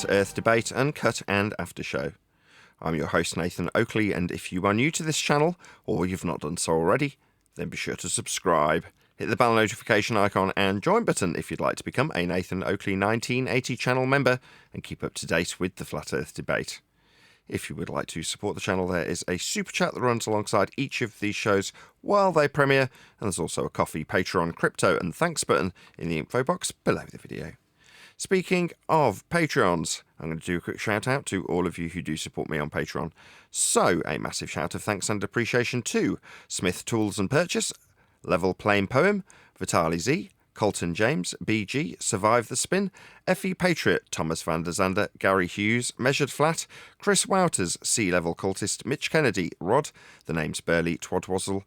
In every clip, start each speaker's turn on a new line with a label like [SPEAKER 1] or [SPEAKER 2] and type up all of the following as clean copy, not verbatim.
[SPEAKER 1] Flat Earth Debate, Uncut and After Show. I'm your host Nathan Oakley, and if you are new to this channel, or you've not done so already, then be sure to subscribe. Hit the bell notification icon and join button if you'd like to become a Nathan Oakley 1980 channel member and keep up to date with the Flat Earth Debate. If you would like to support the channel, there is a super chat that runs alongside each of these shows while they premiere, and there's also a coffee, Patreon, crypto and thanks button in the info box below the video. Speaking of Patreons, I'm going to do a quick shout out to all of you who do support me on Patreon. So, a massive shout of thanks and appreciation to Smith Tools and Purchase, Level Plain Poem, Vitali Z, Colton James, BG, Survive the Spin, FE Patriot, Thomas van der Zander, Gary Hughes, Measured Flat, Chris Wouters, Sea Level Cultist, Mitch Kennedy, Rod, The Name's Burley, Twadwazzle,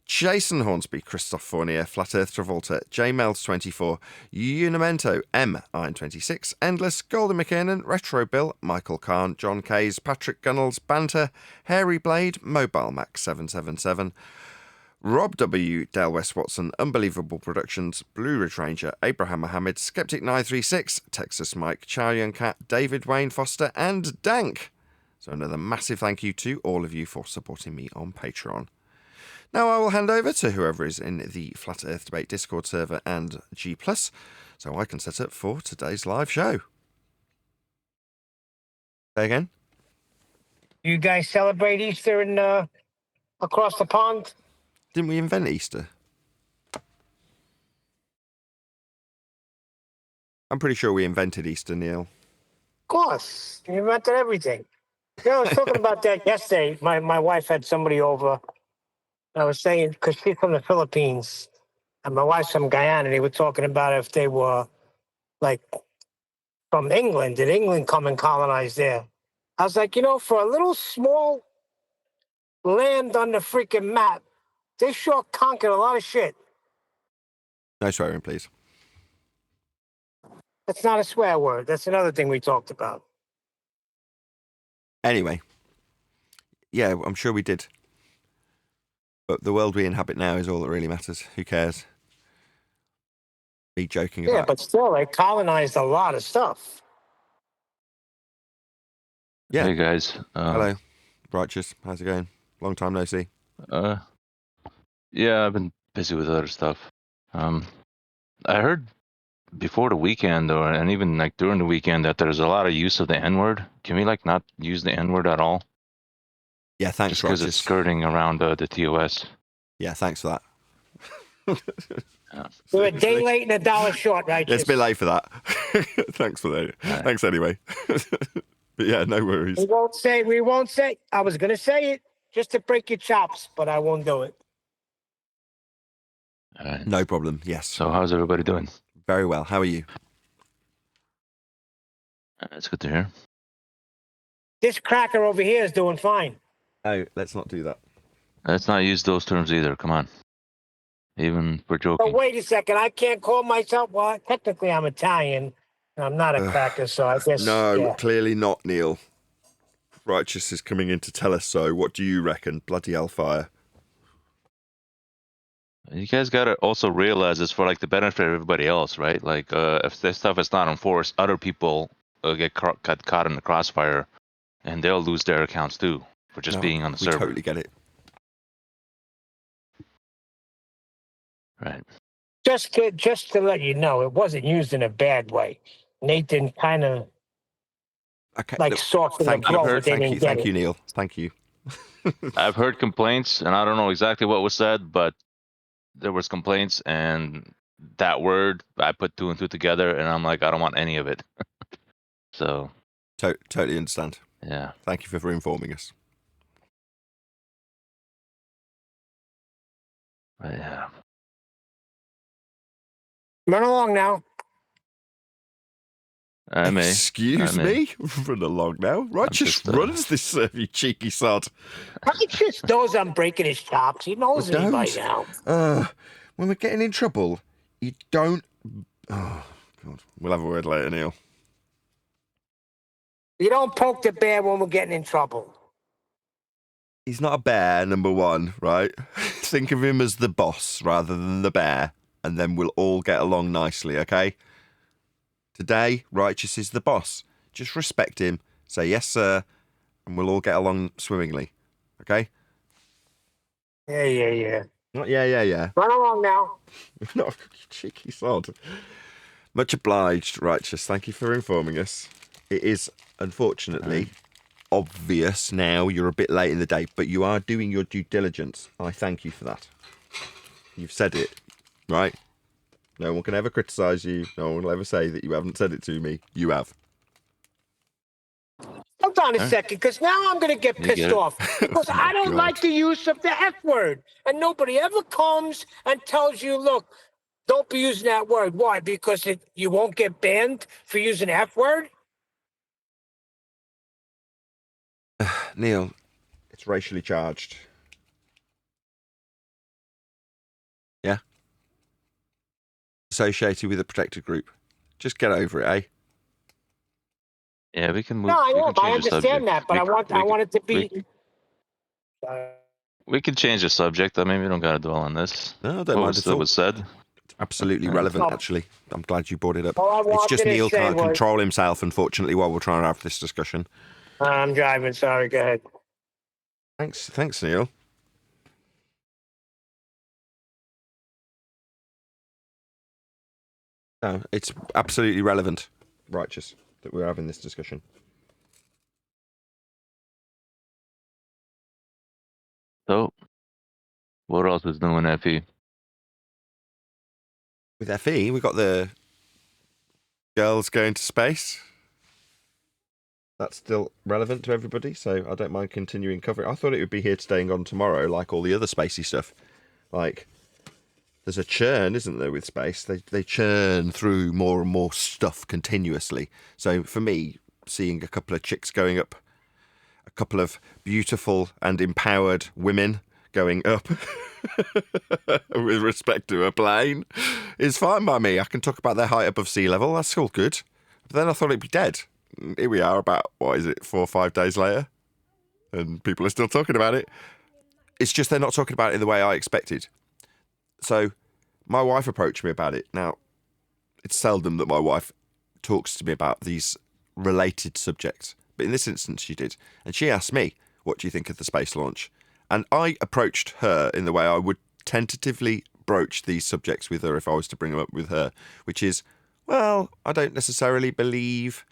[SPEAKER 1] Jason Hornsby, Christoph Fournier, Flat Earth Travolta, JMels24, Unimento, M, Iron26, Endless, Golden McKiernan, Retro Bill, Michael Kahn, John Kays, Patrick Gunnels, Banter, Hairy Blade, Mobile Max 777, Rob W, Dale West Watson, Unbelievable Productions, Blue Ridge Ranger, Abraham Mohammed, Skeptic 936, Texas Mike, Chow Young Cat, David Wayne Foster, and Dank. So another massive thank you to all of you for supporting me on Patreon. Now I will hand over to whoever is in the Flat Earth Debate Discord server and G+, so I can set up for today's live show. Say again?
[SPEAKER 2] You guys celebrate Easter in across the pond?
[SPEAKER 1] Didn't we invent Easter? I'm pretty sure we invented Easter, Neil.
[SPEAKER 2] Of course. You invented everything. You know, I was talking about that yesterday. My wife had somebody over. I was saying, because she's from the Philippines, and my wife's from Guyana, and they were talking about if they were, like, from England. Did England come and colonize there? I was like, you know, for a little small land on the freaking map, they sure conquered a lot of shit.
[SPEAKER 1] No swearing, please.
[SPEAKER 2] That's not a swear word. That's another thing we talked about.
[SPEAKER 1] Anyway. Yeah, I'm sure we did. But the world we inhabit now is all that really matters. Who cares? Me joking about.
[SPEAKER 2] Yeah, but still, they colonized a lot of stuff.
[SPEAKER 1] Yeah.
[SPEAKER 3] Hey guys.
[SPEAKER 1] Hello. Righteous. How's it going? Long time no see.
[SPEAKER 3] Yeah, I've been busy with other stuff. I heard before the weekend, and even like during the weekend, that there's a lot of use of the N-word. Can we like not use the N-word at all?
[SPEAKER 1] Yeah, thanks,
[SPEAKER 3] because it's skirting around the TOS.
[SPEAKER 1] Yeah, thanks for that.
[SPEAKER 2] We're a day late and a dollar short, right?
[SPEAKER 1] Yeah, it's a bit late for that. Thanks for that. Right. Thanks anyway. But yeah, no worries.
[SPEAKER 2] We won't say. I was going to say it just to break your chops, but I won't do it.
[SPEAKER 3] All right.
[SPEAKER 1] No problem. Yes.
[SPEAKER 3] So how's everybody doing?
[SPEAKER 1] Very well. How are you?
[SPEAKER 3] That's good to hear.
[SPEAKER 2] This cracker over here is doing fine.
[SPEAKER 1] Oh, let's not do that.
[SPEAKER 3] Let's not use those terms either. Come on. Even for joking.
[SPEAKER 2] But wait a second. I can't call myself. Well, technically, I'm Italian. And I'm not a cracker, so I guess.
[SPEAKER 1] No,
[SPEAKER 2] yeah.
[SPEAKER 1] Clearly not, Neil. Righteous is coming in to tell us so. What do you reckon? Bloody hellfire.
[SPEAKER 3] You guys gotta also realize it's for like the benefit of everybody else, right? Like, if this stuff is not enforced, other people get caught in the crossfire, and they'll lose their accounts too for just being on the server.
[SPEAKER 1] We totally get it.
[SPEAKER 3] Right.
[SPEAKER 2] Just to let you know, it wasn't used in a bad way. Nathan kind of softened the blow.
[SPEAKER 1] Thank you, Neil. Thank you.
[SPEAKER 3] I've heard complaints, and I don't know exactly what was said, but there was complaints, and that word, I put two and two together, and I'm like, I don't want any of it. So.
[SPEAKER 1] Totally understand.
[SPEAKER 3] Yeah.
[SPEAKER 1] Thank you for informing us.
[SPEAKER 3] But yeah.
[SPEAKER 2] Run along now.
[SPEAKER 1] Excuse me? Run along now. Righteous runs this, you cheeky sod.
[SPEAKER 2] Righteous knows I'm breaking his chops. He knows me by now.
[SPEAKER 1] When we're getting in trouble, you don't... Oh, God. We'll have a word later, Neil.
[SPEAKER 2] You don't poke the bear when we're getting in trouble.
[SPEAKER 1] He's not a bear, number one, right? Think of him as the boss rather than the bear, and then we'll all get along nicely, okay? Today, Righteous is the boss. just respect him. Say yes, sir, and we'll all get along swimmingly. Okay?
[SPEAKER 2] Yeah.
[SPEAKER 1] Not yeah.
[SPEAKER 2] Run along now.
[SPEAKER 1] Not cheeky sod. Much obliged, Righteous. Thank you for informing us. It is, unfortunately, obvious now you're a bit late in the day, but you are doing your due diligence. I thank you for that. You've said it, right? No one can ever criticise you. No one will ever say that you haven't said it to me. You have.
[SPEAKER 2] Hold on a second, because now I'm going to get pissed off. Because I don't like the use of the F word. And nobody ever comes and tells you, look, don't be using that word. Why? Because you won't get banned for using the F word?
[SPEAKER 1] Neil, it's racially charged. Yeah? Associated with a protected group. Just get over it, eh?
[SPEAKER 3] Yeah, we can move.
[SPEAKER 2] No, I
[SPEAKER 3] we
[SPEAKER 2] know,
[SPEAKER 3] can
[SPEAKER 2] I
[SPEAKER 3] change the
[SPEAKER 2] understand
[SPEAKER 3] subject.
[SPEAKER 2] that, but I want it to be...
[SPEAKER 3] We can change the subject. I mean, we don't gotta dwell on this.
[SPEAKER 1] No, I don't mind at all.
[SPEAKER 3] What was said.
[SPEAKER 1] It's absolutely relevant, actually. I'm glad you brought it up.
[SPEAKER 2] All I
[SPEAKER 1] It's just
[SPEAKER 2] wanted to
[SPEAKER 1] Neil
[SPEAKER 2] say
[SPEAKER 1] can't
[SPEAKER 2] was-
[SPEAKER 1] control himself, unfortunately, while we're trying to have this discussion.
[SPEAKER 2] I'm driving, sorry, go ahead.
[SPEAKER 1] Thanks, Neil. No, it's absolutely relevant, Righteous, that we're having this discussion.
[SPEAKER 3] So, what else is new in FE?
[SPEAKER 1] With FE, we got the girls going to space. That's still relevant to everybody, so I don't mind continuing covering. I thought it would be here today and gone tomorrow, like all the other spacey stuff. Like, there's a churn, isn't there, with space? They churn through more and more stuff continuously. So for me, seeing a couple of chicks going up, a couple of beautiful and empowered women going up with respect to a plane is fine by me. I can talk about their height above sea level. That's all good. But then I thought it'd be dead. Here we are about, 4 or 5 days later? And people are still talking about it. It's just they're not talking about it in the way I expected. So my wife approached me about it. Now, it's seldom that my wife talks to me about these related subjects. But in this instance, she did. And she asked me, what do you think of the space launch? And I approached her in the way I would tentatively broach these subjects with her if I was to bring them up with her, which is, well, I don't necessarily believe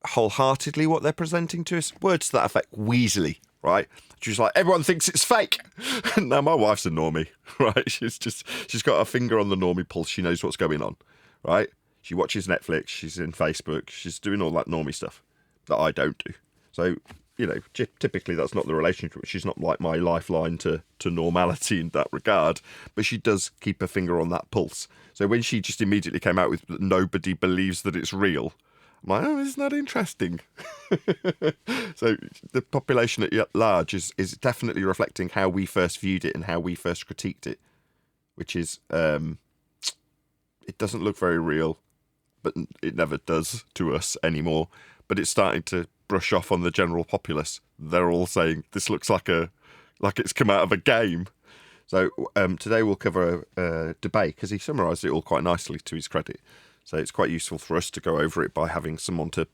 [SPEAKER 1] wholeheartedly what they're presenting to us. Words to that effect, weaselly, right? She's like, everyone thinks it's fake. Now, my wife's a normie, right? She's got her finger on the normie pulse. She knows what's going on, right? She watches Netflix. She's in Facebook. She's doing all that normie stuff that I don't do. So, you know, typically that's not the relationship. She's not like my lifeline to normality in that regard, but she does keep her finger on that pulse. So when she just immediately came out with nobody believes that it's real, I'm like, oh, isn't that interesting? So the population at large is definitely reflecting how we first viewed it and how we first critiqued it, which is it doesn't look very real, but it never does to us anymore. But it's starting to brush off on the general populace. They're all saying this looks like it's come out of a game. So today we'll cover Dubay, because he summarised it all quite nicely to his credit. So it's quite useful for us to go over it by having someone to,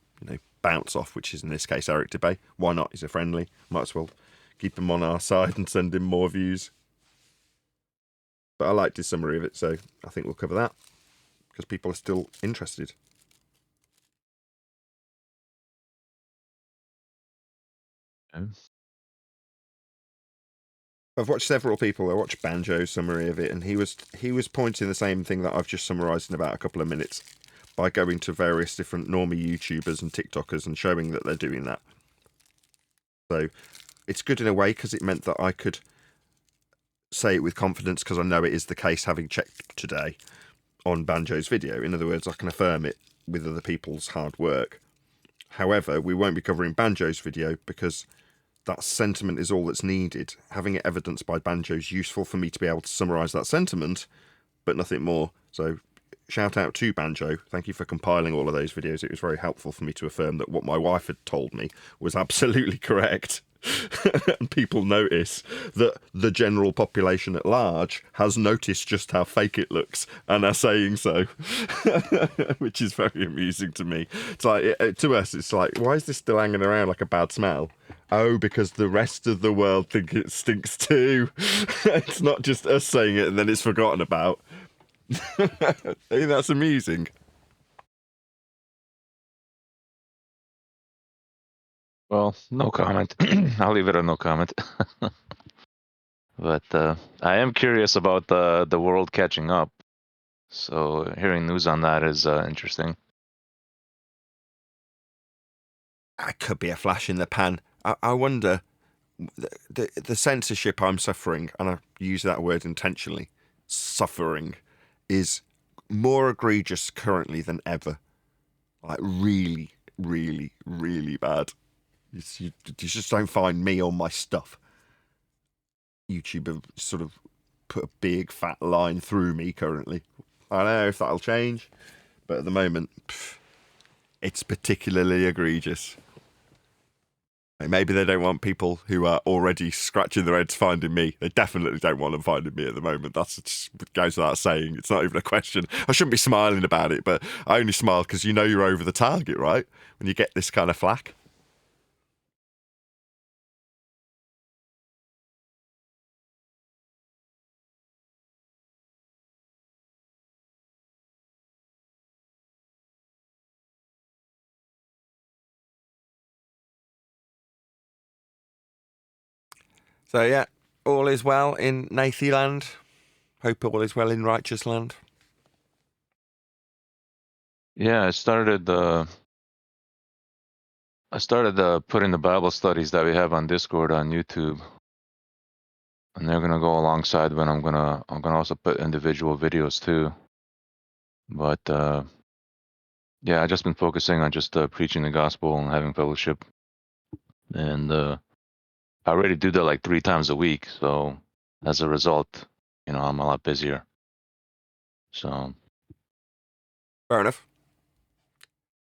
[SPEAKER 1] bounce off, which is in this case Eric Dubay. Why not? He's a friendly. Might as well keep him on our side and send him more views. But I liked his summary of it, so I think we'll cover that because people are still interested. I've watched several people. I watched Banjo's summary of it, and he was pointing the same thing that I've just summarised in about a couple of minutes by going to various different normie YouTubers and TikTokers and showing that they're doing that. So it's good in a way because it meant that I could say it with confidence because I know it is the case, having checked today on Banjo's video. In other words, I can affirm it with other people's hard work. However, we won't be covering Banjo's video because that sentiment is all that's needed. Having it evidenced by Banjo is useful for me to be able to summarise that sentiment, but nothing more. So shout out to Banjo. Thank you for compiling all of those videos. It was very helpful for me to affirm that what my wife had told me was absolutely correct. and people notice that the general population at large has noticed just how fake it looks and are saying so, which is very amusing to me. It's like, to us, it's like, why is this still hanging around like a bad smell? Oh, because the rest of the world think it stinks too. It's not just us saying it and then it's forgotten about. I think that's amusing.
[SPEAKER 3] Well, no comment. I'll leave it a no comment. But I am curious about the world catching up. So hearing news on that is interesting.
[SPEAKER 1] That could be a flash in the pan. I wonder, the censorship I'm suffering, and I use that word intentionally, suffering, is more egregious currently than ever. Like really, really, really bad. You just don't find me on my stuff. YouTube have sort of put a big fat line through me currently. I don't know if that'll change, but at the moment, it's particularly egregious. Maybe they don't want people who are already scratching their heads finding me. They definitely don't want them finding me at the moment. That's just goes without saying. It's not even a question. I shouldn't be smiling about it, but I only smile because you know you're over the target, right? When you get this kind of flack. So yeah, all is well in Nathyland. Hope all is well in Righteous Land.
[SPEAKER 3] Yeah, I started putting the Bible studies that we have on Discord on YouTube, and they're gonna go alongside when I'm gonna also put individual videos too. But yeah, I just been focusing on just preaching the gospel and having fellowship, and I already do that like 3 times a week. So as a result, I'm a lot busier. So
[SPEAKER 1] Fair enough.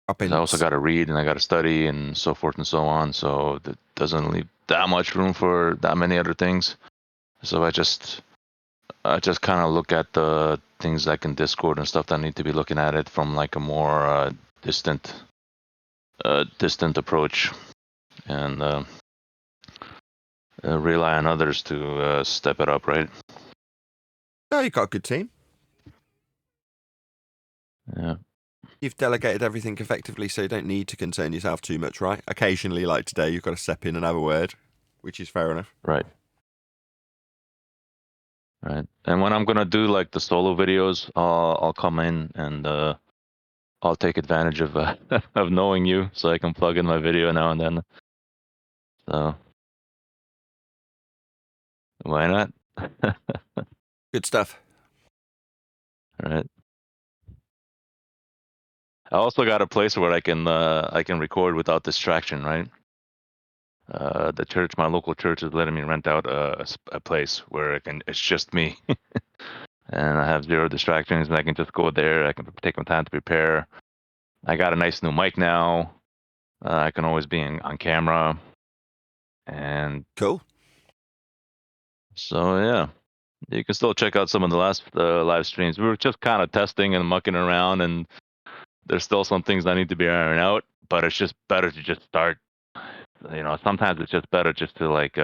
[SPEAKER 3] I also got to read and I got to study and so forth and so on. So that doesn't leave that much room for that many other things. So I just kind of look at the things like in Discord and stuff that I need to be looking at it from like a more distant approach, and rely on others to step it up, right?
[SPEAKER 1] Oh, you've got a good team.
[SPEAKER 3] Yeah.
[SPEAKER 1] You've delegated everything effectively, so you don't need to concern yourself too much, right? Occasionally, like today, you've got to step in and have a word, which is fair enough.
[SPEAKER 3] Right. Right. And when I'm gonna do like the solo videos, I'll come in and I'll take advantage of of knowing you, so I can plug in my video now and then. So why not?
[SPEAKER 1] Good stuff.
[SPEAKER 3] All right. I also got a place where I can record without distraction, right? The church, my local church, is letting me rent out a place where it's just me, and I have 0 distractions, and I can just go there. I can take some time to prepare. I got a nice new mic now. I can always be on camera, and
[SPEAKER 1] Cool.
[SPEAKER 3] so yeah, you can still check out some of the last live streams. We were just kind of testing and mucking around, and there's still some things I need to be ironing out. But it's just better to just start. Sometimes it's just better just to like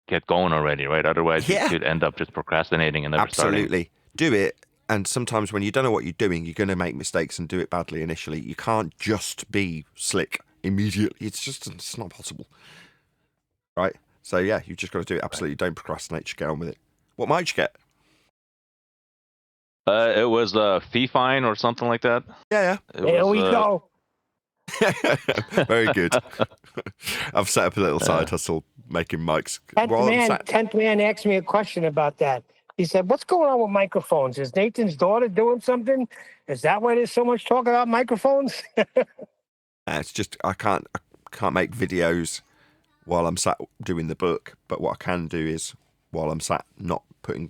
[SPEAKER 3] get going already, right? Otherwise, you could end up just procrastinating and never starting.
[SPEAKER 1] Absolutely. Do it. And sometimes when you don't know what you're doing, you're going to make mistakes and do it badly initially. You can't just be slick immediately. It's not possible. Right? So yeah, you've just got to do it. Absolutely. Don't procrastinate. Just get on with it. What might you get?
[SPEAKER 3] It was a fee fine or something like that.
[SPEAKER 1] Yeah.
[SPEAKER 2] There we go.
[SPEAKER 1] Very good. I've set up a little side hustle making mics.
[SPEAKER 2] 10th man asked me a question about that. He said, what's going on with microphones? Is Nathan's daughter doing something? Is that why there's so much talk about microphones?
[SPEAKER 1] It's just I can't make videos while I'm sat doing the book, but what I can do is while I'm sat not putting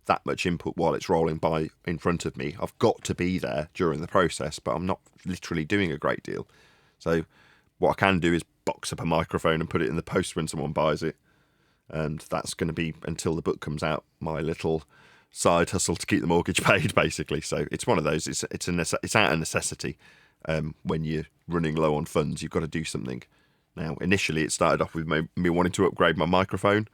[SPEAKER 1] that much input while it's rolling by in front of me, I've got to be there during the process, but I'm not literally doing a great deal. So what I can do is box up a microphone and put it in the post when someone buys it. And that's going to be, until the book comes out, my little side hustle to keep the mortgage paid, basically. So it's one of those. It's out of necessity. When you're running low on funds, you've got to do something. Now, initially, it started off with me wanting to upgrade my microphone,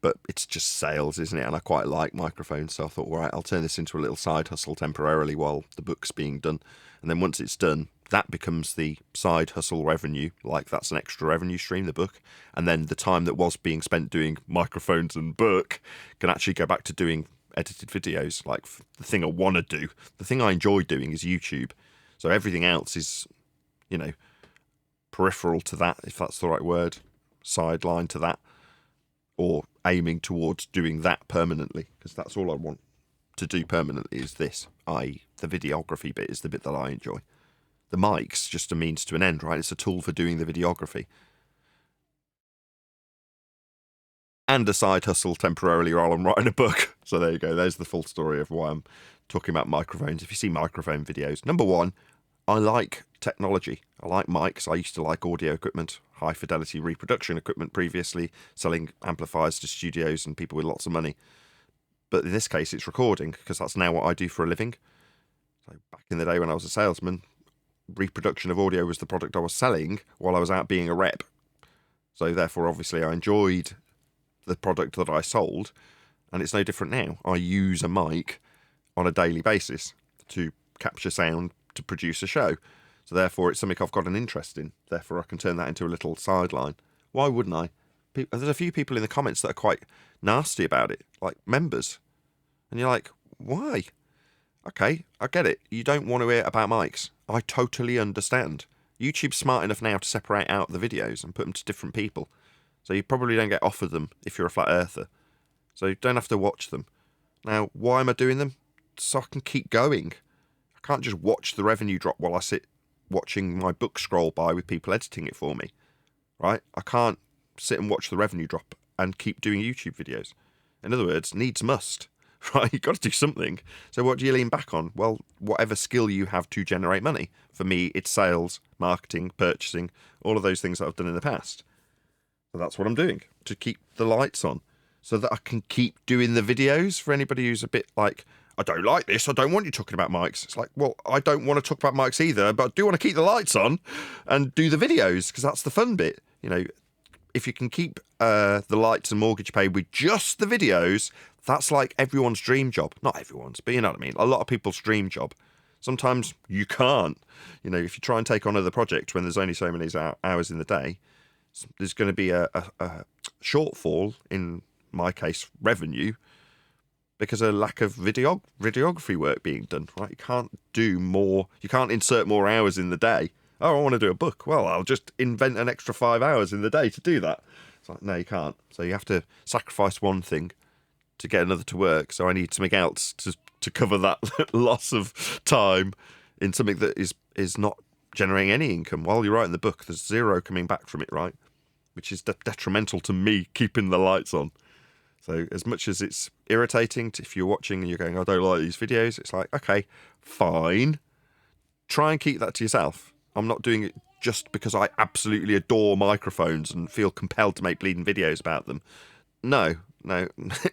[SPEAKER 1] but it's just sales, isn't it? And I quite like microphones, so I thought, all right, I'll turn this into a little side hustle temporarily while the book's being done. And then once it's done, that becomes the side hustle revenue, like that's an extra revenue stream, the book. And then the time that was being spent doing microphones and book can actually go back to doing edited videos, like the thing I want to do. The thing I enjoy doing is YouTube. So everything else is, peripheral to that, if that's the right word, sideline to that, or aiming towards doing that permanently, because that's all I want to do permanently is this, i.e. the videography bit is the bit that I enjoy. The mic's just a means to an end, right? It's a tool for doing the videography. And a side hustle temporarily while I'm writing a book. So there you go. There's the full story of why I'm talking about microphones. If you see microphone videos, number one, I like technology. I like mics. I used to like audio equipment, high fidelity reproduction equipment previously, selling amplifiers to studios and people with lots of money. But in this case, it's recording, because that's now what I do for a living. So back in the day when I was a salesman, reproduction of audio was the product I was selling while I was out being a rep. So therefore, obviously, I enjoyed the product that I sold, and it's no different now. I use a mic on a daily basis to capture sound to produce a show. So therefore, it's something I've got an interest in. Therefore, I can turn that into a little sideline. Why wouldn't I? There's a few people in the comments that are quite nasty about it, like members. And you're like, why? Okay, I get it. You don't want to hear about mics. I totally understand. YouTube's smart enough now to separate out the videos and put them to different people. So you probably don't get offered them if you're a flat earther. So you don't have to watch them. Now, why am I doing them? So I can keep going. I can't just watch the revenue drop while I sit watching my book scroll by with people editing it for me, right? I can't sit and watch the revenue drop and keep doing YouTube videos. In other words, needs must, right? You've got to do something. So what do you lean back on? Well, whatever skill you have to generate money. For me, it's sales, marketing, purchasing, all of those things that I've done in the past. So that's what I'm doing, to keep the lights on, so that I can keep doing the videos. For anybody who's a bit like, I don't like this, I don't want you talking about mics. It's like, well, I don't want to talk about mics either, but I do want to keep the lights on and do the videos, because that's the fun bit. If you can keep the lights and mortgage paid with just the videos, that's like everyone's dream job. Not everyone's, but you know what I mean. A lot of people's dream job. Sometimes you can't. If you try and take on other projects when there's only so many hours in the day, there's going to be a shortfall, in my case, revenue, because of lack of videography work being done, right? You can't do more. You can't insert more hours in the day. Oh, I want to do a book. Well, I'll just invent an extra 5 hours in the day to do that. It's like, no, you can't. So you have to sacrifice one thing to get another to work. So I need something else to cover that loss of time in something that is not generating any income. While you're writing the book, there's zero coming back from it, right? Which is detrimental to me keeping the lights on. So as much as it's irritating if you're watching and you're going, I don't like these videos, it's like, okay, fine. Try and keep that to yourself. I'm not doing it just because I absolutely adore microphones and feel compelled to make bleeding videos about them. No,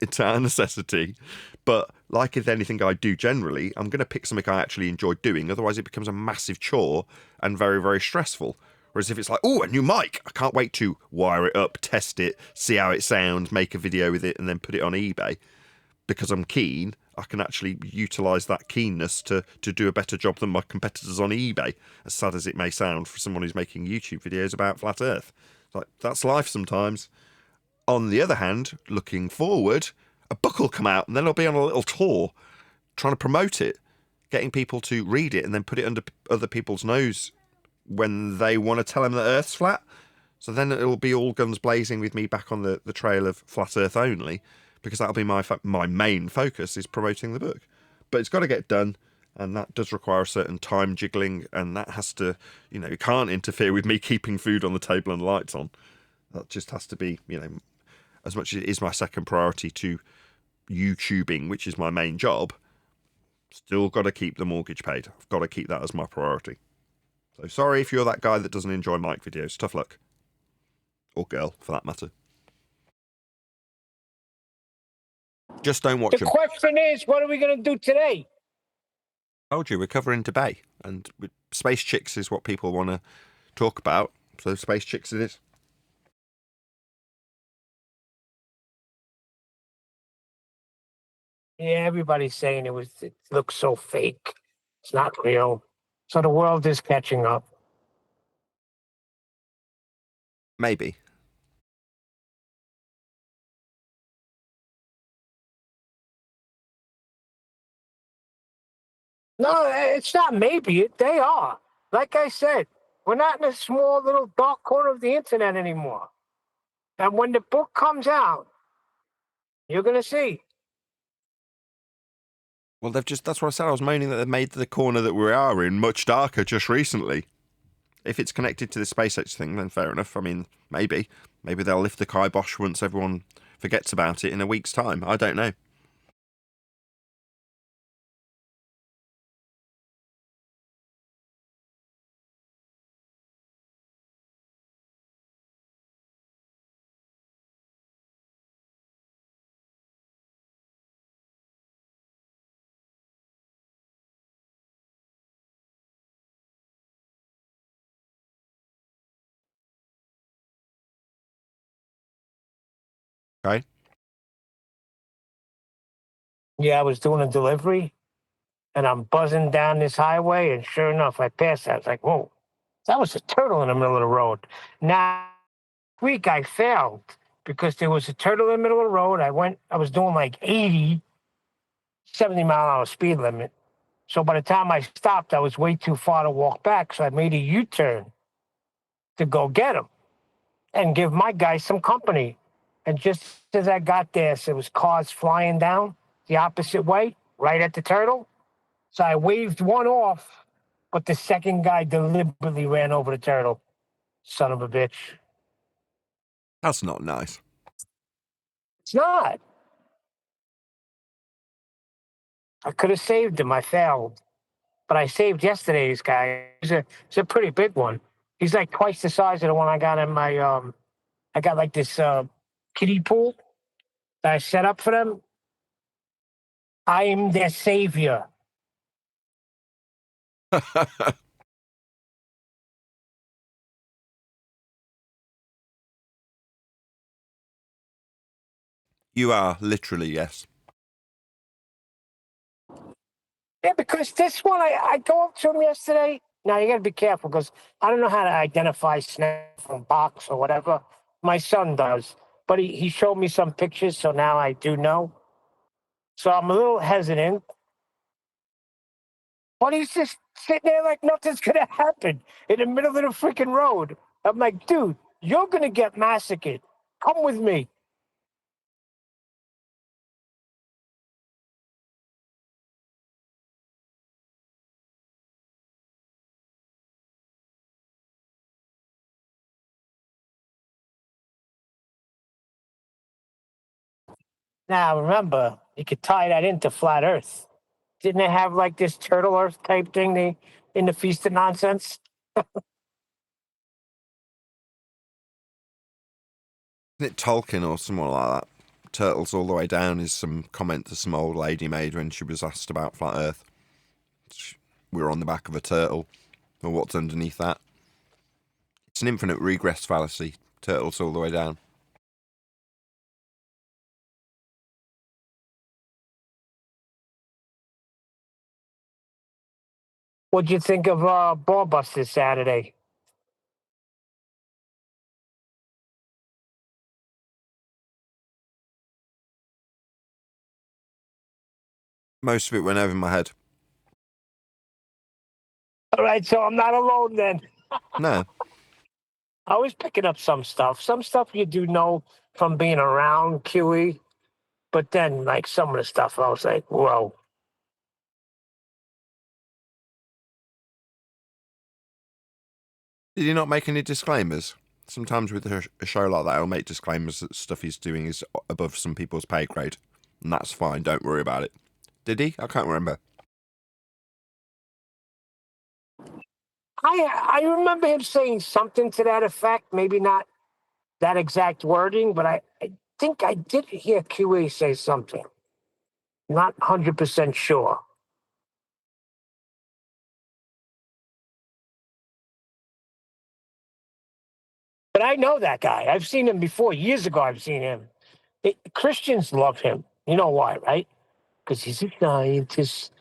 [SPEAKER 1] it's a necessity. But like with anything I do generally, I'm going to pick something I actually enjoy doing. Otherwise, it becomes a massive chore and very, very stressful. Whereas if it's like, oh, a new mic, I can't wait to wire it up, test it, see how it sounds, make a video with it, and then put it on eBay. Because I'm keen, I can actually utilise that keenness to do a better job than my competitors on eBay, as sad as it may sound for someone who's making YouTube videos about flat Earth. It's like, that's life sometimes. On the other hand, looking forward, a book will come out and then I'll be on a little tour trying to promote it, getting people to read it and then put it under other people's nose when they want to tell them that Earth's flat. So then it'll be all guns blazing with me back on the trail of flat Earth only, because that'll be my main focus, is promoting the book. But it's got to get done, and that does require a certain time jiggling, and that has to, it can't interfere with me keeping food on the table and lights on. That just has to be, as much as it is my second priority to YouTubing, which is my main job, still got to keep the mortgage paid. I've got to keep that as my priority. So sorry if you're that guy that doesn't enjoy mic videos. Tough luck. or girl, for that matter. Just don't watch
[SPEAKER 2] The
[SPEAKER 1] them.
[SPEAKER 2] question is, what are we going to do today?
[SPEAKER 1] I told you, we're covering Dubay, and space chicks is what people want to talk about, so space chicks it is.
[SPEAKER 2] Yeah, everybody's saying it looks so fake. It's not real. So the world is catching up.
[SPEAKER 1] Maybe.
[SPEAKER 2] No, it's not maybe. They are. Like I said, we're not in a small little dark corner of the internet anymore. And when the book comes out, you're going to see.
[SPEAKER 1] Well, that's what I said. I was moaning that they've made the corner that we are in much darker just recently. If it's connected to the SpaceX thing, then fair enough. I mean, maybe. Maybe they'll lift the kibosh once everyone forgets about it in a week's time. I don't know. Okay?
[SPEAKER 2] Yeah, I was doing a delivery and I'm buzzing down this highway. And sure enough, I passed that. I was like, whoa, that was a turtle in the middle of the road. Now, week I failed because there was a turtle in the middle of the road. I was doing like 80, 70-mile-an-hour speed limit. So by the time I stopped, I was way too far to walk back. So I made a U-turn to go get him and give my guy some company. And just as I got there, so there was cars flying down the opposite way, right at the turtle. So I waved one off, but the second guy deliberately ran over the turtle. Son of a bitch.
[SPEAKER 1] That's not nice.
[SPEAKER 2] It's not. I could have saved him. I failed. But I saved yesterday's guy. He's a pretty big one. He's like twice the size of the one I got in my I got like this kiddie pool that I set up for them. I am their savior.
[SPEAKER 1] You are, literally, yes.
[SPEAKER 2] Yeah, because this one I go up to him yesterday. Now you gotta be careful because I don't know how to identify snap from box or whatever. My son does. But he showed me some pictures, so now I do know. So I'm a little hesitant. But he's just sitting there like nothing's gonna happen in the middle of the freaking road. I'm like, dude, you're gonna get massacred. Come with me. Now remember, you could tie that into flat Earth. Didn't they have like this turtle Earth type thing in the Feast of Nonsense?
[SPEAKER 1] Isn't it Tolkien or someone like that? Turtles all the way down is some comment that some old lady made when she was asked about flat Earth. We were on the back of a turtle. Or what's underneath that? It's an infinite regress fallacy. Turtles all the way down.
[SPEAKER 2] What'd you think of Ballbusters Saturday?
[SPEAKER 1] Most of it went over my head.
[SPEAKER 2] All right, so I'm not alone then.
[SPEAKER 1] No.
[SPEAKER 2] I was picking up some stuff. Some stuff you do know from being around QE, but then like some of the stuff I was like, whoa.
[SPEAKER 1] Did he not make any disclaimers? Sometimes with a show like that, he'll make disclaimers that stuff he's doing is above some people's pay grade. And that's fine, don't worry about it. Did he? I can't remember.
[SPEAKER 2] I remember him saying something to that effect, maybe not that exact wording, but I think I did hear QE say something. Not 100% sure. But I know that guy. I've seen him before. Years ago, I've seen him. Christians love him. You know why, right? Because he's a scientist,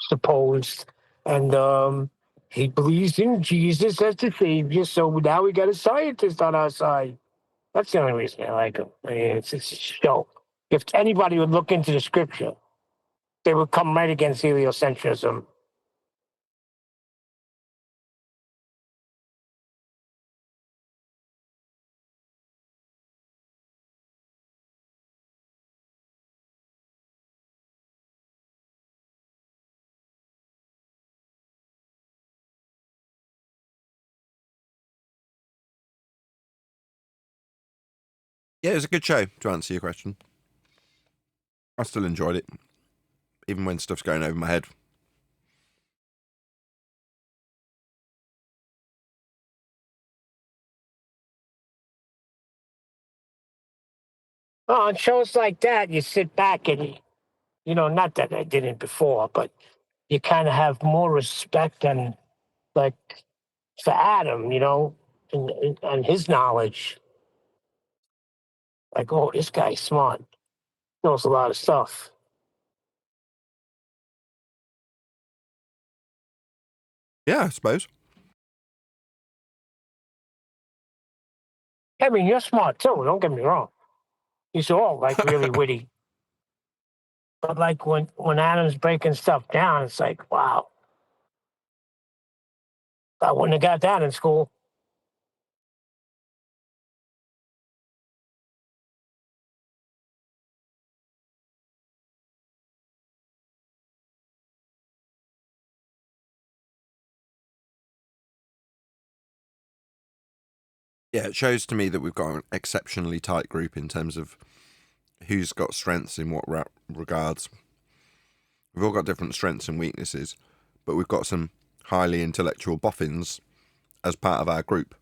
[SPEAKER 2] supposed, and he believes in Jesus as the savior. So now we got a scientist on our side. That's the only reason I like him. I mean, it's a show. If anybody would look into the scripture, they would come right against heliocentrism.
[SPEAKER 1] Yeah, it was a good show, to answer your question. I still enjoyed it, even when stuff's going over my head.
[SPEAKER 2] Oh, on shows like that, you sit back and, not that I didn't before, but you kind of have more respect and, like, for Adam, and his knowledge. Like, oh, this guy's smart, knows a lot of stuff.
[SPEAKER 1] Yeah, I suppose.
[SPEAKER 2] I mean, you're smart too, don't get me wrong. He's all, like, really witty. But, like, when Adam's breaking stuff down, it's like, wow. I wouldn't have got that in school.
[SPEAKER 1] Yeah, it shows to me that we've got an exceptionally tight group in terms of who's got strengths in what regards. We've all got different strengths and weaknesses, but we've got some highly intellectual boffins as part of our group.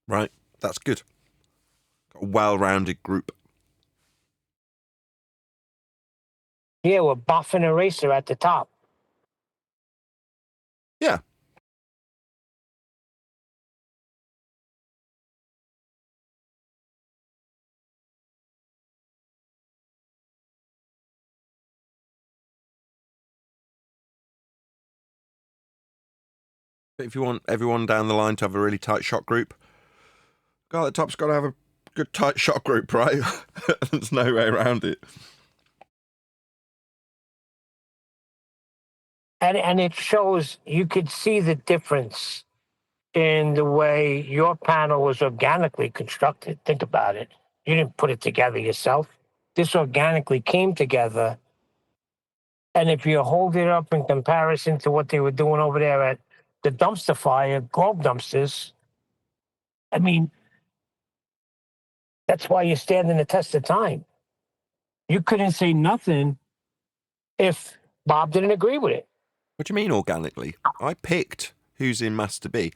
[SPEAKER 1] Right? That's good. Got a well-rounded group.
[SPEAKER 2] Yeah, we're buffing a racer at the top.
[SPEAKER 1] Yeah. But if you want everyone down the line to have a really tight shot group, guy at the top's got to have a good tight shot group, right? There's no way around it.
[SPEAKER 2] And it shows, you could see the difference in the way your panel was organically constructed. Think about it. You didn't put it together yourself. This organically came together. And if you hold it up in comparison to what they were doing over there at the dumpster fire, Globe dumpsters, I mean, that's why you're standing the test of time. You couldn't say nothing if Bob didn't agree with it.
[SPEAKER 1] What do you mean organically? I picked who's in Master B.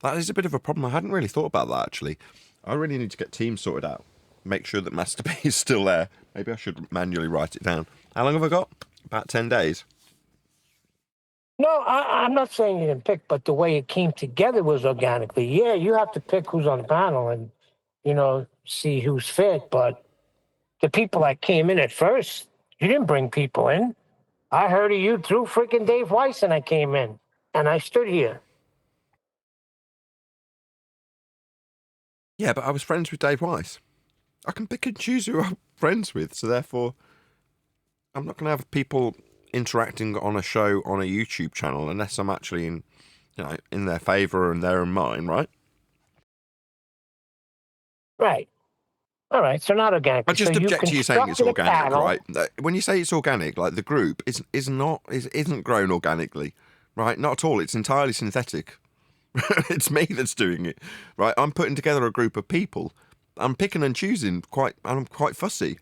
[SPEAKER 1] That is a bit of a problem. I hadn't really thought about that, actually. I really need to get teams sorted out. Make sure that Master B is still there. Maybe I should manually write it down. How long have I got? About 10 days.
[SPEAKER 2] No, I'm not saying you didn't pick, but the way it came together was organically. Yeah, you have to pick who's on the panel and, see who's fit. But the people that came in at first, you didn't bring people in. I heard of you through freaking Dave Weiss, and I came in, and I stood here.
[SPEAKER 1] Yeah, but I was friends with Dave Weiss. I can pick and choose who I'm friends with, so therefore I'm not going to have people interacting on a show on a YouTube channel unless I'm actually in their favour and they're in mine, right?
[SPEAKER 2] Right. All right, so not organic.
[SPEAKER 1] I just
[SPEAKER 2] so
[SPEAKER 1] object to you saying it's
[SPEAKER 2] constructed a
[SPEAKER 1] organic,
[SPEAKER 2] panel.
[SPEAKER 1] right? When you say it's organic, like the group isn't grown organically, right? Not at all. It's entirely synthetic. It's me that's doing it, right? I'm putting together a group of people. I'm picking and choosing I'm quite fussy.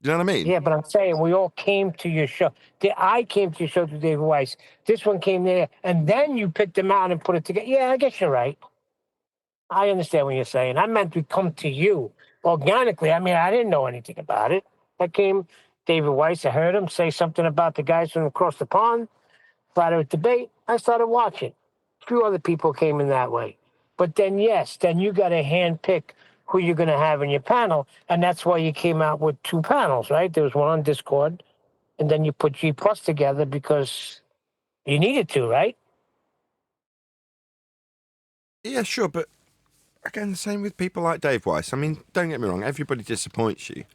[SPEAKER 1] You know what I mean?
[SPEAKER 2] Yeah, but I'm saying we all came to your show. I came to your show through David Weiss. This one came there, and then you picked them out and put it together. Yeah, I guess you're right. I understand what you're saying. I meant to come to you organically. I mean, I didn't know anything about it. I came, David Weiss, I heard him say something about the guys from across the pond, flat debate. I started watching. A few other people came in that way. But then, yes, then you got to hand pick who you're going to have in your panel. And that's why you came out with 2 panels, right? There was one on Discord, and then you put G Plus together because you needed to, right?
[SPEAKER 1] Yeah, sure, but again, the same with people like Dave Weiss. I mean, don't get me wrong, everybody disappoints you.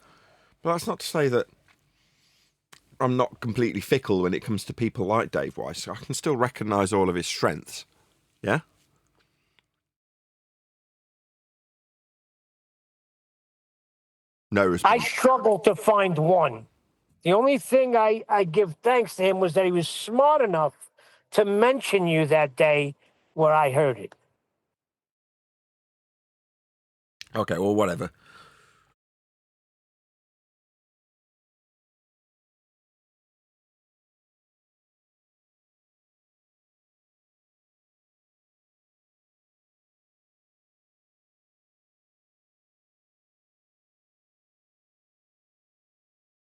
[SPEAKER 1] But that's not to say that I'm not completely fickle when it comes to people like Dave Weiss. I can still recognise all of his strengths. Yeah? No
[SPEAKER 2] I
[SPEAKER 1] response.
[SPEAKER 2] struggled to find one. The only thing I give thanks to him was that he was smart enough to mention you that day where I heard it.
[SPEAKER 1] Okay, well, whatever.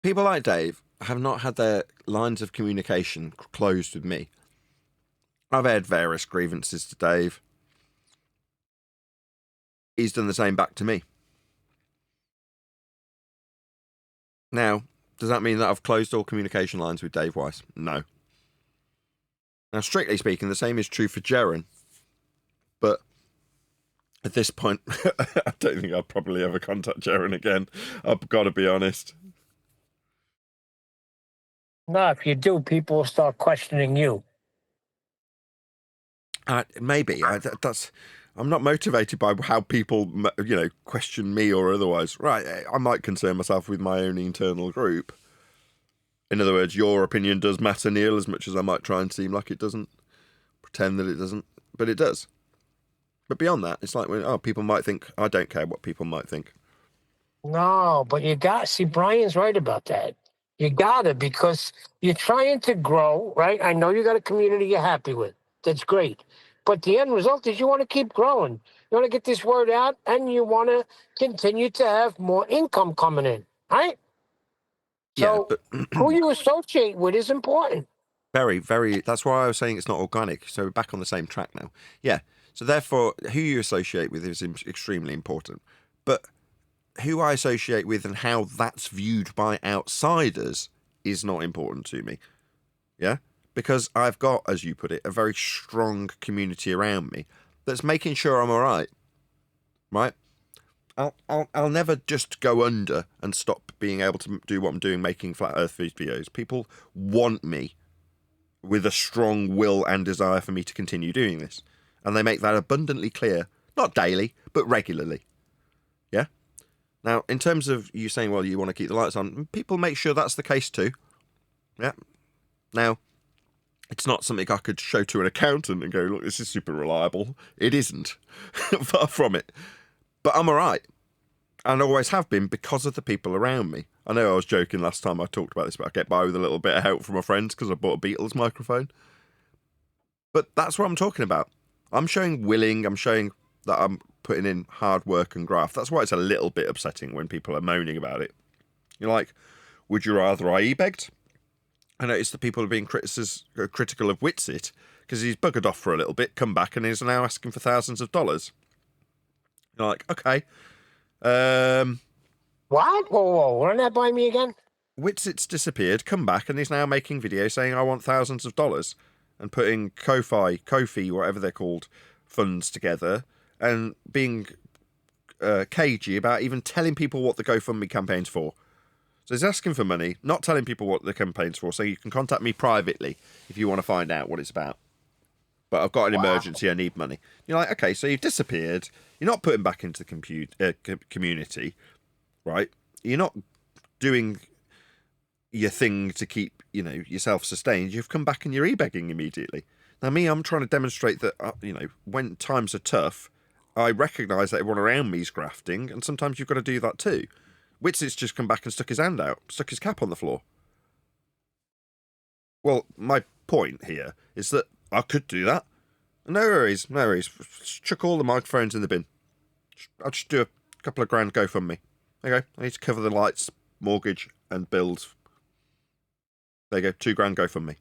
[SPEAKER 1] People like Dave have not had their lines of communication closed with me. I've aired various grievances to Dave. He's done the same back to me. Now, does that mean that I've closed all communication lines with Dave Weiss? No. Now, strictly speaking, the same is true for Jaren. But at this point, I don't think I'll probably ever contact Jaren again. I've got to be honest.
[SPEAKER 2] No, if you do, people will start questioning you.
[SPEAKER 1] Maybe. I'm not motivated by how people, question me or otherwise. Right, I might concern myself with my own internal group. In other words, your opinion does matter, Neil, as much as I might try and seem like it doesn't. Pretend that it doesn't, but it does. But beyond that, it's like, people might think, I don't care what people might think.
[SPEAKER 2] No, but see, Brian's right about that. You gotta, because you're trying to grow, right? I know you got a community you're happy with. That's great. But the end result is you want to keep growing. You want to get this word out, and you want to continue to have more income coming in, right?
[SPEAKER 1] Yeah,
[SPEAKER 2] So
[SPEAKER 1] but
[SPEAKER 2] who you associate with is important.
[SPEAKER 1] very, very, that's why I was saying it's not organic. So we're back on the same track now. Yeah. So therefore, who you associate with is extremely important. But who I associate with and how that's viewed by outsiders is not important to me. Yeah? Because I've got, as you put it, a very strong community around me that's making sure I'm all right. Right? I'll never just go under and stop being able to do what I'm doing, making flat earth videos. People want me with a strong will and desire for me to continue doing this. And they make that abundantly clear, not daily, but regularly. Yeah? Now, in terms of you saying, well, you want to keep the lights on, people make sure that's the case too. Yeah. Now, it's not something I could show to an accountant and go, look, this is super reliable. It isn't. Far from it. But I'm all right. And always have been because of the people around me. I know I was joking last time I talked about this, but I get by with a little bit of help from my friends because I bought a Beatles microphone. But that's what I'm talking about. I'm showing willing. I'm showing that I'm putting in hard work and graft. That's why it's a little bit upsetting when people are moaning about it. You're like, would you rather I e-begged? I noticed that people are being critical of Witsit because he's buggered off for a little bit, come back, and he's now asking for thousands of dollars. You're like, okay.
[SPEAKER 2] What? Whoa, run that by me again?
[SPEAKER 1] Witsit's disappeared, come back, and he's now making videos saying, I want thousands of dollars, and putting Ko-fi, whatever they're called, funds together, and being cagey about even telling people what the GoFundMe campaign's for. So he's asking for money, not telling people what the campaign's for, so you can contact me privately if you want to find out what it's about. But I've got an emergency, I need money. You're like, okay, so you've disappeared, you're not putting back into the community, right? You're not doing your thing to keep, yourself sustained. You've come back and you're e-begging immediately. Now me, I'm trying to demonstrate that, when times are tough, I recognise that everyone around me is grafting, and sometimes you've got to do that too. Witsit's just come back and stuck his hand out, stuck his cap on the floor. Well, my point here is that I could do that. No worries, no worries. Chuck all the microphones in the bin. I'll just do a couple of grand GoFundMe. Okay, I need to cover the lights, mortgage, and bills. There you go, £2 GoFundMe.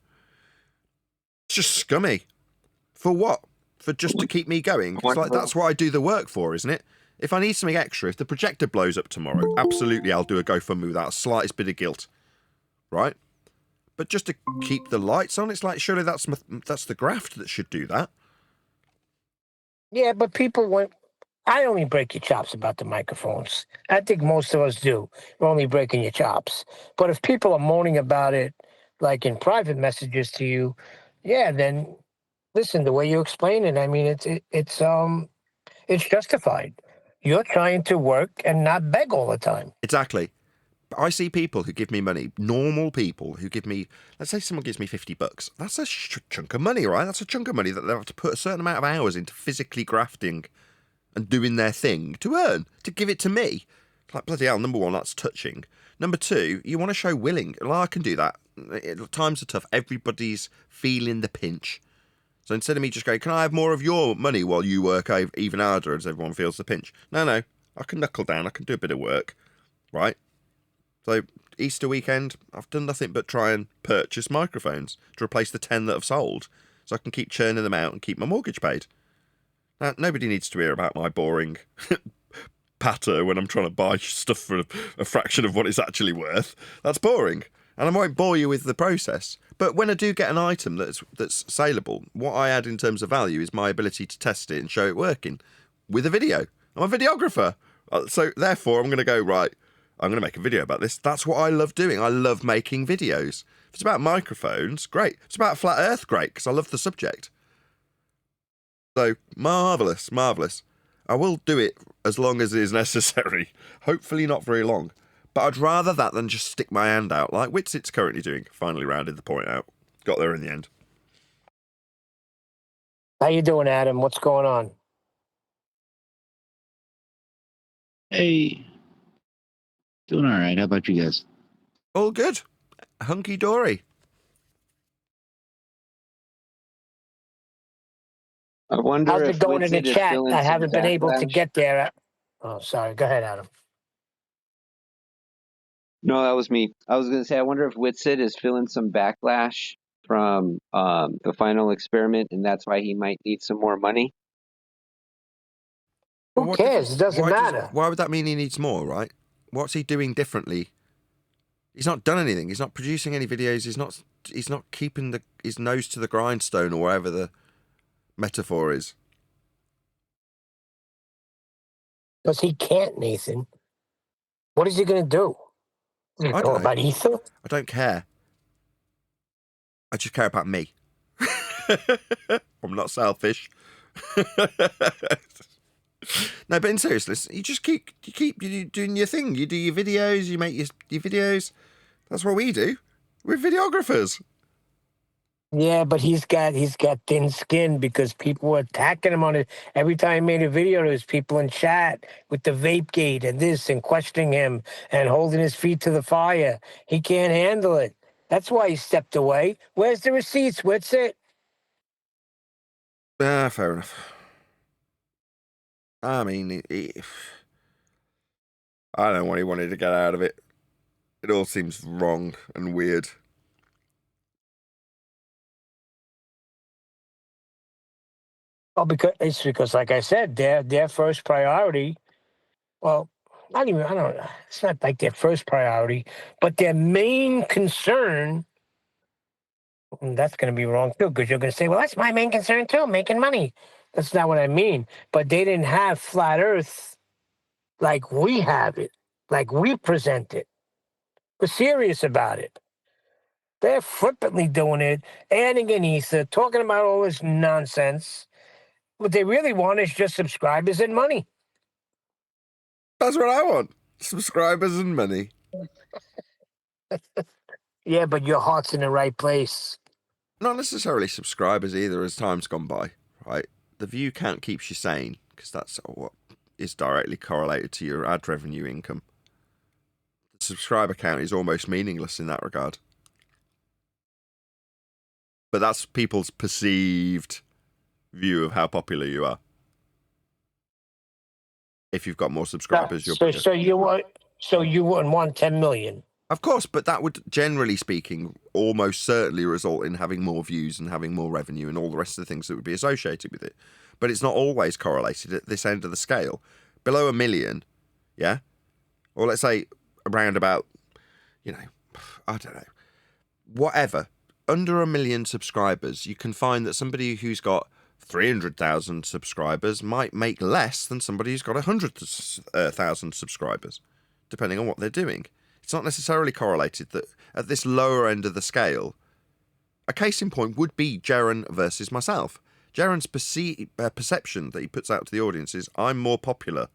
[SPEAKER 1] It's just scummy. For what? For just to keep me going? It's like, that's what I do the work for, isn't it? If I need something extra, if the projector blows up tomorrow, absolutely I'll do a GoFundMe without the slightest bit of guilt. Right? But just to keep the lights on, it's like, surely that's the graft that should do that.
[SPEAKER 2] Yeah, but people want. I only break your chops about the microphones. I think most of us do. We're only breaking your chops. But if people are moaning about it, like in private messages to you, yeah, then listen. The way you explain it, I mean, it's justified. You're trying to work and not beg all the time.
[SPEAKER 1] Exactly. I see people who give me money, normal people who give me, let's say someone gives me $50. That's a chunk of money, right? That's a chunk of money that they have to put a certain amount of hours into physically grafting and doing their thing to earn, to give it to me. Like, bloody hell, number one, that's touching. Number two, you want to show willing. Well, I can do that. Times are tough. Everybody's feeling the pinch. So instead of me just going, can I have more of your money while you work even harder as everyone feels the pinch? No. I can knuckle down. I can do a bit of work, right? So Easter weekend, I've done nothing but try and purchase microphones to replace the 10 that I've sold so I can keep churning them out and keep my mortgage paid. Now, nobody needs to hear about my boring patter when I'm trying to buy stuff for a fraction of what it's actually worth. That's boring. And I won't bore you with the process. But when I do get an item that's saleable, what I add in terms of value is my ability to test it and show it working with a video. I'm a videographer. So therefore, I'm going to go, right, I'm going to make a video about this. That's what I love doing. I love making videos. If it's about microphones, great. If it's about flat earth, great, because I love the subject. So, marvellous, marvellous. I will do it as long as it is necessary. Hopefully not very long. But I'd rather that than just stick my hand out, like Witsit's currently doing. Finally rounded the point out. Got there in the end.
[SPEAKER 2] How you doing, Adam? What's going on?
[SPEAKER 4] Hey, doing all right. How about you guys?
[SPEAKER 1] All good. Hunky-dory.
[SPEAKER 5] I wonder
[SPEAKER 2] How's
[SPEAKER 5] if
[SPEAKER 2] it going in the
[SPEAKER 5] Witsit is
[SPEAKER 2] chat?
[SPEAKER 5] feeling
[SPEAKER 2] I
[SPEAKER 5] some
[SPEAKER 2] haven't been able to
[SPEAKER 5] backlash.
[SPEAKER 2] get there. Oh, sorry. Go ahead, Adam.
[SPEAKER 5] No, that was me. I was going to say, I wonder if Witsit is feeling some backlash from the final experiment, and that's why he might need some more money.
[SPEAKER 2] Who cares? It doesn't matter.
[SPEAKER 1] Why would that mean he needs more, right? What's he doing differently? He's not done anything. He's not producing any videos. He's not keeping his nose to the grindstone or whatever the metaphor is.
[SPEAKER 2] Because he can't, Nathan. What is he going to do? Is he
[SPEAKER 1] I
[SPEAKER 2] going to
[SPEAKER 1] don't
[SPEAKER 2] go
[SPEAKER 1] know.
[SPEAKER 2] about ether?
[SPEAKER 1] I don't care. I just care about me. I'm not selfish. No, but in seriousness, you keep doing your thing. You do your videos. You make your videos. That's what we do. We're videographers.
[SPEAKER 2] Yeah, but he's got thin skin because people were attacking him on it. Every time he made a video, there was people in chat with the vape gate and this and questioning him and holding his feet to the fire. He can't handle it. That's why he stepped away. Where's the receipts? What's it?
[SPEAKER 1] Fair enough. I mean, I don't know what he wanted to get out of it. It all seems wrong and weird.
[SPEAKER 2] Oh, because like I said, their first priority. Well, not even. I don't know. It's not like their first priority, but their main concern. And that's going to be wrong too, because you're going to say, "Well, that's my main concern too, making money." That's not what I mean. But they didn't have flat Earth like we have it, like we present it. We're serious about it. They're flippantly doing it, adding in ether, talking about all this nonsense. What they really want is just subscribers and money.
[SPEAKER 1] That's what I want. Subscribers and money.
[SPEAKER 2] Yeah, but your heart's in the right place.
[SPEAKER 1] Not necessarily subscribers either as time's gone by, right? The view count keeps you sane because that's what is directly correlated to your ad revenue income. The subscriber count is almost meaningless in that regard. But that's people's perceived view of how popular you are. If you've got more subscribers, you're
[SPEAKER 2] So,
[SPEAKER 1] bigger.
[SPEAKER 2] so you wouldn't want 10 million.
[SPEAKER 1] Of course, but that would, generally speaking, almost certainly result in having more views and having more revenue and all the rest of the things that would be associated with it. But it's not always correlated at this end of the scale. Below 1 million, yeah? Or let's say around about, you know, I don't know, whatever. Under 1 million subscribers, you can find that somebody who's got 300,000 subscribers might make less than somebody who's got 100,000 subscribers, depending on what they're doing. It's not necessarily correlated that at this lower end of the scale, a case in point would be Jaren versus myself. Jaren's perception that he puts out to the audience is, I'm more popular.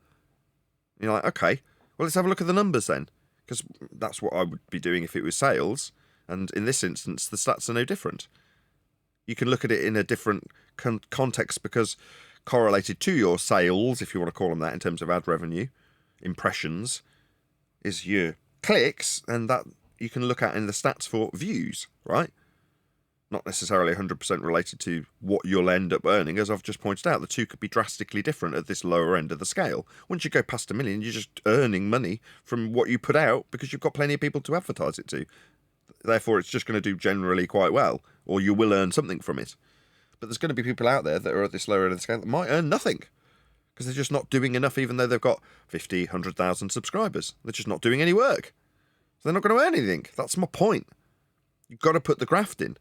[SPEAKER 1] You're like, okay, well, let's have a look at the numbers then, because that's what I would be doing if it was sales. And in this instance, the stats are no different. You can look at it in a different context because correlated to your sales, if you want to call them that in terms of ad revenue, impressions, is your clicks, and that you can look at in the stats for views, right? Not necessarily 100% related to what you'll end up earning, as I've just pointed out. The two could be drastically different at this lower end of the scale. Once you go past 1 million, you're just earning money from what you put out because you've got plenty of people to advertise it to. Therefore, it's just going to do generally quite well, or you will earn something from it. But there's going to be people out there that are at this lower end of the scale that might earn nothing because they're just not doing enough, even though they've got 50, 100,000 subscribers. They're just not doing any work. So they're not going to earn anything. That's my point. You've got to put the graft in.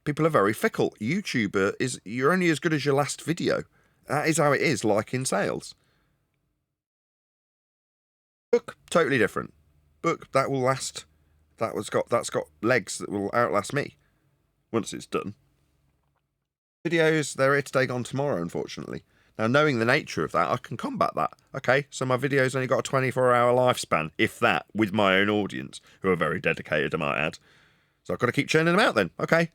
[SPEAKER 1] People are very fickle. YouTuber is, you're only as good as your last video. That is how it is, like in sales. Book, totally different. Book, that will last. That's got legs that will outlast me once it's done. Videos, they're here today, gone tomorrow, unfortunately. Now, knowing the nature of that, I can combat that. Okay, so my video's only got a 24-hour lifespan, if that, with my own audience, who are very dedicated, I might add. So I've got to keep churning them out then. Okay.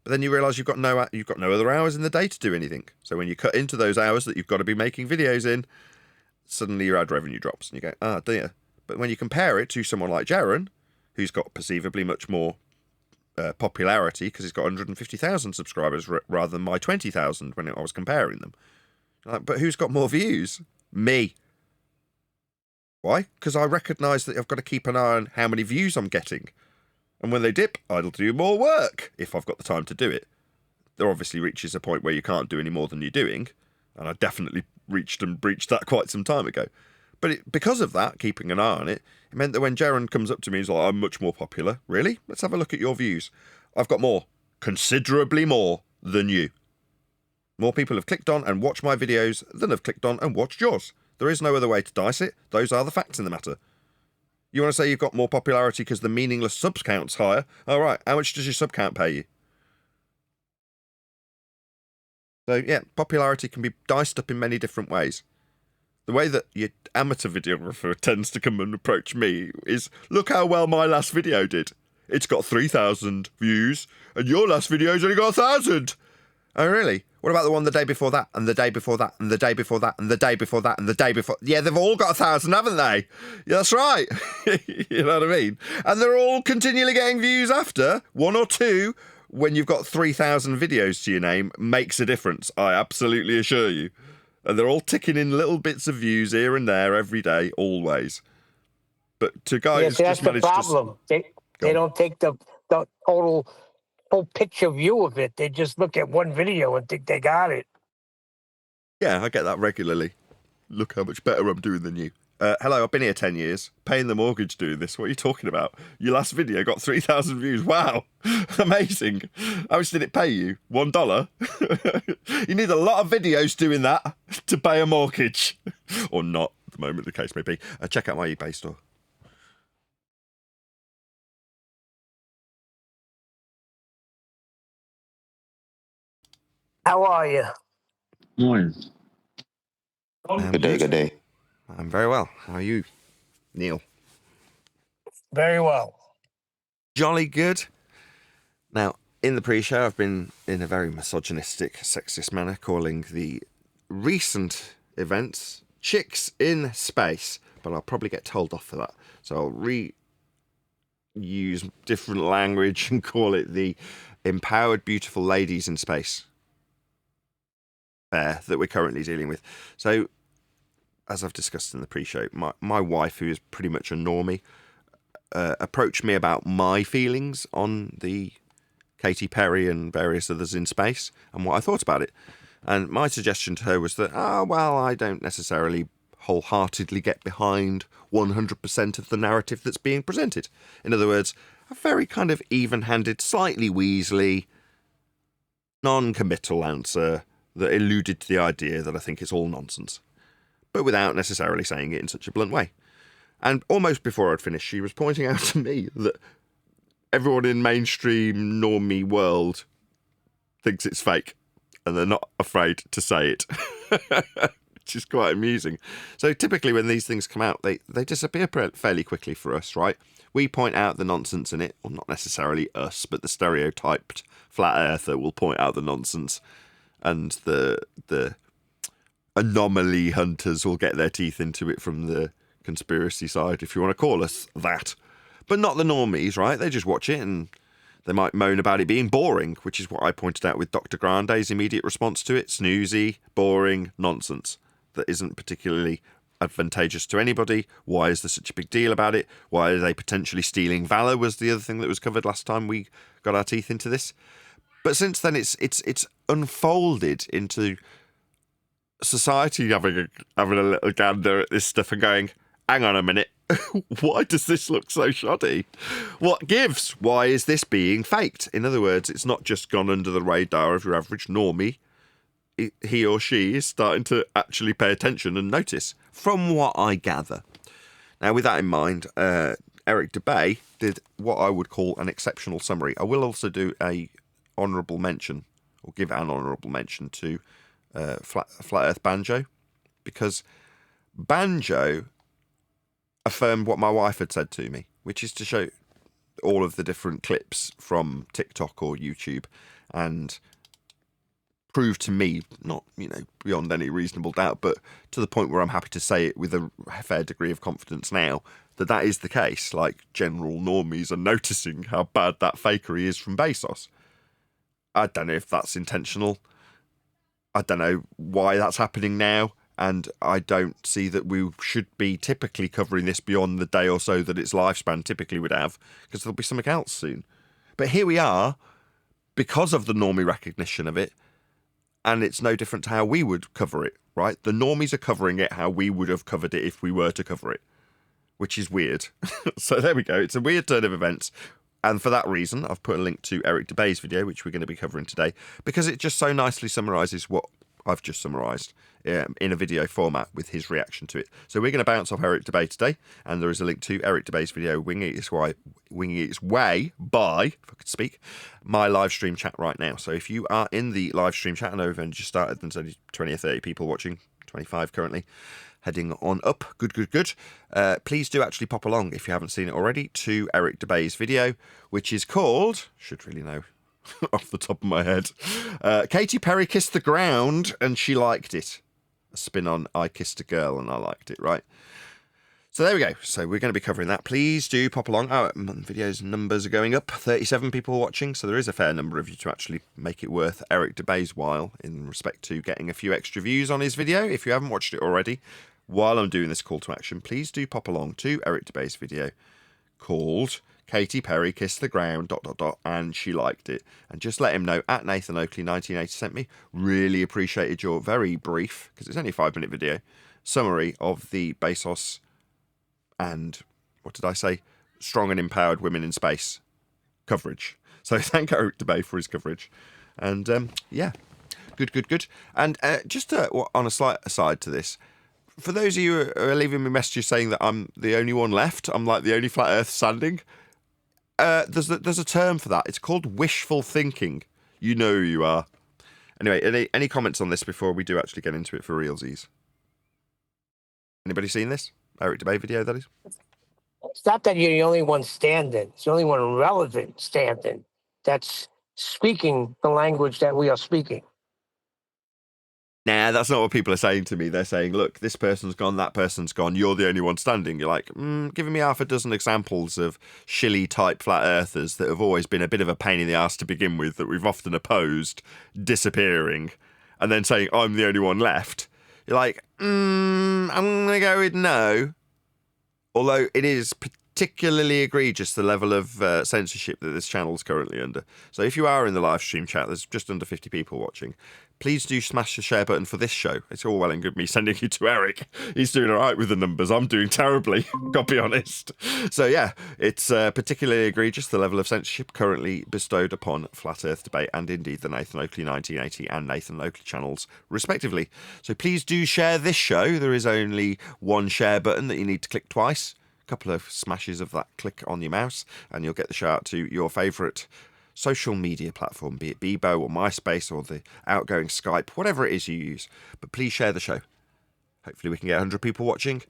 [SPEAKER 1] But then you realise you've got no other hours in the day to do anything. So when you cut into those hours that you've got to be making videos in, suddenly your ad revenue drops, and you go, ah, dear. But when you compare it to someone like Jaren, who's got perceivably much more popularity because he's got 150,000 subscribers rather than my 20,000 when I was comparing them. But who's got more views? Me. Why? Because I recognise that I've got to keep an eye on how many views I'm getting. And when they dip, I'll do more work if I've got the time to do it. There obviously reaches a point where you can't do any more than you're doing. And I definitely reached and breached that quite some time ago. But because of that, keeping an eye on it, it meant that when Jaren comes up to me, he's like, I'm much more popular. Really? Let's have a look at your views. I've got more. Considerably more than you. More people have clicked on and watched my videos than have clicked on and watched yours. There is no other way to dice it. Those are the facts in the matter. You want to say you've got more popularity because the meaningless subs count's higher? All right, how much does your sub count pay you? So, yeah, popularity can be diced up in many different ways. The way that your amateur videographer tends to come and approach me is, look how well my last video did. It's got 3,000 views, and your last video's only got 1,000. Oh, really? What about the one the day before that, and the day before that, and the day before that, and the day before that, and the day before... Yeah, they've all got 1,000, haven't they? Yeah, that's right. You know what I mean? And they're all continually getting views after. One or two, when you've got 3,000 videos to your name, makes a difference, I absolutely assure you. And they're all ticking in little bits of views here and there every day, always. But to guys...
[SPEAKER 2] Yeah, that's the problem. They don't take the whole picture view of it. They just look at one video and think they got it.
[SPEAKER 1] Yeah, I get that regularly. Look how much better I'm doing than you. Hello, I've been here 10 years, paying the mortgage doing this. What are you talking about? Your last video got 3,000 views. Wow, amazing. How much did it pay you? $1? You need a lot of videos doing that to pay a mortgage. Or not, at the moment the case may be. Check out my eBay store.
[SPEAKER 2] How are you?
[SPEAKER 4] Morning.
[SPEAKER 6] Good day, good day.
[SPEAKER 1] I'm very well. How are you, Neil?
[SPEAKER 2] Very well.
[SPEAKER 1] Jolly good. Now, in the pre-show, I've been in a very misogynistic, sexist manner calling the recent events Chicks in Space, but I'll probably get told off for that. So I'll reuse different language and call it the Empowered Beautiful Ladies in Space. affair that we're currently dealing with. So, as I've discussed in the pre-show, my wife, who is pretty much a normie, approached me about my feelings on the Katy Perry and various others in space and what I thought about it. And my suggestion to her was that, well, I don't necessarily wholeheartedly get behind 100% of the narrative that's being presented. In other words, a very kind of even-handed, slightly weaselly, non-committal answer that alluded to the idea that I think it's all nonsense, but without necessarily saying it in such a blunt way. And almost before I'd finished, she was pointing out to me that everyone in mainstream normie world thinks it's fake, and they're not afraid to say it, which is quite amusing. So typically when these things come out, they disappear fairly quickly for us, right? We point out the nonsense in it, well, not necessarily us, but the stereotyped flat earther will point out the nonsense, and the anomaly hunters will get their teeth into it from the conspiracy side, if you want to call us that. But not the normies, right? They just watch it and they might moan about it being boring, which is what I pointed out with Dr. Grande's immediate response to it. Snoozy, boring, nonsense. That isn't particularly advantageous to anybody. Why is there such a big deal about it? Why are they potentially stealing valor was the other thing that was covered last time we got our teeth into this. But since then it's unfolded into society having a little gander at this stuff and going, hang on a minute, why does this look so shoddy? What gives? Why is this being faked? In other words, it's not just gone under the radar of your average normie. He or she is starting to actually pay attention and notice, from what I gather. Now, with that in mind, Eric Dubay did what I would call an exceptional summary. I will also do a honourable mention, or give an honourable mention to Flat Earth Banjo, because Banjo affirmed what my wife had said to me, which is to show all of the different clips from TikTok or YouTube and prove to me, not, beyond any reasonable doubt, but to the point where I'm happy to say it with a fair degree of confidence now, that is the case. Like, general normies are noticing how bad that fakery is from Bezos. I don't know if that's intentional. I don't know why that's happening now. And I don't see that we should be typically covering this beyond the day or so that its lifespan typically would have, because there'll be something else soon. But here we are, because of the normie recognition of it, and it's no different to how we would cover it, right? The normies are covering it how we would have covered it if we were to cover it, which is weird. So there we go. It's a weird turn of events. And for that reason, I've put a link to Eric Dubay's video, which we're going to be covering today, because it just so nicely summarises what I've just summarised in a video format with his reaction to it. So we're going to bounce off Eric Dubay today, and there is a link to Eric Dubay's video, Winging Its Way by, if I could speak, my live stream chat right now. So if you are in the live stream chat, I know we've only just started, there's only 20 or 30 people watching, 25 currently, heading on up. Good. Please do actually pop along, if you haven't seen it already, to Eric Dubay's video, which is called, should really know off the top of my head, Katy Perry kissed the ground and she liked it. A spin on I kissed a girl and I liked it, right? So there we go. So we're going to be covering that. Please do pop along. Oh, videos numbers are going up. 37 people watching, so there is a fair number of you to actually make it worth Eric Dubay's while in respect to getting a few extra views on his video. If you haven't watched it already, while I'm doing this call to action, please do pop along to Eric Dubay's video called Katy Perry kissed the ground, ... and she liked it. And just let him know, at Nathan Oakley 1980 sent me, really appreciated your very brief, because it's only a 5-minute video, summary of the Bezos and, what did I say, strong and empowered women in space coverage. So thank Eric Dubay for his coverage. And yeah, good. And just on a slight aside to this, for those of you who are leaving me messages saying that I'm the only one left, I'm like the only flat earth standing, there's a term for that. It's called wishful thinking. You know who you are. Anyway, any comments on this before we do actually get into it for realsies? Anybody seen this? Eric Dubay video, that is?
[SPEAKER 2] It's not that you're the only one standing. It's the only one relevant standing that's speaking the language that we are speaking.
[SPEAKER 1] Nah, that's not what people are saying to me. They're saying, look, this person's gone, that person's gone, you're the only one standing. You're like, giving me half a dozen examples of shilly-type flat earthers that have always been a bit of a pain in the arse to begin with, that we've often opposed, disappearing. and then saying I'm the only one left, you're like, I'm going to go with no. Although it is particularly egregious, the level of censorship that this channel is currently under. So if you are in the live stream chat, there's just under 50 people watching. Please do smash the share button for this show. It's all well and good me sending you to Eric. He's doing all right with the numbers. I'm doing terribly, got to be honest. So yeah, it's particularly egregious, the level of censorship currently bestowed upon Flat Earth Debate and indeed the Nathan Oakley 1980 and Nathan Oakley channels, respectively. So please do share this show. There is only one share button that you need to click twice. A couple of smashes of that click on your mouse and you'll get the show out to your favourite social media platform, be it Bebo or MySpace or the outgoing Skype, whatever it is you use. But please share the show. Hopefully we can get 100 people watching.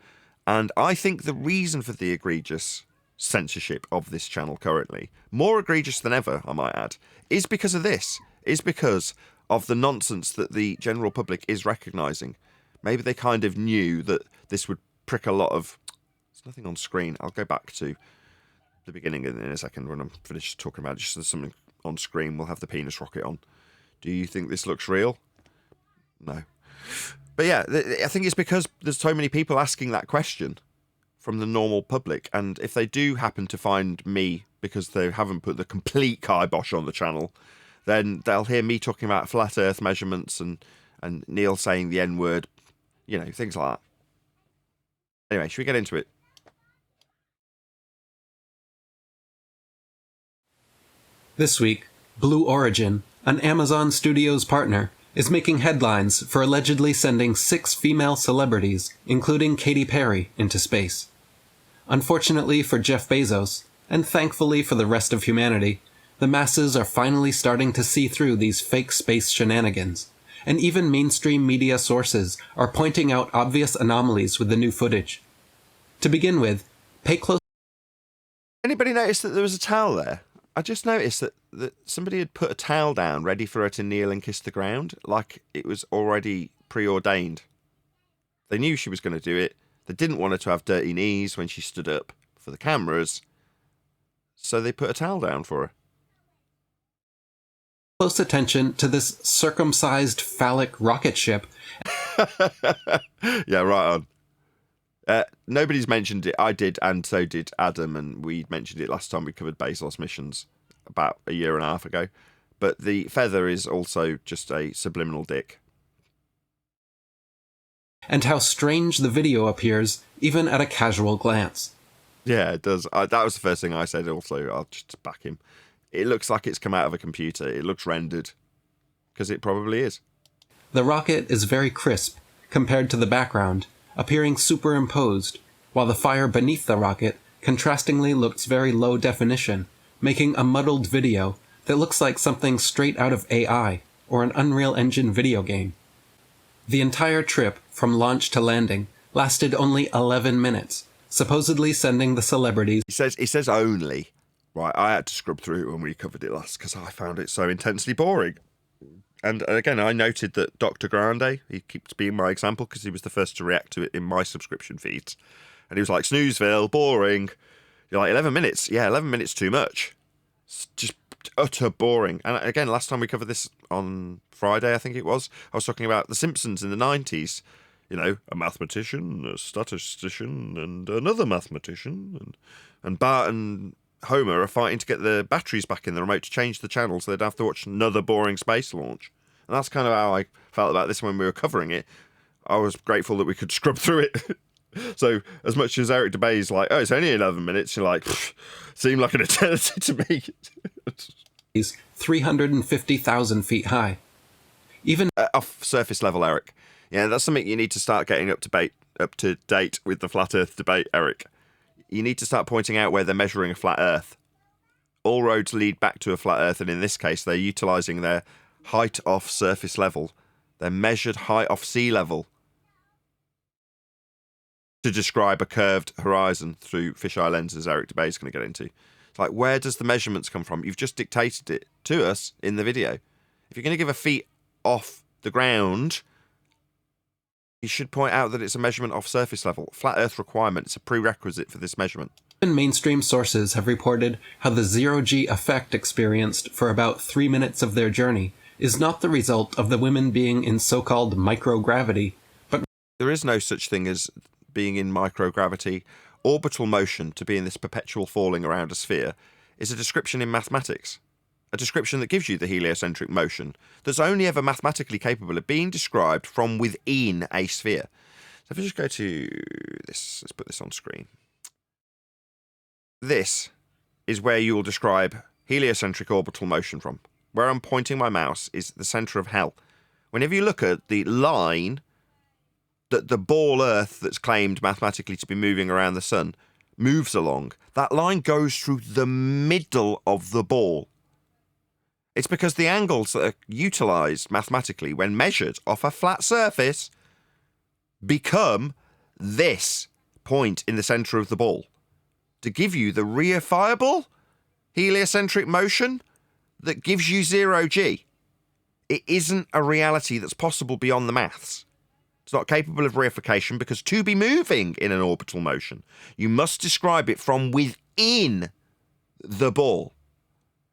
[SPEAKER 1] And I think the reason for the egregious censorship of this channel currently, more egregious than ever, I might add, is because of this. Is because of the nonsense that the general public is recognising. Maybe they kind of knew that this would prick a lot of... There's nothing on screen. I'll go back to the beginning in a second when I'm finished talking about it. Just there's something on screen. We'll have the penis rocket on. Do you think this looks real? No. But yeah, I think it's because there's so many people asking that question from the normal public. And if they do happen to find me because they haven't put the complete kibosh on the channel, then they'll hear me talking about flat earth measurements and Neil saying the N-word, you know, things like that. Anyway, should we get into it?
[SPEAKER 7] This week, Blue Origin, an Amazon Studios partner, is making headlines for allegedly sending 6 female celebrities, including Katy Perry, into space. Unfortunately for Jeff Bezos, and thankfully for the rest of humanity, the masses are finally starting to see through these fake space shenanigans, and even mainstream media sources are pointing out obvious anomalies with the new footage. To begin with, pay close...
[SPEAKER 1] Anybody notice that there was a towel there? I just noticed that somebody had put a towel down ready for her to kneel and kiss the ground, like it was already preordained. They knew she was going to do it. They didn't want her to have dirty knees when she stood up for the cameras, so they put a towel down for her.
[SPEAKER 7] Close attention to this circumcised phallic rocket ship.
[SPEAKER 1] Yeah, right on. Nobody's mentioned it. I did, and so did Adam, and we mentioned it last time we covered Bezos missions about a year and a half ago. But the feather is also just a subliminal dick.
[SPEAKER 7] And how strange the video appears, even at a casual glance.
[SPEAKER 1] Yeah, it does. That was the first thing I said also. I'll just back him. It looks like it's come out of a computer. It looks rendered. Because it probably is.
[SPEAKER 7] The rocket is very crisp, compared to the background, appearing superimposed, while the fire beneath the rocket contrastingly looks very low definition, making a muddled video that looks like something straight out of AI or an Unreal Engine video game. The entire trip, from launch to landing, lasted only 11 minutes, supposedly sending the celebrities...
[SPEAKER 1] He says only. Right, I had to scrub through it when we covered it last because I found it so intensely boring. And again, I noted that Dr. Grande, he keeps being my example because he was the first to react to it in my subscription feeds. And he was like, Snoozeville, boring. You're like, 11 minutes? Yeah, 11 minutes too much. It's just utter boring. And again, last time we covered this on Friday, I think it was, I was talking about The Simpsons in the 90s. You know, a mathematician, a statistician, and another mathematician. And Bart and Homer are fighting to get the batteries back in the remote to change the channel so they'd have to watch another boring space launch. And that's kind of how I felt about this when we were covering it. I was grateful that we could scrub through it. So as much as Eric Dubay is like, oh, it's only 11 minutes, you're like, seemed like an eternity to me.
[SPEAKER 7] Is 350,000 feet high. Even
[SPEAKER 1] off surface level, Eric. Yeah, that's something you need to start getting up to date with the flat Earth debate, Eric. You need to start pointing out where they're measuring a flat Earth. All roads lead back to a flat Earth, and in this case, they're utilising their height off surface level, their measured height off sea level, to describe a curved horizon through fisheye lenses Eric Dubay is going to get into. It's like, where does the measurements come from? You've just dictated it to us in the video. If you're going to give a feet off the ground, you should point out that it's a measurement off surface level. Flat Earth requirement, it's a prerequisite for this measurement.
[SPEAKER 7] Mainstream sources have reported how the zero-G effect experienced for about 3 minutes of their journey is not the result of the women being in so-called microgravity, but
[SPEAKER 1] there is no such thing as being in microgravity. Orbital motion, to be in this perpetual falling around a sphere, is a description in mathematics. A description that gives you the heliocentric motion that's only ever mathematically capable of being described from within a sphere. So if I just go to this, let's put this on screen. This is where you will describe heliocentric orbital motion from. Where I'm pointing my mouse is the centre of hell. Whenever you look at the line that the ball Earth that's claimed mathematically to be moving around the sun moves along, that line goes through the middle of the ball. It's because the angles that are utilised mathematically when measured off a flat surface become this point in the centre of the ball to give you the reifiable heliocentric motion that gives you 0g. It isn't a reality that's possible beyond the maths. It's not capable of reification because to be moving in an orbital motion, you must describe it from within the ball.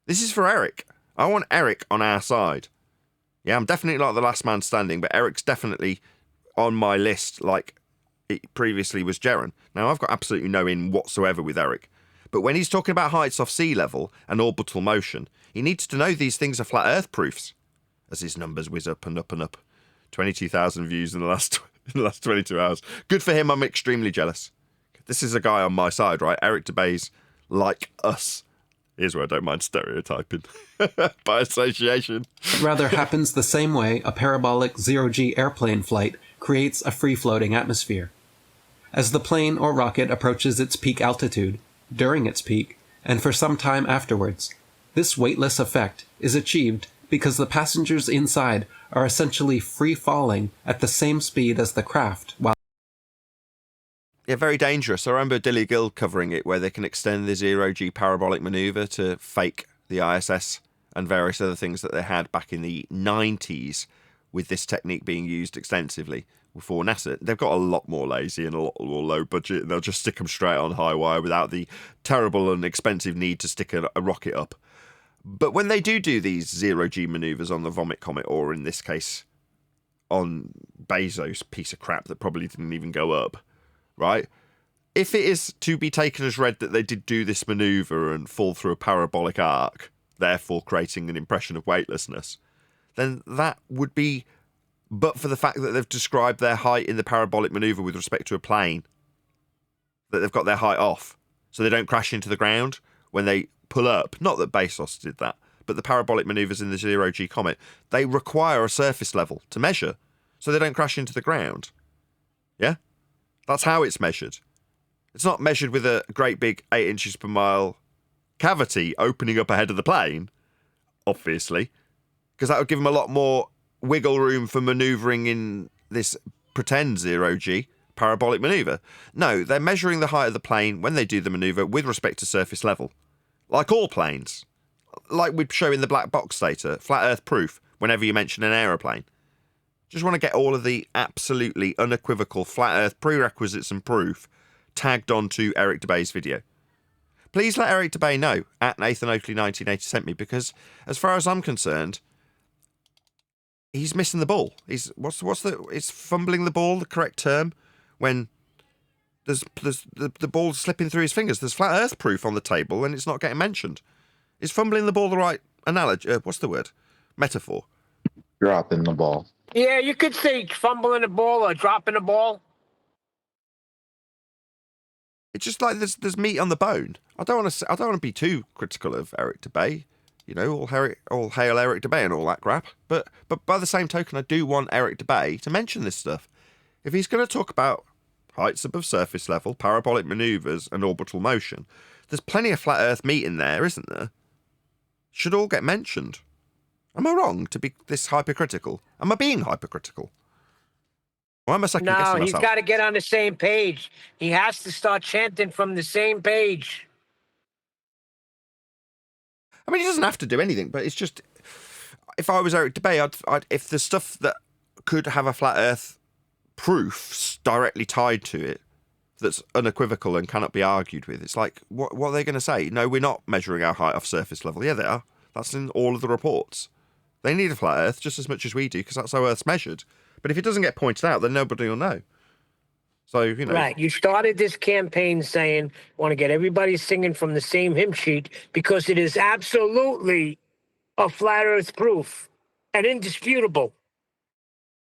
[SPEAKER 1] This is for Eric. I want Eric on our side. Yeah, I'm definitely not the last man standing, but Eric's definitely on my list like it previously was Jaren. Now, I've got absolutely no in whatsoever with Eric. But when he's talking about heights off sea level and orbital motion, he needs to know these things are flat Earth proofs. As his numbers whiz up and up and up. 22,000 views in the last 22 hours. Good for him. I'm extremely jealous. This is a guy on my side, right? Eric Dubay's like us. Here's where I don't mind stereotyping. By association.
[SPEAKER 7] rather happens the same way a parabolic 0G airplane flight creates a free-floating atmosphere. As the plane or rocket approaches its peak altitude, during its peak, and for some time afterwards, this weightless effect is achieved because the passengers inside are essentially free-falling at the same speed as the craft, while
[SPEAKER 1] Yeah, very dangerous. I remember Dilly Gill covering it, where they can extend the 0G parabolic manoeuvre to fake the ISS and various other things that they had back in the 90s with this technique being used extensively before NASA. They've got a lot more lazy and a lot more low budget, and they'll just stick them straight on high wire without the terrible and expensive need to stick a rocket up. But when they do these 0G manoeuvres on the Vomit Comet, or in this case on Bezos' piece of crap that probably didn't even go up, right? If it is to be taken as read that they did do this manoeuvre and fall through a parabolic arc, therefore creating an impression of weightlessness, then that would be but for the fact that they've described their height in the parabolic manoeuvre with respect to a plane, that they've got their height off, so they don't crash into the ground when they pull up. Not that Bezos did that, but the parabolic manoeuvres in the 0G Comet, they require a surface level to measure, so they don't crash into the ground. Yeah? That's how it's measured. It's not measured with a great big 8 inches per mile cavity opening up ahead of the plane, obviously, because that would give them a lot more wiggle room for manoeuvring in this pretend 0G parabolic manoeuvre. No, they're measuring the height of the plane when they do the manoeuvre with respect to surface level. Like all planes. Like we'd show in the black box data, flat earth proof, whenever you mention an aeroplane. Just want to get all of the absolutely unequivocal flat earth prerequisites and proof tagged onto Eric Dubay's video. Please let Eric Dubay know at Nathan Oakley 1980 sent me, because as far as I'm concerned, he's missing the ball. Is fumbling the ball the correct term when there's the ball slipping through his fingers? There's flat earth proof on the table and it's not getting mentioned. Is fumbling the ball the right analogy? What's the word? Metaphor.
[SPEAKER 6] Dropping the ball.
[SPEAKER 2] Yeah, you could say fumbling the ball or dropping the ball.
[SPEAKER 1] It's just like there's meat on the bone. I don't want to be too critical of Eric Dubay, you know, all hail Eric Dubay and all that crap. But by the same token, I do want Eric Dubay to mention this stuff. If he's going to talk about heights above surface level, parabolic manoeuvres, and orbital motion, there's plenty of flat Earth meat in there, isn't there? Should all get mentioned. Am I wrong to be this hypercritical? Am I being hypercritical? Why am I second guessing
[SPEAKER 2] No,
[SPEAKER 1] myself?
[SPEAKER 2] he's got to get on the same page. He has to start chanting from the same page.
[SPEAKER 1] I mean, he doesn't have to do anything, but it's just, if I was Eric Dubay, I'd if the stuff that could have a flat Earth proof directly tied to it, that's unequivocal and cannot be argued with, it's like, what are they going to say? No, we're not measuring our height off surface level. Yeah, they are. That's in all of the reports. They need a flat Earth just as much as we do, because that's how Earth's measured. But if it doesn't get pointed out, then nobody will know. So, you know.
[SPEAKER 2] Right. You started this campaign saying, want to get everybody singing from the same hymn sheet because it is absolutely a flat Earth proof and indisputable.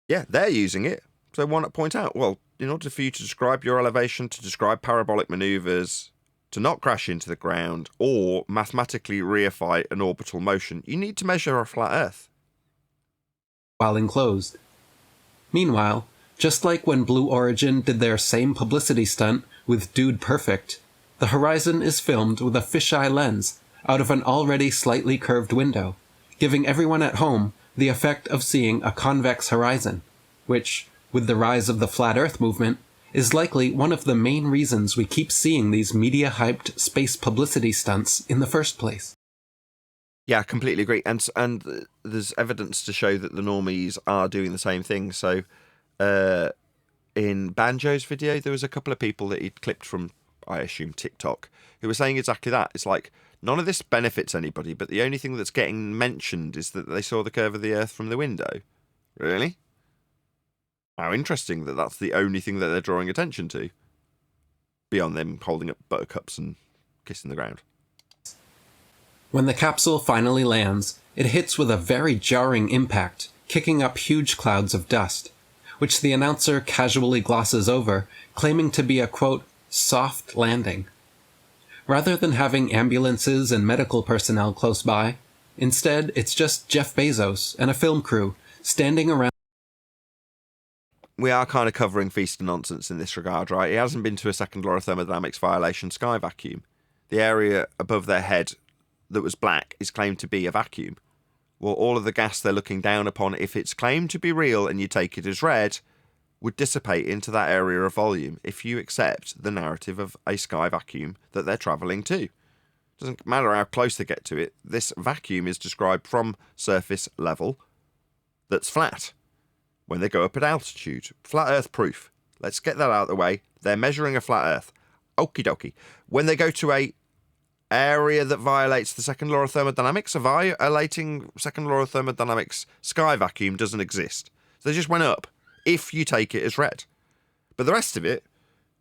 [SPEAKER 1] Yeah, they're using it. So why not point out, well, in order for you to describe your elevation, to describe parabolic maneuvers, to not crash into the ground, or mathematically reify an orbital motion, you need to measure a flat Earth.
[SPEAKER 7] While enclosed. Meanwhile, just like when Blue Origin did their same publicity stunt with Dude Perfect, the horizon is filmed with a fisheye lens out of an already slightly curved window, giving everyone at home the effect of seeing a convex horizon, which, with the rise of the Flat Earth movement, is likely one of the main reasons we keep seeing these media-hyped space publicity stunts in the first place.
[SPEAKER 1] Yeah, I completely agree. And there's evidence to show that the normies are doing the same thing. So in Banjo's video, there was a couple of people that he'd clipped from, I assume, TikTok, who were saying exactly that. It's like, none of this benefits anybody, but the only thing that's getting mentioned is that they saw the curve of the Earth from the window. Really? How interesting that that's the only thing that they're drawing attention to, beyond them holding up buttercups and kissing the ground.
[SPEAKER 7] When the capsule finally lands, it hits with a very jarring impact, kicking up huge clouds of dust, which the announcer casually glosses over, claiming to be a, quote, soft landing. Rather than having ambulances and medical personnel close by, instead it's just Jeff Bezos and a film crew standing around.
[SPEAKER 1] We are kind of covering feast and nonsense in this regard, right? He hasn't been to a second law of thermodynamics violation sky vacuum. The area above their head that was black is claimed to be a vacuum. Well, all of the gas they're looking down upon, if it's claimed to be real and you take it as read, would dissipate into that area of volume if you accept the narrative of a sky vacuum that they're travelling to. Doesn't matter how close they get to it, this vacuum is described from surface level that's flat. When they go up at altitude, flat Earth proof. Let's get that out of the way. They're measuring a flat Earth. Okie dokie. When they go to a area that violates the second law of thermodynamics, a violating second law of thermodynamics sky vacuum doesn't exist. So they just went up, if you take it as read. But the rest of it,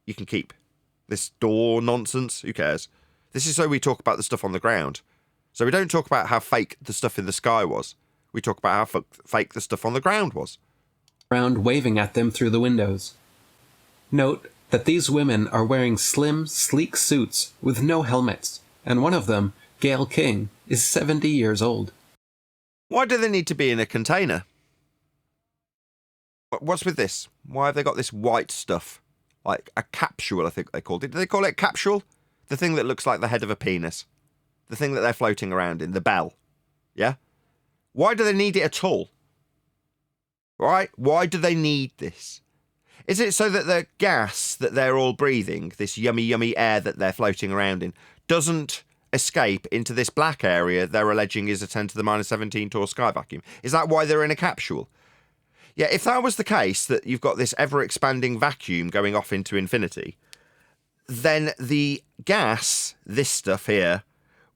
[SPEAKER 1] you can keep. This door nonsense, who cares? This is so we talk about the stuff on the ground. So we don't talk about how fake the stuff in the sky was. We talk about how fake the stuff on the ground was.
[SPEAKER 7] Around waving at them through the windows. Note that these women are wearing slim, sleek suits with no helmets, and one of them, Gail King, is 70 years old.
[SPEAKER 1] Why do they need to be in a container? What's with this? Why have they got this white stuff? Like a capsule, I think they called it. Do they call it capsule? The thing that looks like the head of a penis. The thing that they're floating around in, the bell. Yeah? Why do they need it at all? Right? Why do they need this? Is it so that the gas that they're all breathing, this yummy, yummy air that they're floating around in, doesn't escape into this black area they're alleging is a 10 to the minus 17 torr sky vacuum? Is that why they're in a capsule? Yeah, if that was the case, that you've got this ever-expanding vacuum going off into infinity, then the gas, this stuff here,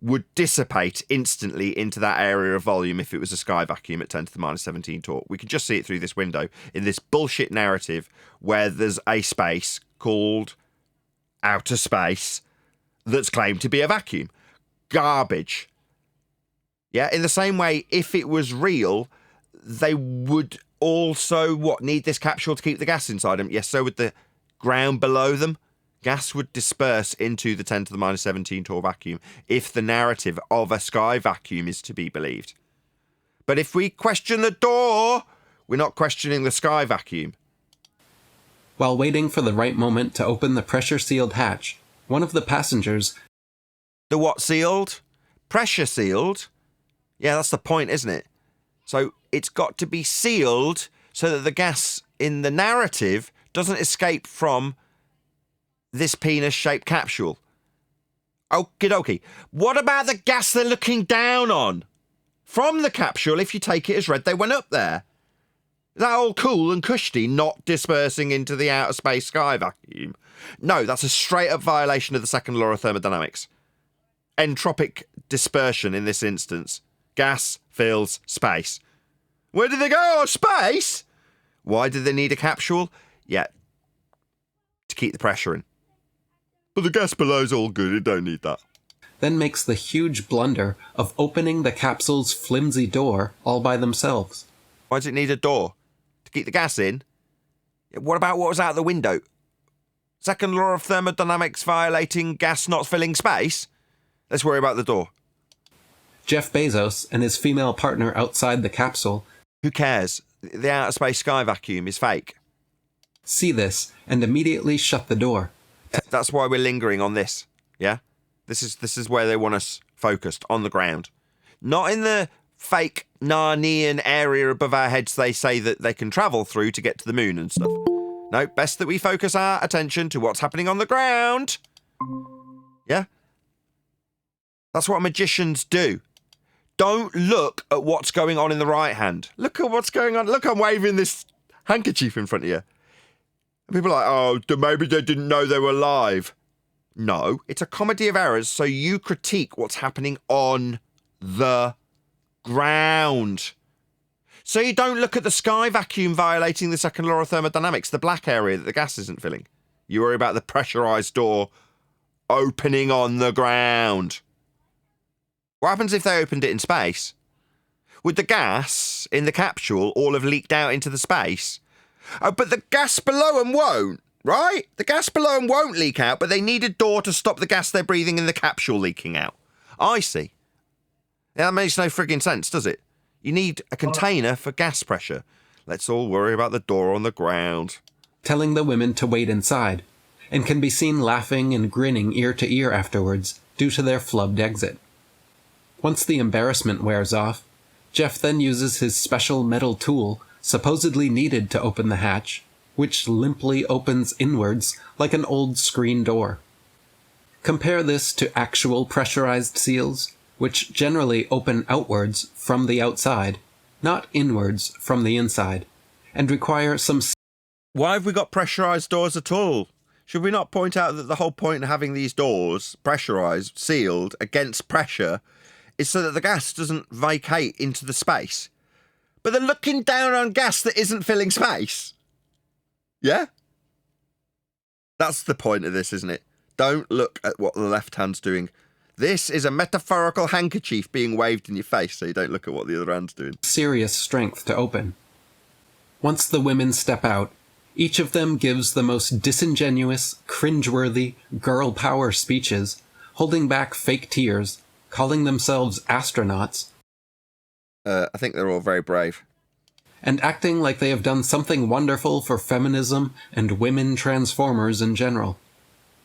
[SPEAKER 1] would dissipate instantly into that area of volume if it was a sky vacuum at 10 to the minus 17 torr. We can just see it through this window in this bullshit narrative where there's a space called outer space that's claimed to be a vacuum. Garbage. Yeah, in the same way, if it was real, they would also, need this capsule to keep the gas inside them? Yes, so would the ground below them. Gas would disperse into the 10 to the minus 17 torr vacuum if the narrative of a sky vacuum is to be believed. But if we question the door, we're not questioning the sky vacuum.
[SPEAKER 7] While waiting for the right moment to open the pressure-sealed hatch, one of the passengers...
[SPEAKER 1] The what sealed? Pressure sealed? Yeah, that's the point, isn't it? So it's got to be sealed so that the gas in the narrative doesn't escape from this penis-shaped capsule. Okie dokie. What about the gas they're looking down on? From the capsule, if you take it as read, they went up there. Is that all cool and cushy, not dispersing into the outer space sky vacuum? No, that's a straight-up violation of the second law of thermodynamics. Entropic dispersion in this instance. Gas fills space. Where did they go? Oh, space? Why do they need a capsule? Yeah, to keep the pressure in. But the gas below's all good, it don't need that.
[SPEAKER 7] Then makes the huge blunder of opening the capsule's flimsy door all by themselves.
[SPEAKER 1] Why does it need a door? To keep the gas in? What about what was out the window? Second law of thermodynamics violating gas not filling space? Let's worry about the door.
[SPEAKER 7] Jeff Bezos and his female partner outside the capsule
[SPEAKER 1] Who cares? The outer space sky vacuum is fake.
[SPEAKER 7] see this and immediately shut the door.
[SPEAKER 1] That's why we're lingering on this. Yeah? This is where they want us focused, on the ground. Not in the fake Narnian area above our heads they say that they can travel through to get to the moon and stuff. No, best that we focus our attention to what's happening on the ground. Yeah? That's what magicians do. Don't look at what's going on in the right hand. Look at what's going on. Look, I'm waving this handkerchief in front of you. And people are like, oh, maybe they didn't know they were live. No, it's a comedy of errors, so you critique what's happening on the ground. So you don't look at the sky vacuum violating the second law of thermodynamics, the black area that the gas isn't filling. You worry about the pressurized door opening on the ground. What happens if they opened it in space? Would the gas in the capsule all have leaked out into the space? Oh, but the gas below them won't, right? The gas below them won't leak out, but they need a door to stop the gas they're breathing in the capsule leaking out. I see. Yeah, that makes no frigging sense, does it? You need a container for gas pressure. Let's all worry about the door on the ground.
[SPEAKER 7] Telling the women to wait inside, and can be seen laughing and grinning ear to ear afterwards due to their flubbed exit. Once the embarrassment wears off, Jeff then uses his special metal tool, supposedly needed to open the hatch, which limply opens inwards like an old screen door. Compare this to actual pressurized seals, which generally open outwards from the outside, not inwards from the inside, and require some...
[SPEAKER 1] Why have we got pressurized doors at all? Should we not point out that the whole point of having these doors pressurized, sealed, against pressure, is so that the gas doesn't vacate into the space? But they're looking down on gas that isn't filling space. Yeah? That's the point of this, isn't it? Don't look at what the left hand's doing. This is a metaphorical handkerchief being waved in your face, so you don't look at what the other hand's doing.
[SPEAKER 7] serious strength to open. Once the women step out, each of them gives the most disingenuous, cringeworthy, girl power speeches, holding back fake tears, calling themselves astronauts,
[SPEAKER 1] I think they're all very brave.
[SPEAKER 7] and acting like they have done something wonderful for feminism and women transformers in general.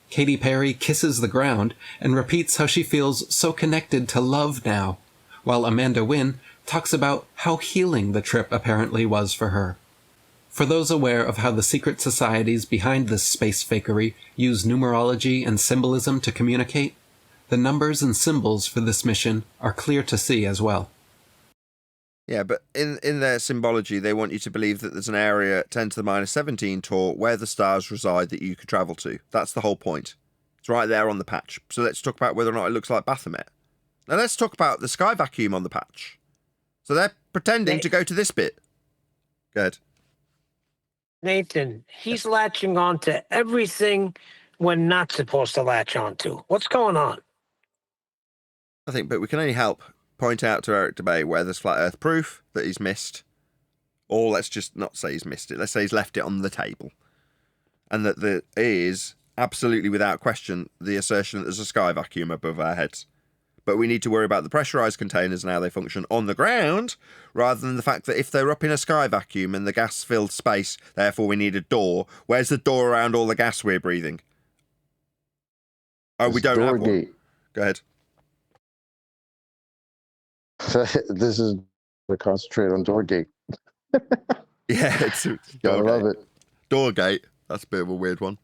[SPEAKER 7] Katy Perry kisses the ground and repeats how she feels so connected to love now, while Amanda Wynn talks about how healing the trip apparently was for her. For those aware of how the secret societies behind this space fakery use numerology and symbolism to communicate, the numbers and symbols for this mission are clear to see as well.
[SPEAKER 1] Yeah, but in their symbology, they want you to believe that there's an area 10 to the minus 17 tour where the stars reside that you could travel to. That's the whole point. It's right there on the patch. So let's talk about whether or not it looks like Baphomet. Now let's talk about the sky vacuum on the patch. So they're pretending to go to this bit. Go ahead.
[SPEAKER 2] Nathan, he's latching on to everything we're not supposed to latch on to. What's going on?
[SPEAKER 1] I think, but we can only help point out to Eric Dubay where there's flat earth proof that he's missed. Or let's just not say he's missed it. Let's say he's left it on the table. And that there is, absolutely without question, the assertion that there's a sky vacuum above our heads. But we need to worry about the pressurized containers and how they function on the ground, rather than the fact that if they're up in a sky vacuum and the gas-filled space, therefore we need a door. Where's the door around all the gas we're breathing? Oh, we don't have one.
[SPEAKER 6] Gate.
[SPEAKER 1] Go ahead.
[SPEAKER 6] This is the concentrate on door gate.
[SPEAKER 1] Yeah, it's
[SPEAKER 6] Gotta love it.
[SPEAKER 1] Door gate. That's a bit of a weird one.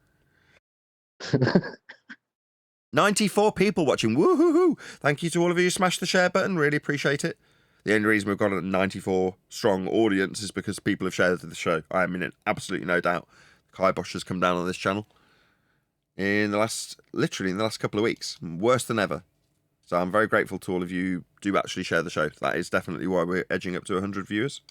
[SPEAKER 1] 94 people watching. Woohoo! Thank you to all of you who smashed the share button. Really appreciate it. The only reason we've got a 94 strong audience is because people have shared the show. I am in it, absolutely no doubt. Kibosh has come down on this channel literally in the last couple of weeks. Worse than ever. So I'm very grateful to all of you who do actually share the show. That is definitely why we're edging up to 100 viewers.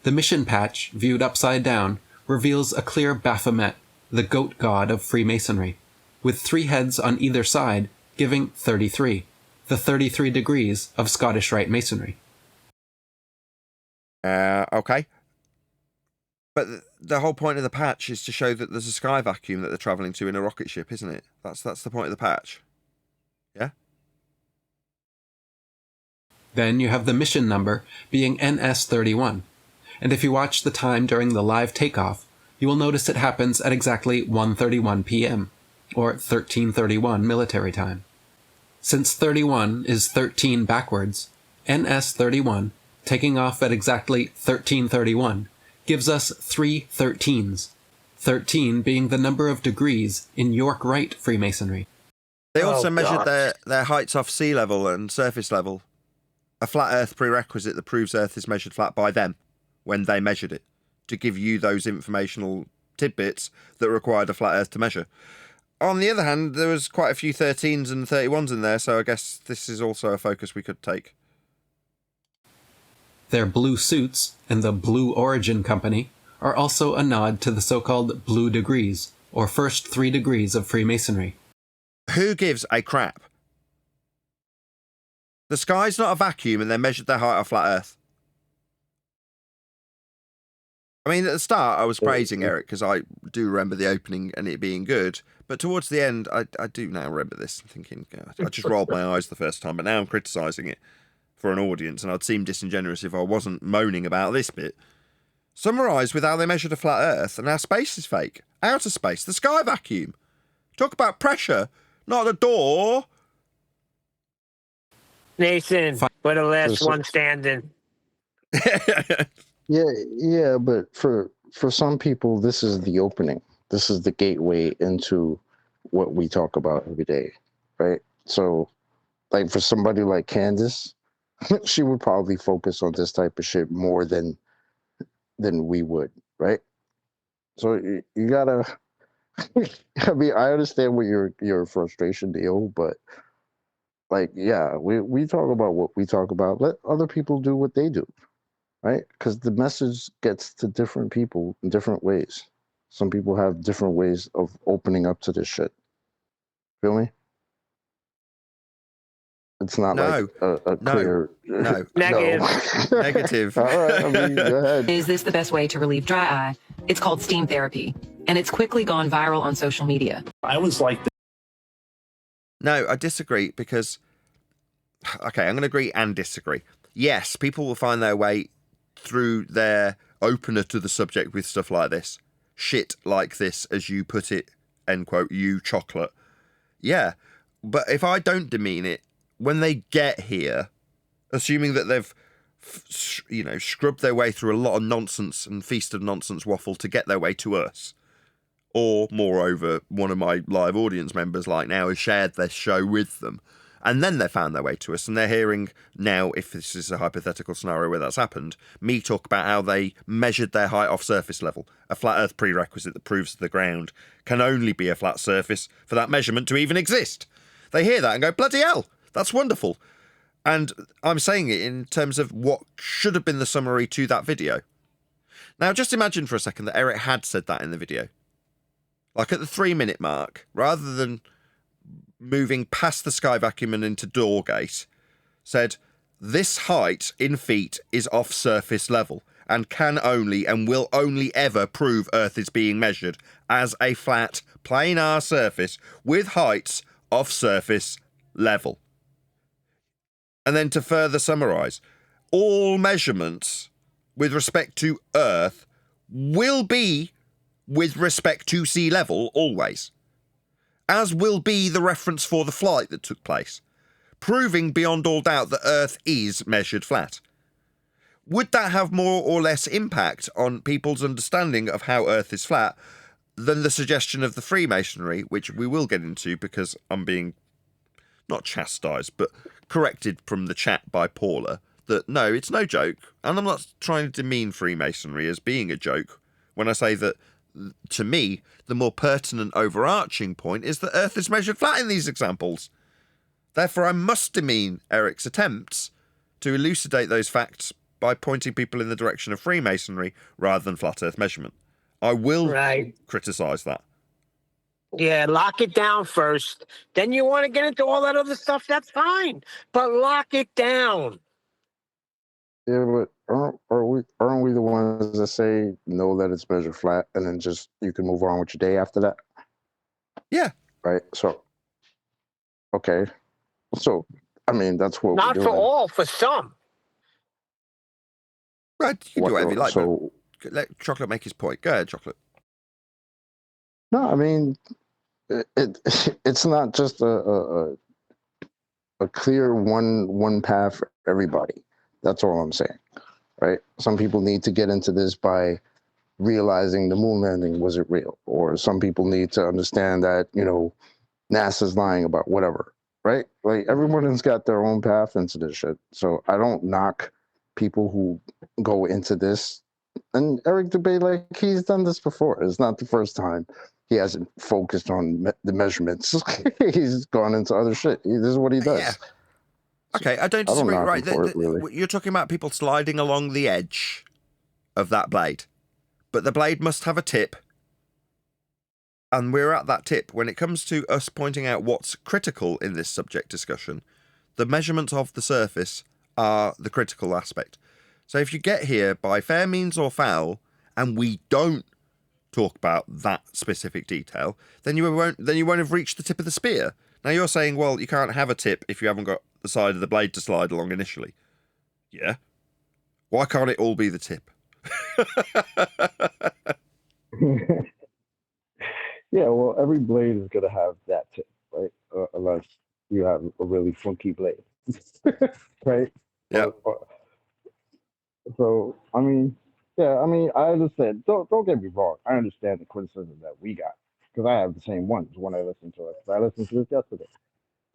[SPEAKER 7] The mission patch, viewed upside down, reveals a clear Baphomet, the goat god of Freemasonry, with 3 heads on either side, giving 33, the 33 degrees of Scottish Rite Masonry.
[SPEAKER 1] Okay. But the whole point of the patch is to show that there's a sky vacuum that they're travelling to in a rocket ship, isn't it? That's the point of the patch. Yeah?
[SPEAKER 7] Then you have the mission number being NS-31, and if you watch the time during the live takeoff, you will notice it happens at exactly 1:31 p.m., or 13:31 military time. Since 31 is 13 backwards, NS-31, taking off at exactly 13:31, gives us 3 13s, 13 being the number of degrees in York Rite Freemasonry.
[SPEAKER 1] They also measured their heights off sea level and surface level. A flat Earth prerequisite that proves Earth is measured flat by them when they measured it, to give you those informational tidbits that required a flat Earth to measure. On the other hand, there was quite a few 13s and 31s in there, so I guess this is also a focus we could take.
[SPEAKER 7] Their blue suits and the Blue Origin Company are also a nod to the so-called Blue Degrees, or first 3 degrees of Freemasonry.
[SPEAKER 1] Who gives a crap? The sky's not a vacuum and they measured their height off flat Earth. I mean, at the start, I was praising Eric because I do remember the opening and it being good. But towards the end, I do now remember this and thinking, God, I just rolled my eyes the first time, but now I'm criticising it for an audience, and I'd seem disingenuous if I wasn't moaning about this bit. Summarised with how they measured a flat Earth and how space is fake. Outer space, the sky vacuum. Talk about pressure, not the door.
[SPEAKER 2] Nathan, we're the last one standing.
[SPEAKER 6] Yeah, but for some people, this is the opening. This is the gateway into what we talk about every day, right? So, like for somebody like Candace, she would probably focus on this type of shit more than we would, right? So you gotta. I mean, I understand what your frustration deal, but like, yeah, we talk about what we talk about. Let other people do what they do, right? Because the message gets to different people in different ways. Some people have different ways of opening up to this shit. Feel me? It's not like a clear...
[SPEAKER 1] No.
[SPEAKER 2] Negative.
[SPEAKER 6] No.
[SPEAKER 1] Negative.
[SPEAKER 6] All right, I mean, go ahead.
[SPEAKER 8] Is this the best way to relieve dry eye? It's called steam therapy, and it's quickly gone viral on social media.
[SPEAKER 9] I was like...
[SPEAKER 1] No, I disagree because... Okay, I'm going to agree and disagree. Yes, people will find their way through their opener to the subject with stuff like this. Shit like this, as you put it, end quote, you chocolate. Yeah, but if I don't demean it, when they get here, assuming that they've, scrubbed their way through a lot of nonsense and feast of nonsense waffle to get their way to us, or moreover, one of my live audience members like now has shared their show with them, and then they found their way to us, and they're hearing now, if this is a hypothetical scenario where that's happened, me talk about how they measured their height off surface level, a flat Earth prerequisite that proves the ground can only be a flat surface for that measurement to even exist. They hear that and go, bloody hell, that's wonderful. And I'm saying it in terms of what should have been the summary to that video. Now, just imagine for a second that Eric had said that in the video. Like at the 3-minute mark, rather than moving past the sky vacuum and into door gate, said, this height in feet is off surface level and can only and will only ever prove Earth is being measured as a flat, planar surface with heights off surface level. And then to further summarise, all measurements with respect to Earth will be with respect to sea level always, as will be the reference for the flight that took place, proving beyond all doubt that Earth is measured flat. Would that have more or less impact on people's understanding of how Earth is flat than the suggestion of the Freemasonry, which we will get into because I'm being not chastised, but corrected from the chat by Paula, that no, it's no joke, and I'm not trying to demean Freemasonry as being a joke when I say that to me, the more pertinent overarching point is that Earth is measured flat in these examples. Therefore, I must demean Eric's attempts to elucidate those facts by pointing people in the direction of Freemasonry rather than flat Earth measurement. I will criticise that.
[SPEAKER 2] Yeah, lock it down first. Then you want to get into all that other stuff, that's fine. But lock it down.
[SPEAKER 6] Yeah, but aren't we the ones that say know that it's measured flat and then just you can move on with your day after that?
[SPEAKER 1] Yeah.
[SPEAKER 6] Right. So, okay. So, I mean, that's what
[SPEAKER 2] Not
[SPEAKER 6] we're
[SPEAKER 2] for
[SPEAKER 6] doing.
[SPEAKER 2] all, for some.
[SPEAKER 1] Right, you can do whatever you like.
[SPEAKER 6] So,
[SPEAKER 1] let Chocolate make his point. Go ahead, Chocolate.
[SPEAKER 6] no, I mean, it's not just a clear one path for everybody. That's all I'm saying, right? Some people need to get into this by realizing the moon landing wasn't real, or some people need to understand that, you know, NASA's lying about whatever, right? Like, everyone has got their own path into this shit. So I don't knock people who go into this. And Eric Dubay, like, he's done this before. It's not the first time he hasn't focused on the measurements. He's gone into other shit. This is what he does.
[SPEAKER 1] Yeah. Okay, I don't disagree. Right,
[SPEAKER 6] really.
[SPEAKER 1] You're talking about people sliding along the edge of that blade, but the blade must have a tip, and we're at that tip. When it comes to us pointing out what's critical in this subject discussion, the measurements of the surface are the critical aspect. So if you get here by fair means or foul, and we don't talk about that specific detail, then you won't have reached the tip of the spear. Now you're saying, well, you can't have a tip if you haven't got the side of the blade to slide along initially. Yeah. Why can't it all be the tip?
[SPEAKER 6] Yeah, well, every blade is going to have that tip, right? Unless you have a really funky blade, right?
[SPEAKER 1] Yeah.
[SPEAKER 6] So, I mean, yeah, I mean, I understand. Don't get me wrong. I understand the criticism that we got, because I have the same ones when I listen to it. I listened to this yesterday,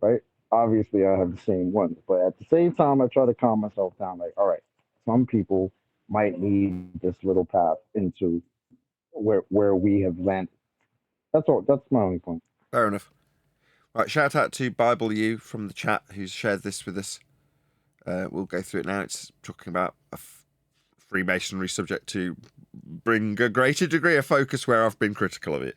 [SPEAKER 6] right? Obviously, I have the same ones, but at the same time, I try to calm myself down. Like, all right, some people might need this little path into where we have landed. That's all. That's my only point.
[SPEAKER 1] Fair enough. Right, shout out to Bible U from the chat who's shared this with us. We'll go through it now. It's talking about a Freemasonry subject to bring a greater degree of focus where I've been critical of it.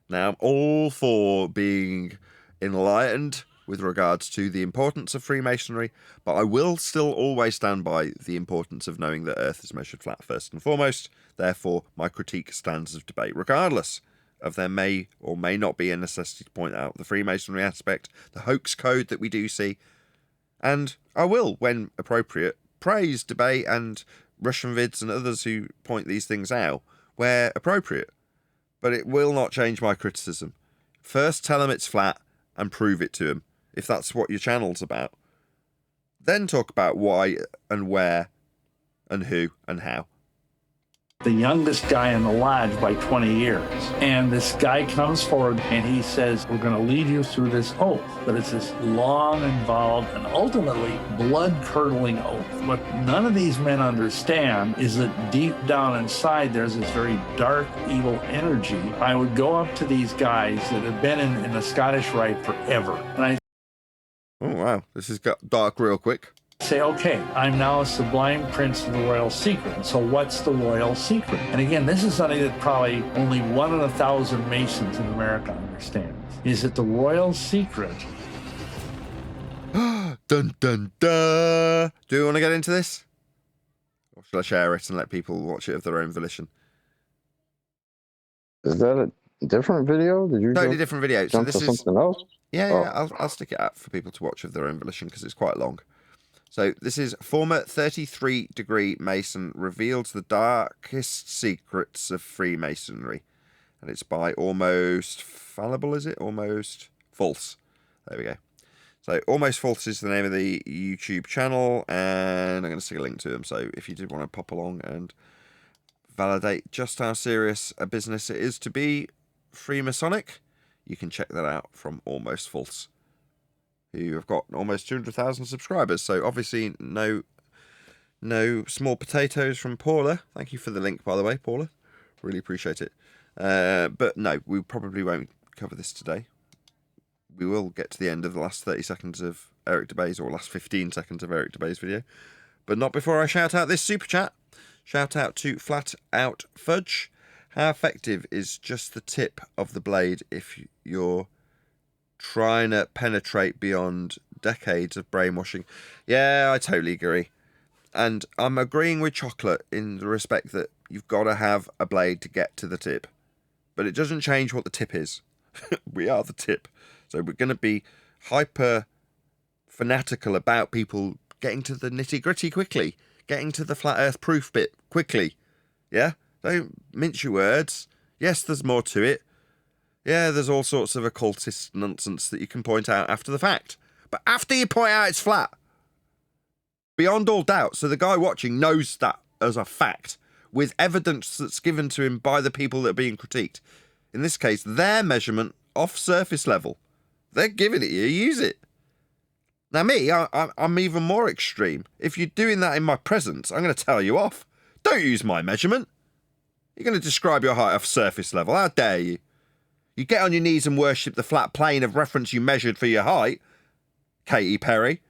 [SPEAKER 1] Now, I'm all for being enlightened with regards to the importance of Freemasonry, but I will still always stand by the importance of knowing that Earth is measured flat first and foremost. Therefore, my critique stands of debate, regardless of there may or may not be a necessity to point out the Freemasonry aspect, the hoax code that we do see, and I will, when appropriate, praise Dubay and Russian vids and others who point these things out where appropriate. But it will not change my criticism. First tell them it's flat and prove it to them, if that's what your channel's about. Then talk about why and where and who and how.
[SPEAKER 9] The youngest guy in the lodge by 20 years. And this guy comes forward and he says, we're going to lead you through this oath. But it's this long, involved, and ultimately blood-curdling oath. What none of these men understand is that deep down inside there's this very dark, evil energy. I would go up to these guys that have been in the Scottish Rite forever. And I
[SPEAKER 1] Oh, wow. This has got dark real quick.
[SPEAKER 9] say, okay, I'm now a sublime prince of the royal secret. So what's the royal secret? And again, this is something that probably only 1 in 1,000 Masons in America understand. Is that the royal secret?
[SPEAKER 1] Dun, dun, dun. Do we want to get into this? Or should I share it and let people watch it of their own volition?
[SPEAKER 6] Is that a different video? Did you
[SPEAKER 1] Totally different video. So
[SPEAKER 6] jump
[SPEAKER 1] this
[SPEAKER 6] to
[SPEAKER 1] is
[SPEAKER 6] something else?
[SPEAKER 1] Yeah, I'll stick it up for people to watch of their own volition because it's quite long. So this is former 33-degree Mason reveals the darkest secrets of Freemasonry. And it's by Almost Fallible, is it? Almost False. There we go. So Almost False is the name of the YouTube channel, and I'm going to stick a link to them. So if you did want to pop along and validate just how serious a business it is to be Freemasonic, you can check that out from Almost False, who have got almost 200,000 subscribers. So obviously no small potatoes from Paula. Thank you for the link, by the way, Paula. Really appreciate it. But no, we probably won't cover this today. We will get to the end of the last 30 seconds of Eric Dubay's, or last 15 seconds of Eric Dubay's video. But not before I shout out this super chat. Shout out to Flat Out Fudge. How effective is just the tip of the blade if you're trying to penetrate beyond decades of brainwashing? Yeah, I totally agree. And I'm agreeing with Chocolate in the respect that you've got to have a blade to get to the tip. But it doesn't change what the tip is. We are the tip. So we're going to be hyper fanatical about people getting to the nitty gritty quickly, getting to the flat earth proof bit quickly. Yeah? Don't mince your words. Yes, there's more to it. Yeah, there's all sorts of occultist nonsense that you can point out after the fact. But after you point out it's flat, beyond all doubt, so the guy watching knows that as a fact, with evidence that's given to him by the people that are being critiqued. In this case, their measurement off surface level. They're giving it you, use it. Now me, I'm even more extreme. If you're doing that in my presence, I'm going to tell you off. Don't use my measurement. You're going to describe your height off surface level. How dare you? You get on your knees and worship the flat plane of reference you measured for your height, Katy Perry.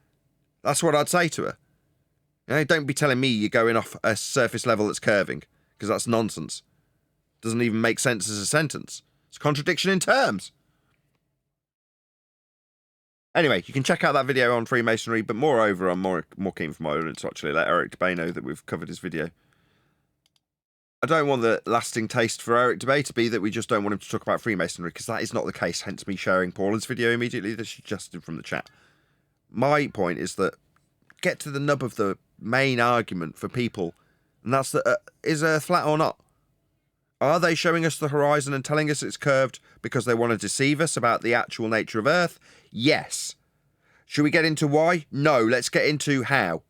[SPEAKER 1] That's what I'd say to her. You know, don't be telling me you're going off a surface level that's curving, because that's nonsense. Doesn't even make sense as a sentence. It's a contradiction in terms. Anyway, you can check out that video on Freemasonry, but moreover, I'm more keen for my audience to actually let Eric Dubay know that we've covered his video. I don't want the lasting taste for Eric Dubay to be that we just don't want him to talk about Freemasonry, because that is not the case, hence me sharing Paula's video immediately that she suggested from the chat. My point is that get to the nub of the main argument for people, and that's that is Earth flat or not? Are they showing us the horizon and telling us it's curved because they want to deceive us about the actual nature of Earth? Yes. Should we get into why? No, let's get into how.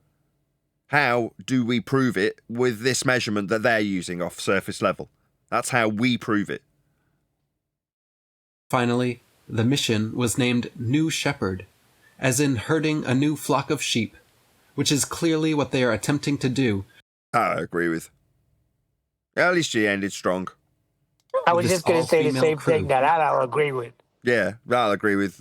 [SPEAKER 1] How do we prove it with this measurement that they're using off surface level? That's how we prove it.
[SPEAKER 7] Finally, the mission was named New Shepherd, as in herding a new flock of sheep, which is clearly what they are attempting to do.
[SPEAKER 1] I agree with. At least she ended strong.
[SPEAKER 2] I was just going to say the same thing that I'll agree with.
[SPEAKER 1] Yeah, I'll agree with,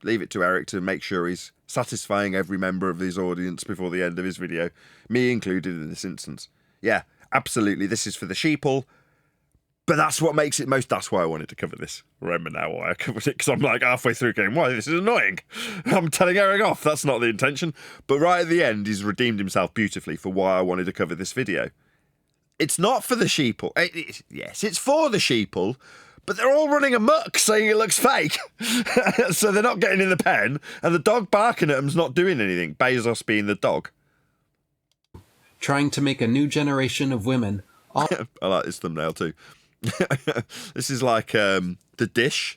[SPEAKER 1] leave it to Eric to make sure he's satisfying every member of his audience before the end of his video, me included in this instance. Yeah, absolutely, this is for the sheeple, but that's what makes it most, that's why I wanted to cover this. Remember now why I covered it, because I'm like halfway through going, why, this is annoying. I'm telling Eric off, that's not the intention. But right at the end, he's redeemed himself beautifully for why I wanted to cover this video. It's not for the sheeple. Yes, it's for the sheeple, but they're all running amok saying it looks fake. So they're not getting in the pen, and the dog barking at them's not doing anything, Bezos being the dog.
[SPEAKER 7] Trying to make a new generation of women.
[SPEAKER 1] I like this thumbnail too. This is like The Dish.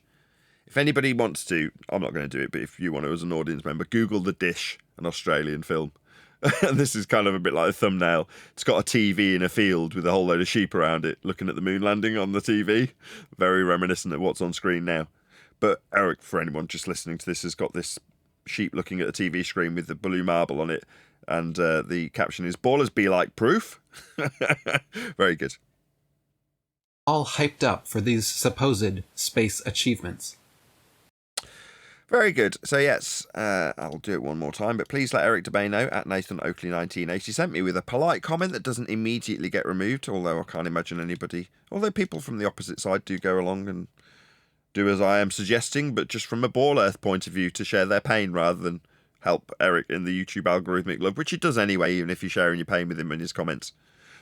[SPEAKER 1] If anybody wants to, I'm not going to do it, but if you want to as an audience member, Google The Dish, an Australian film. And this is kind of a bit like a thumbnail. It's got a TV in a field with a whole load of sheep around it, looking at the moon landing on the TV. Very reminiscent of what's on screen now. But Eric, for anyone just listening to this, has got this sheep looking at a TV screen with the blue marble on it. And the caption is, "Ballers be like proof." Very good.
[SPEAKER 7] All hyped up for these supposed space achievements.
[SPEAKER 1] Very good. So yes, I'll do it one more time, but please let Eric Dubay know at Nathan Oakley 1980 sent me with a polite comment that doesn't immediately get removed, although I can't imagine anybody, although people from the opposite side do go along and do as I am suggesting, but just from a Ball Earth point of view to share their pain rather than help Eric in the YouTube algorithmic love, which he does anyway, even if you're sharing your pain with him in his comments.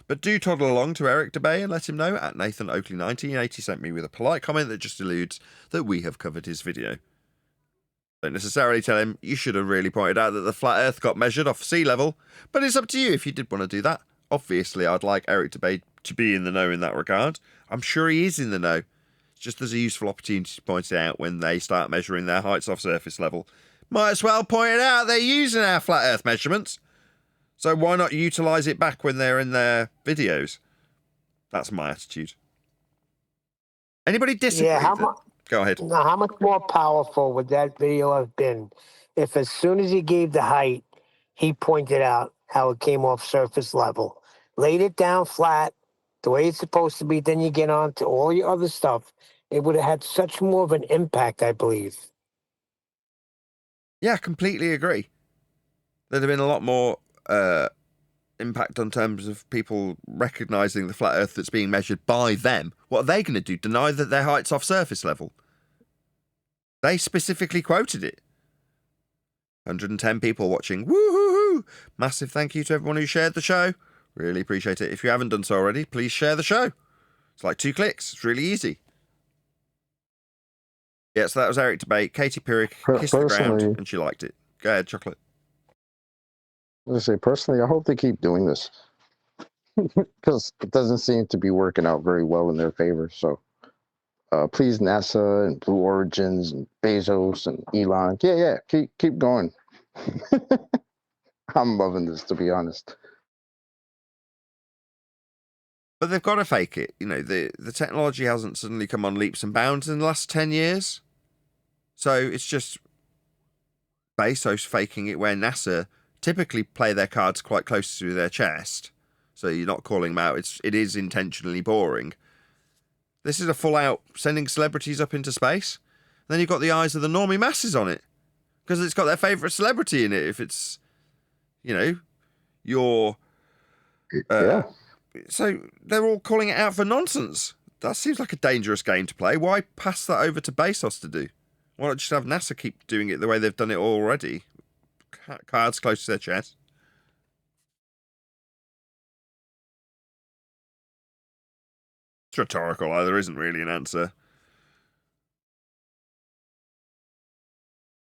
[SPEAKER 1] But do toddle along to Eric Dubay and let him know at Nathan Oakley 1980 sent me with a polite comment that just alludes that we have covered his video. Don't necessarily tell him you should have really pointed out that the flat earth got measured off sea level, but it's up to you if you did want to do that. Obviously, I'd like Eric Dubay to be in the know in that regard. I'm sure he is in the know. It's just there's a useful opportunity to point it out when they start measuring their heights off surface level. Might as well point it out they're using our flat earth measurements. So why not utilise it back when they're in their videos? That's my attitude. Anybody disagree?
[SPEAKER 2] Yeah,
[SPEAKER 1] Go ahead.
[SPEAKER 2] Now, how much more powerful would that video have been if as soon as he gave the height, he pointed out how it came off surface level, laid it down flat, the way it's supposed to be, then you get on to all your other stuff. It would have had such more of an impact, I believe.
[SPEAKER 1] Yeah, completely agree. There'd have been a lot more impact on terms of people recognizing the flat Earth that's being measured by them. What are they going to do? Deny that their height's off surface level? They specifically quoted it. 110 people watching. Woo-hoo-hoo! Massive thank you to everyone who shared the show. Really appreciate it. If you haven't done so already, please share the show. It's like 2 clicks. It's really easy. Yeah, so that was Eric Dubay. Katy Perry kissed the ground and she liked it. Go ahead, Chocolate.
[SPEAKER 6] I say, personally, I hope they keep doing this because it doesn't seem to be working out very well in their favor. So please, NASA and Blue Origins and Bezos and Elon, keep going. I'm loving this, to be honest.
[SPEAKER 1] But they've got to fake it. You know, the technology hasn't suddenly come on leaps and bounds in the last 10 years. So it's just Bezos faking it, where NASA typically play their cards quite close to their chest. So you're not calling them out. It is intentionally boring. This is a full out sending celebrities up into space. Then you've got the eyes of the normie masses on it. Because it's got their favourite celebrity in it. If it's, you know, your...
[SPEAKER 6] yeah.
[SPEAKER 1] So they're all calling it out for nonsense. That seems like a dangerous game to play. Why pass that over to Bezos to do? Why not just have NASA keep doing it the way they've done it already? Cards close to their chest. It's rhetorical. There isn't really an answer.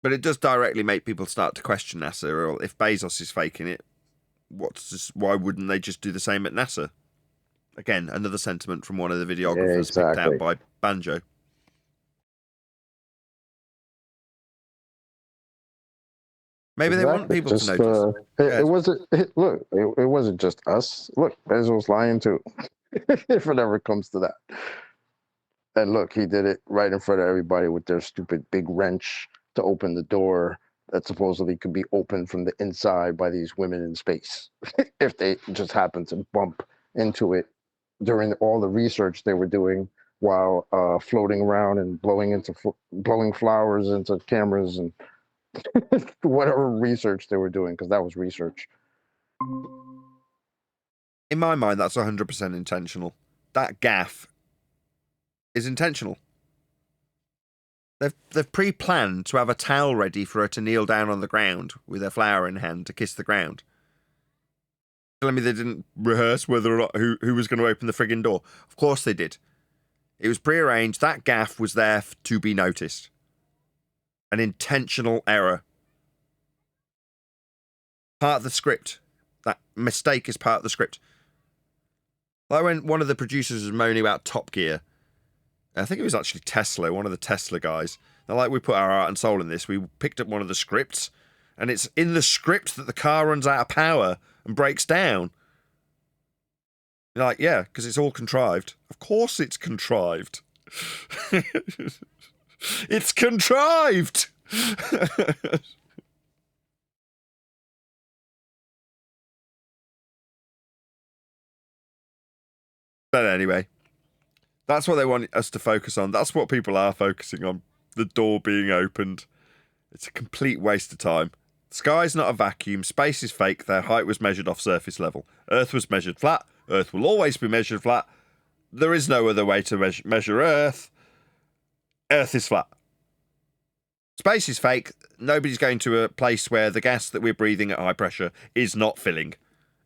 [SPEAKER 1] But it does directly make people start to question NASA. Or if Bezos is faking it, why wouldn't they just do the same at NASA? Again, another sentiment from one of the videographers picked out by Banjo. Maybe they want people to notice.
[SPEAKER 6] It wasn't just us. Look, Bezos lying too. If it ever comes to that. And look, he did it right in front of everybody with their stupid big wrench to open the door that supposedly could be opened from the inside by these women in space. If they just happened to bump into it during all the research they were doing while floating around and blowing flowers into cameras and whatever research they were doing, because that was research.
[SPEAKER 1] In my mind, that's 100% intentional. That gaffe is intentional. They've pre-planned to have a towel ready for her to kneel down on the ground with her flower in hand to kiss the ground. Telling me they didn't rehearse whether or not who was going to open the friggin' door. Of course they did. It was pre-arranged. That gaffe was there to be noticed. An intentional error. Part of the script. That mistake is part of the script. Like when one of the producers was moaning about Top Gear. I think it was actually Tesla, one of the Tesla guys. They're like, we put our heart and soul in this. We picked up one of the scripts, and it's in the script that the car runs out of power and breaks down. You're like, yeah, because it's all contrived. Of course it's contrived. It's contrived! But anyway, that's what they want us to focus on. That's what people are focusing on. The door being opened. It's a complete waste of time. The sky's not a vacuum. Space is fake. Their height was measured off surface level. Earth was measured flat. Earth will always be measured flat. There is no other way to measure Earth. Earth is flat. Space is fake. Nobody's going to a place where the gas that we're breathing at high pressure is not filling,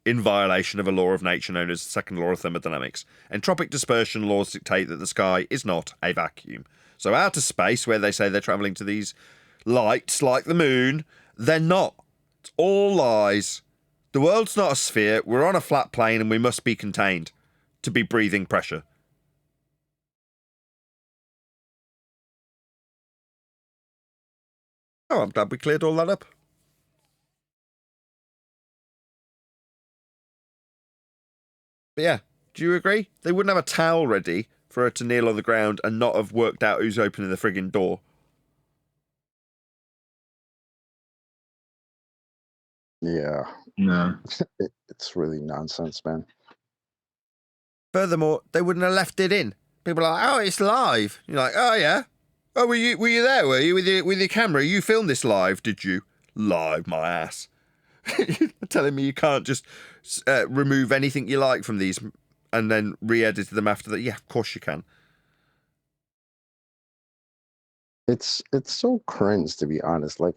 [SPEAKER 1] in violation of a law of nature known as the second law of thermodynamics. Entropic dispersion laws dictate that the sky is not a vacuum. So outer space, where they say they're travelling to these lights like the moon, they're not. It's all lies. The world's not a sphere. We're on a flat plane and we must be contained to be breathing pressure. Oh, I'm glad we cleared all that up. But yeah, do you agree? They wouldn't have a towel ready for her to kneel on the ground and not have worked out who's opening the friggin' door.
[SPEAKER 6] Yeah.
[SPEAKER 4] No.
[SPEAKER 6] It's really nonsense, man.
[SPEAKER 1] Furthermore, they wouldn't have left it in. People are like, oh, it's live. You're like, oh, yeah. Oh, were you there? Were you with your camera? You filmed this live, did you? Live, my ass. You're telling me you can't just remove anything you like from these and then re-edit them after that? Yeah, of course you can.
[SPEAKER 6] It's so cringe, to be honest. Like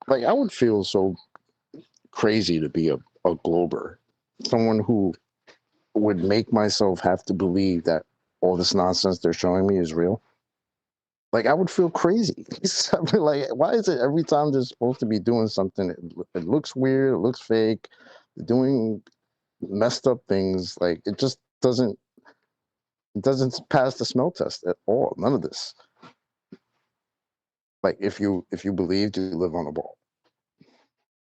[SPEAKER 6] like I would feel so crazy to be a glober, someone who would make myself have to believe that all this nonsense they're showing me is real. Like I would feel crazy. I'd be like, why is it every time they're supposed to be doing something, it looks weird, it looks fake, they're doing messed up things. Like it just doesn't pass the smell test at all. None of this. Like if you believed, you live on a ball.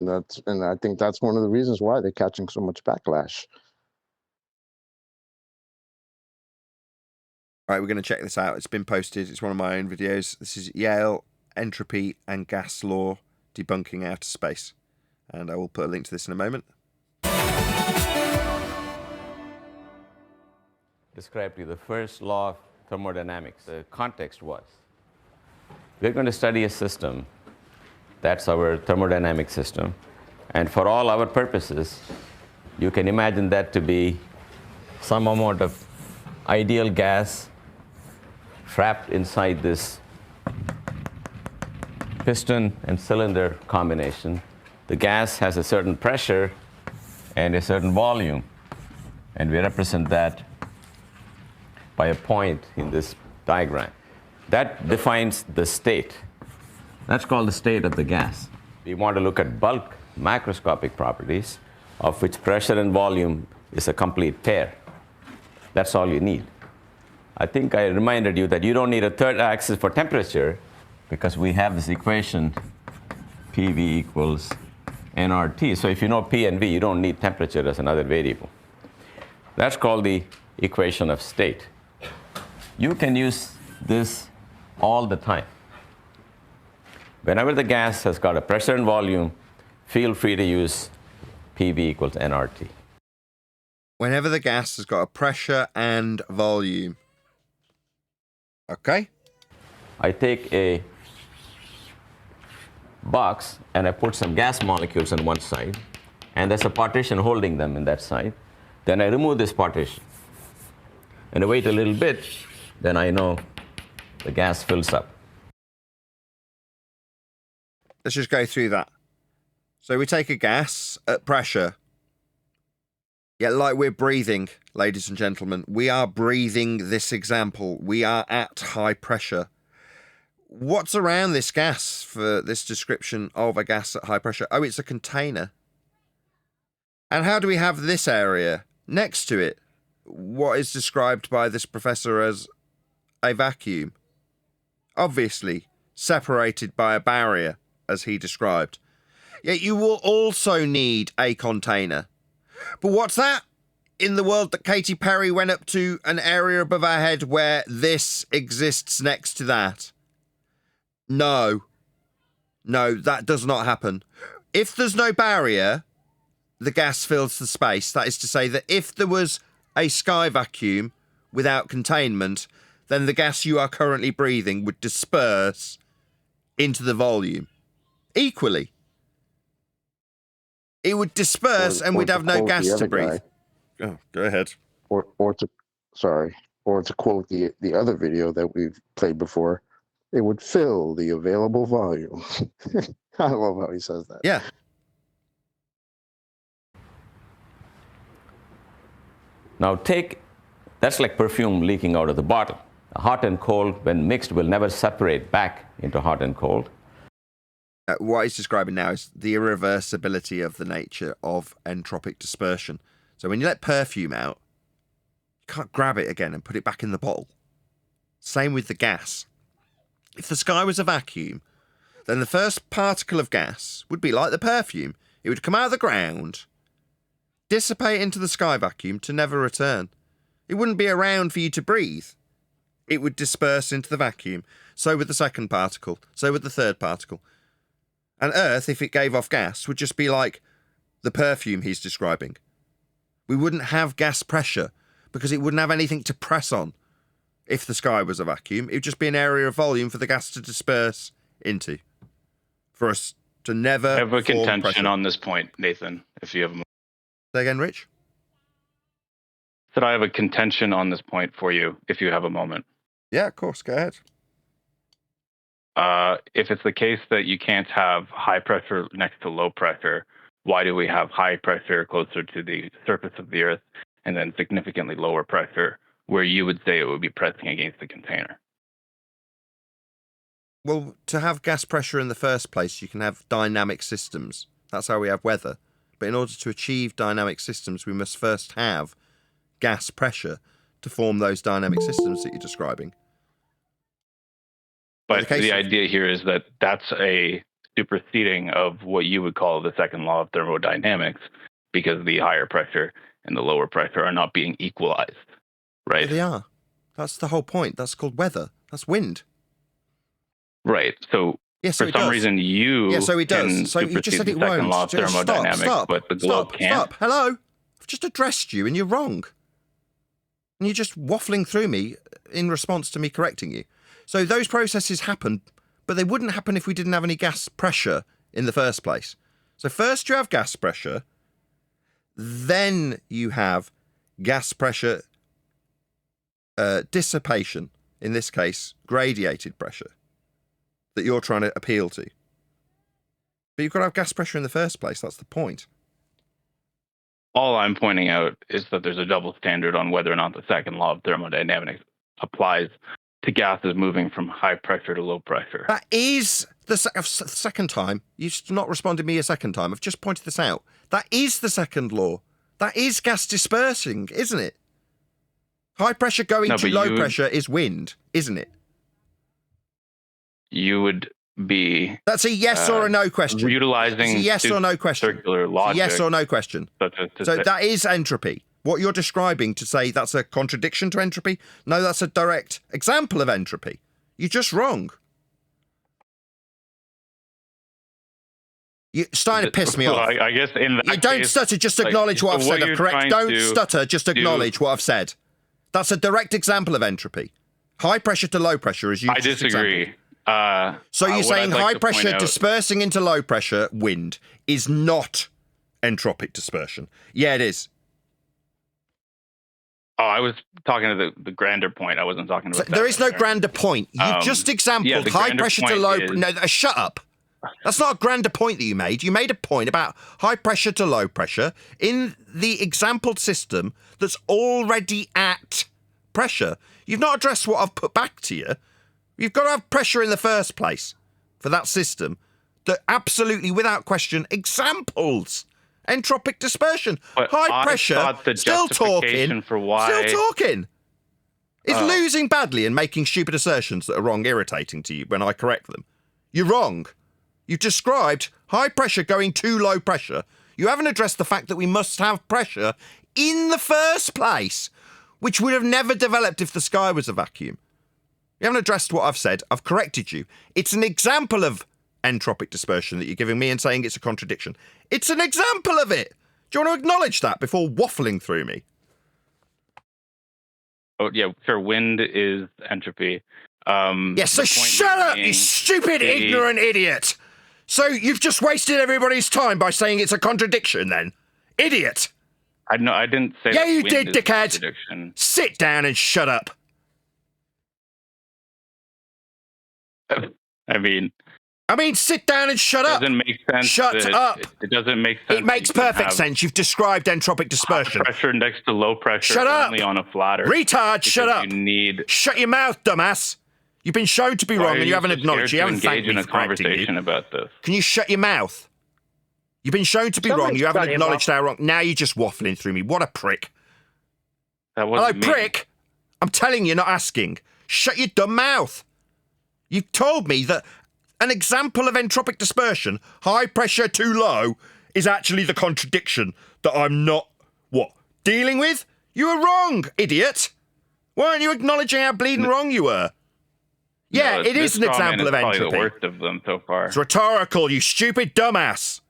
[SPEAKER 6] And I think that's one of the reasons why they're catching so much backlash.
[SPEAKER 1] All right, we're going to check this out. It's been posted. It's one of my own videos. This is Yale, Entropy and Gas Law, Debunking Outer Space. And I will put a link to this in a moment.
[SPEAKER 10] Describe to you the first law of thermodynamics. The context was, we're going to study a system. That's our thermodynamic system. And for all our purposes, you can imagine that to be some amount of ideal gas trapped inside this piston and cylinder combination. The gas has a certain pressure and a certain volume, and we represent that by a point in this diagram. That defines the state. That's called the state of the gas. We want to look at bulk macroscopic properties, of which pressure and volume is a complete pair. That's all you need. I think I reminded you that you don't need a third axis for temperature, because we have this equation, PV equals nRT. So if you know P and V, you don't need temperature as another variable. That's called the equation of state. You can use this all the time. Whenever the gas has got a pressure and volume, feel free to use PV equals nRT.
[SPEAKER 1] Whenever the gas has got a pressure and volume. Okay.
[SPEAKER 10] I take a box and I put some gas molecules on one side, and there's a partition holding them in that side. Then I remove this partition and I wait a little bit, then I know the gas fills up.
[SPEAKER 1] Let's just go through that. So we take a gas at pressure. Yeah, like we're breathing, ladies and gentlemen. We are breathing this example. We are at high pressure. What's around this gas for this description of a gas at high pressure? Oh, it's a container. And how do we have this area next to it? What is described by this professor as a vacuum? Obviously, separated by a barrier, as he described. Yet you will also need a container. But what's that? In the world that Katy Perry went up to an area above our head where this exists next to that. No, that does not happen. If there's no barrier, the gas fills the space. That is to say that if there was a sky vacuum without containment, then the gas you are currently breathing would disperse into the volume. Equally. It would disperse and we'd have no gas to breathe. Oh, go ahead.
[SPEAKER 6] Or to quote the other video that we've played before, it would fill the available volume. I love how he says that.
[SPEAKER 1] Yeah.
[SPEAKER 10] Now that's like perfume leaking out of the bottle. Hot and cold, when mixed, will never separate back into hot and cold.
[SPEAKER 1] What he's describing now is the irreversibility of the nature of entropic dispersion. So when you let perfume out, you can't grab it again and put it back in the bottle. Same with the gas. If the sky was a vacuum, then the first particle of gas would be like the perfume. It would come out of the ground, dissipate into the sky vacuum to never return. It wouldn't be around for you to breathe. It would disperse into the vacuum. So with the second particle. So with the third particle. And Earth, if it gave off gas, would just be like the perfume he's describing. We wouldn't have gas pressure because it wouldn't have anything to press on if the sky was a vacuum. It would just be an area of volume for the gas to disperse into. For us to never
[SPEAKER 11] I have a
[SPEAKER 1] form
[SPEAKER 11] contention
[SPEAKER 1] pressure.
[SPEAKER 11] on this point, Nathan, if you have a moment.
[SPEAKER 1] Say again, Rich?
[SPEAKER 11] Said I have a contention on this point for you, if you have a moment.
[SPEAKER 1] Yeah, of course. Go ahead.
[SPEAKER 11] If it's the case that you can't have high pressure next to low pressure, why do we have high pressure closer to the surface of the Earth and then significantly lower pressure where you would say it would be pressing against the container?
[SPEAKER 1] Well, to have gas pressure in the first place, you can have dynamic systems. That's how we have weather. But in order to achieve dynamic systems, we must first have gas pressure to form those dynamic systems that you're describing.
[SPEAKER 11] But the idea here is that that's a superseding of what you would call the second law of thermodynamics, because the higher pressure and the lower pressure are not being equalized, right?
[SPEAKER 1] Yeah, they are. That's the whole point. That's called weather. That's wind.
[SPEAKER 11] Right. So for some reason you
[SPEAKER 1] so it
[SPEAKER 11] can
[SPEAKER 1] does. So you just said
[SPEAKER 11] supersede
[SPEAKER 1] it
[SPEAKER 11] the second
[SPEAKER 1] won't.
[SPEAKER 11] law of thermodynamics, but the globe can't.
[SPEAKER 1] Stop. Hello. I've just addressed you and you're wrong. And you're just waffling through me in response to me correcting you. So those processes happen, but they wouldn't happen if we didn't have any gas pressure in the first place. So first you have gas pressure, then you have gas pressure dissipation, in this case, gradiated pressure, that you're trying to appeal to. But you've got to have gas pressure in the first place. That's the point.
[SPEAKER 11] All I'm pointing out is that there's a double standard on whether or not the second law of thermodynamics applies to gases moving from high pressure to low pressure.
[SPEAKER 1] That is the second time. You've not responded to me a second time. I've just pointed this out. That is the second law. That is gas dispersing, isn't it? High pressure going to low pressure is wind, isn't it?
[SPEAKER 11] You would be...
[SPEAKER 1] That's a yes or a no question.
[SPEAKER 11] Utilizing
[SPEAKER 1] it's a yes or no question.
[SPEAKER 11] Circular logic.
[SPEAKER 1] Yes or no question. So that is entropy. What you're describing to say that's a contradiction to entropy? No, that's a direct example of entropy. You're just wrong. You're starting to piss me off.
[SPEAKER 11] I guess in that
[SPEAKER 1] you don't
[SPEAKER 11] case,
[SPEAKER 1] stutter, just acknowledge what I've said. I've correct. Don't stutter, just acknowledge what I've said. That's a direct example of entropy. High pressure to low pressure is usually.
[SPEAKER 11] I disagree.
[SPEAKER 1] So you're saying high pressure dispersing into low pressure wind is not entropic dispersion? Yeah, it is.
[SPEAKER 11] Oh, I was talking to the grander point. I wasn't talking about.
[SPEAKER 1] So there is no grander point. You just exampled high pressure to low. No, shut up. That's not a grander point that you made. You made a point about high pressure to low pressure in the exampled system that's already at pressure. You've not addressed what I've put back to you. You've got to have pressure in the first place for that system that absolutely, without question, examples entropic dispersion.
[SPEAKER 11] But
[SPEAKER 1] high pressure, still talking, is losing badly and making stupid assertions that are wrong, irritating to you when I correct them. You're wrong. You've described high pressure going to low pressure. You haven't addressed the fact that we must have pressure in the first place, which would have never developed if the sky was a vacuum. You haven't addressed what I've said. I've corrected you. It's an example of entropic dispersion that you're giving me and saying it's a contradiction. It's an example of it. Do you want to acknowledge that before waffling through me?
[SPEAKER 11] Oh, yeah, sure. Wind is entropy.
[SPEAKER 1] Yes, so shut up, you stupid, ignorant idiot. So you've just wasted everybody's time by saying it's a contradiction then? Idiot.
[SPEAKER 11] I didn't say
[SPEAKER 1] yeah,
[SPEAKER 11] that
[SPEAKER 1] you
[SPEAKER 11] wind
[SPEAKER 1] did,
[SPEAKER 11] is a
[SPEAKER 1] dickhead.
[SPEAKER 11] contradiction.
[SPEAKER 1] Sit down and shut up.
[SPEAKER 11] I mean,
[SPEAKER 1] sit down and shut up.
[SPEAKER 11] It doesn't make sense.
[SPEAKER 1] Shut up.
[SPEAKER 11] It doesn't make sense.
[SPEAKER 1] It makes perfect sense. You've described entropic dispersion.
[SPEAKER 11] High pressure next to low pressure.
[SPEAKER 1] Shut up.
[SPEAKER 11] Only on a flat Earth.
[SPEAKER 1] Retard, shut up. Shut your mouth, dumbass. You've been shown to be wrong and you haven't acknowledged. You haven't thanked me for correcting you.
[SPEAKER 11] About this.
[SPEAKER 1] Can you shut your mouth? You've been shown to be wrong. You haven't acknowledged how wrong. Now you're just waffling through me. What a prick. Hello, prick. I'm telling you, not asking. Shut your dumb mouth. You've told me that an example of entropic dispersion, high pressure too low, is actually the contradiction that I'm not, dealing with? You were wrong, idiot. Why aren't you acknowledging how bleeding wrong you were? Yeah, it is an example of entropy.
[SPEAKER 11] Probably the worst of them so far.
[SPEAKER 1] It's rhetorical, you stupid dumbass.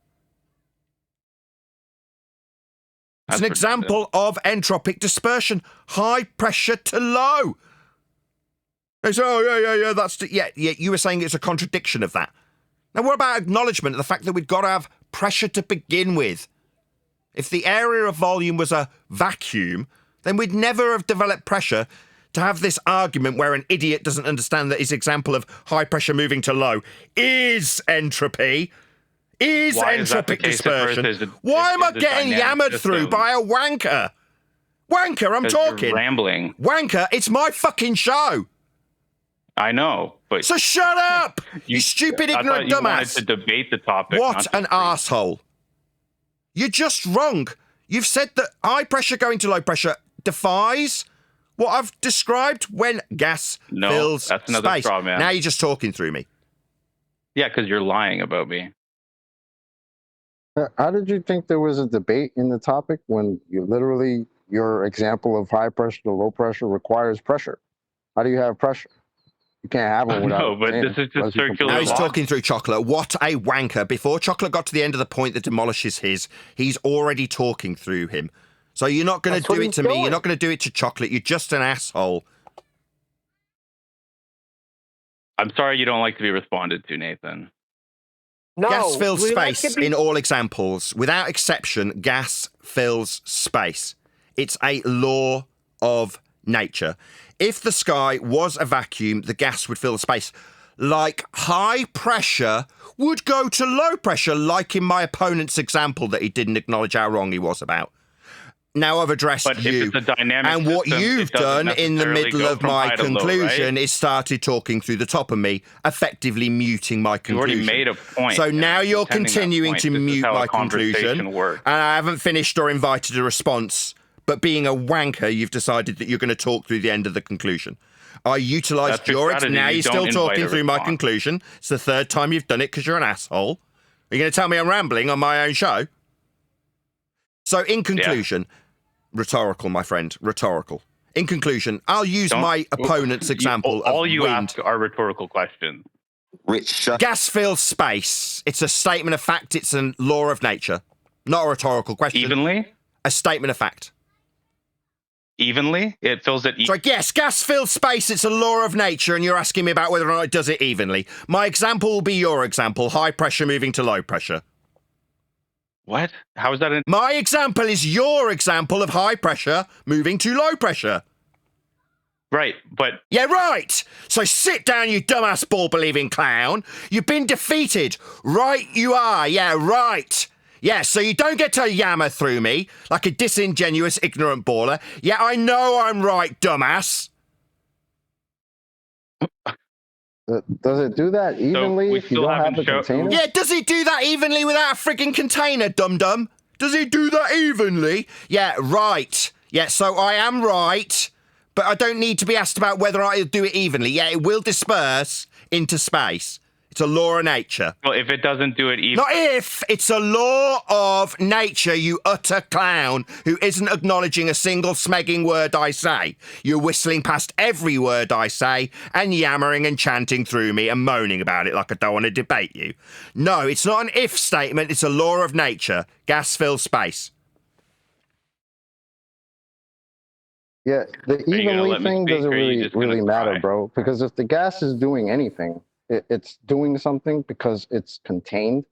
[SPEAKER 1] It's an example of entropic dispersion. High pressure to low. They say, oh, yeah, that's... Yeah, you were saying it's a contradiction of that. Now, what about acknowledgement of the fact that we've got to have pressure to begin with? If the area of volume was a vacuum, then we'd never have developed pressure to have this argument where an idiot doesn't understand that his example of high pressure moving to low is entropy, is entropic dispersion. Why am I getting yammered through by a wanker? Wanker, I'm talking.
[SPEAKER 11] You're rambling.
[SPEAKER 1] Wanker, it's my fucking show.
[SPEAKER 11] I know, but...
[SPEAKER 1] So shut up, you stupid, ignorant dumbass.
[SPEAKER 11] Wanted to debate the topic.
[SPEAKER 1] What an arsehole. You're just wrong. You've said that high pressure going to low pressure defies what I've described when gas fills
[SPEAKER 11] that's another
[SPEAKER 1] space.
[SPEAKER 11] straw man.
[SPEAKER 1] Now you're just talking through me.
[SPEAKER 11] Yeah, because you're lying about me.
[SPEAKER 6] How did you think there was a debate in the topic when your example of high pressure to low pressure requires pressure? How do you have pressure? You can't have one without...
[SPEAKER 11] No, but this is just circular.
[SPEAKER 1] Now he's talking through Chocolate. What a wanker. Before Chocolate got to the end of the point that demolishes his, he's already talking through him. So you're not going to do it to me. You're not going to do it to Chocolate. You're just an asshole.
[SPEAKER 11] I'm sorry you don't like to be responded to, Nathan.
[SPEAKER 2] No,
[SPEAKER 1] gas fills
[SPEAKER 2] we
[SPEAKER 1] space
[SPEAKER 2] like to be-
[SPEAKER 1] in all examples. Without exception, gas fills space. It's a law of nature. If the sky was a vacuum, the gas would fill the space. Like high pressure would go to low pressure, like in my opponent's example that he didn't acknowledge how wrong he was about. Now I've addressed
[SPEAKER 11] But
[SPEAKER 1] you.
[SPEAKER 11] if it's a dynamic
[SPEAKER 1] And what
[SPEAKER 11] system,
[SPEAKER 1] you've
[SPEAKER 11] it doesn't
[SPEAKER 1] done in the
[SPEAKER 11] necessarily
[SPEAKER 1] middle
[SPEAKER 11] go
[SPEAKER 1] of
[SPEAKER 11] from
[SPEAKER 1] my
[SPEAKER 11] high to low,
[SPEAKER 1] conclusion
[SPEAKER 11] right?
[SPEAKER 1] is started talking through the top of me, effectively muting my
[SPEAKER 11] You
[SPEAKER 1] conclusion.
[SPEAKER 11] already made a point.
[SPEAKER 1] So now you're
[SPEAKER 11] Defending that
[SPEAKER 1] continuing
[SPEAKER 11] point.
[SPEAKER 1] to
[SPEAKER 11] This is
[SPEAKER 1] mute
[SPEAKER 11] how a
[SPEAKER 1] my conclusion,
[SPEAKER 11] conversation works.
[SPEAKER 1] and I haven't finished or invited a response. But being a wanker, you've decided that you're going to talk through the end of the conclusion. I utilised
[SPEAKER 11] That's your strategy.
[SPEAKER 1] now
[SPEAKER 11] You
[SPEAKER 1] you're
[SPEAKER 11] don't
[SPEAKER 1] still
[SPEAKER 11] invite
[SPEAKER 1] talking
[SPEAKER 11] a
[SPEAKER 1] through my
[SPEAKER 11] response.
[SPEAKER 1] conclusion. It's the third time you've done it because you're an asshole. Are you going to tell me I'm rambling on my own show? So in conclusion, rhetorical, my friend, rhetorical. In conclusion, I'll use my opponent's example of
[SPEAKER 11] all you
[SPEAKER 1] wind.
[SPEAKER 11] ask are rhetorical questions.
[SPEAKER 1] Gas fills space. It's a statement of fact. It's a law of nature. Not a rhetorical question.
[SPEAKER 11] Evenly?
[SPEAKER 1] A statement of fact.
[SPEAKER 11] Evenly? It fills it...
[SPEAKER 1] So yes, gas fills space. It's a law of nature, and you're asking me about whether or not it does it evenly. My example will be your example. High pressure moving to low pressure.
[SPEAKER 11] What? How is that?
[SPEAKER 1] My example is your example of high pressure moving to low pressure.
[SPEAKER 11] Right, but...
[SPEAKER 1] Yeah, right. So sit down, you dumbass ball-believing clown. You've been defeated. Right you are. Yeah, right. Yeah, so you don't get to yammer through me like a disingenuous, ignorant baller. Yeah, I know I'm right, dumbass.
[SPEAKER 6] Does it do that evenly if you don't have the container?
[SPEAKER 1] Yeah, does it do that evenly without a frigging container, dum-dum? Does it do that evenly? Yeah, right. Yeah, so I am right, but I don't need to be asked about whether I'll do it evenly. Yeah, it will disperse into space. It's a law of nature.
[SPEAKER 11] Well, if it doesn't do it evenly...
[SPEAKER 1] Not if. It's a law of nature, you utter clown who isn't acknowledging a single smegging word I say. You're whistling past every word I say and yammering and chanting through me and moaning about it like I don't want to debate you. No, it's not an if statement. It's a law of nature. Gas fills space.
[SPEAKER 6] Yeah, the
[SPEAKER 11] you gonna
[SPEAKER 6] evenly
[SPEAKER 11] let me
[SPEAKER 6] thing
[SPEAKER 11] speak,
[SPEAKER 6] doesn't
[SPEAKER 11] or are you
[SPEAKER 6] really
[SPEAKER 11] just gonna
[SPEAKER 6] matter,
[SPEAKER 11] cry?
[SPEAKER 6] bro. Because if the gas is doing anything, it's doing something because it's contained.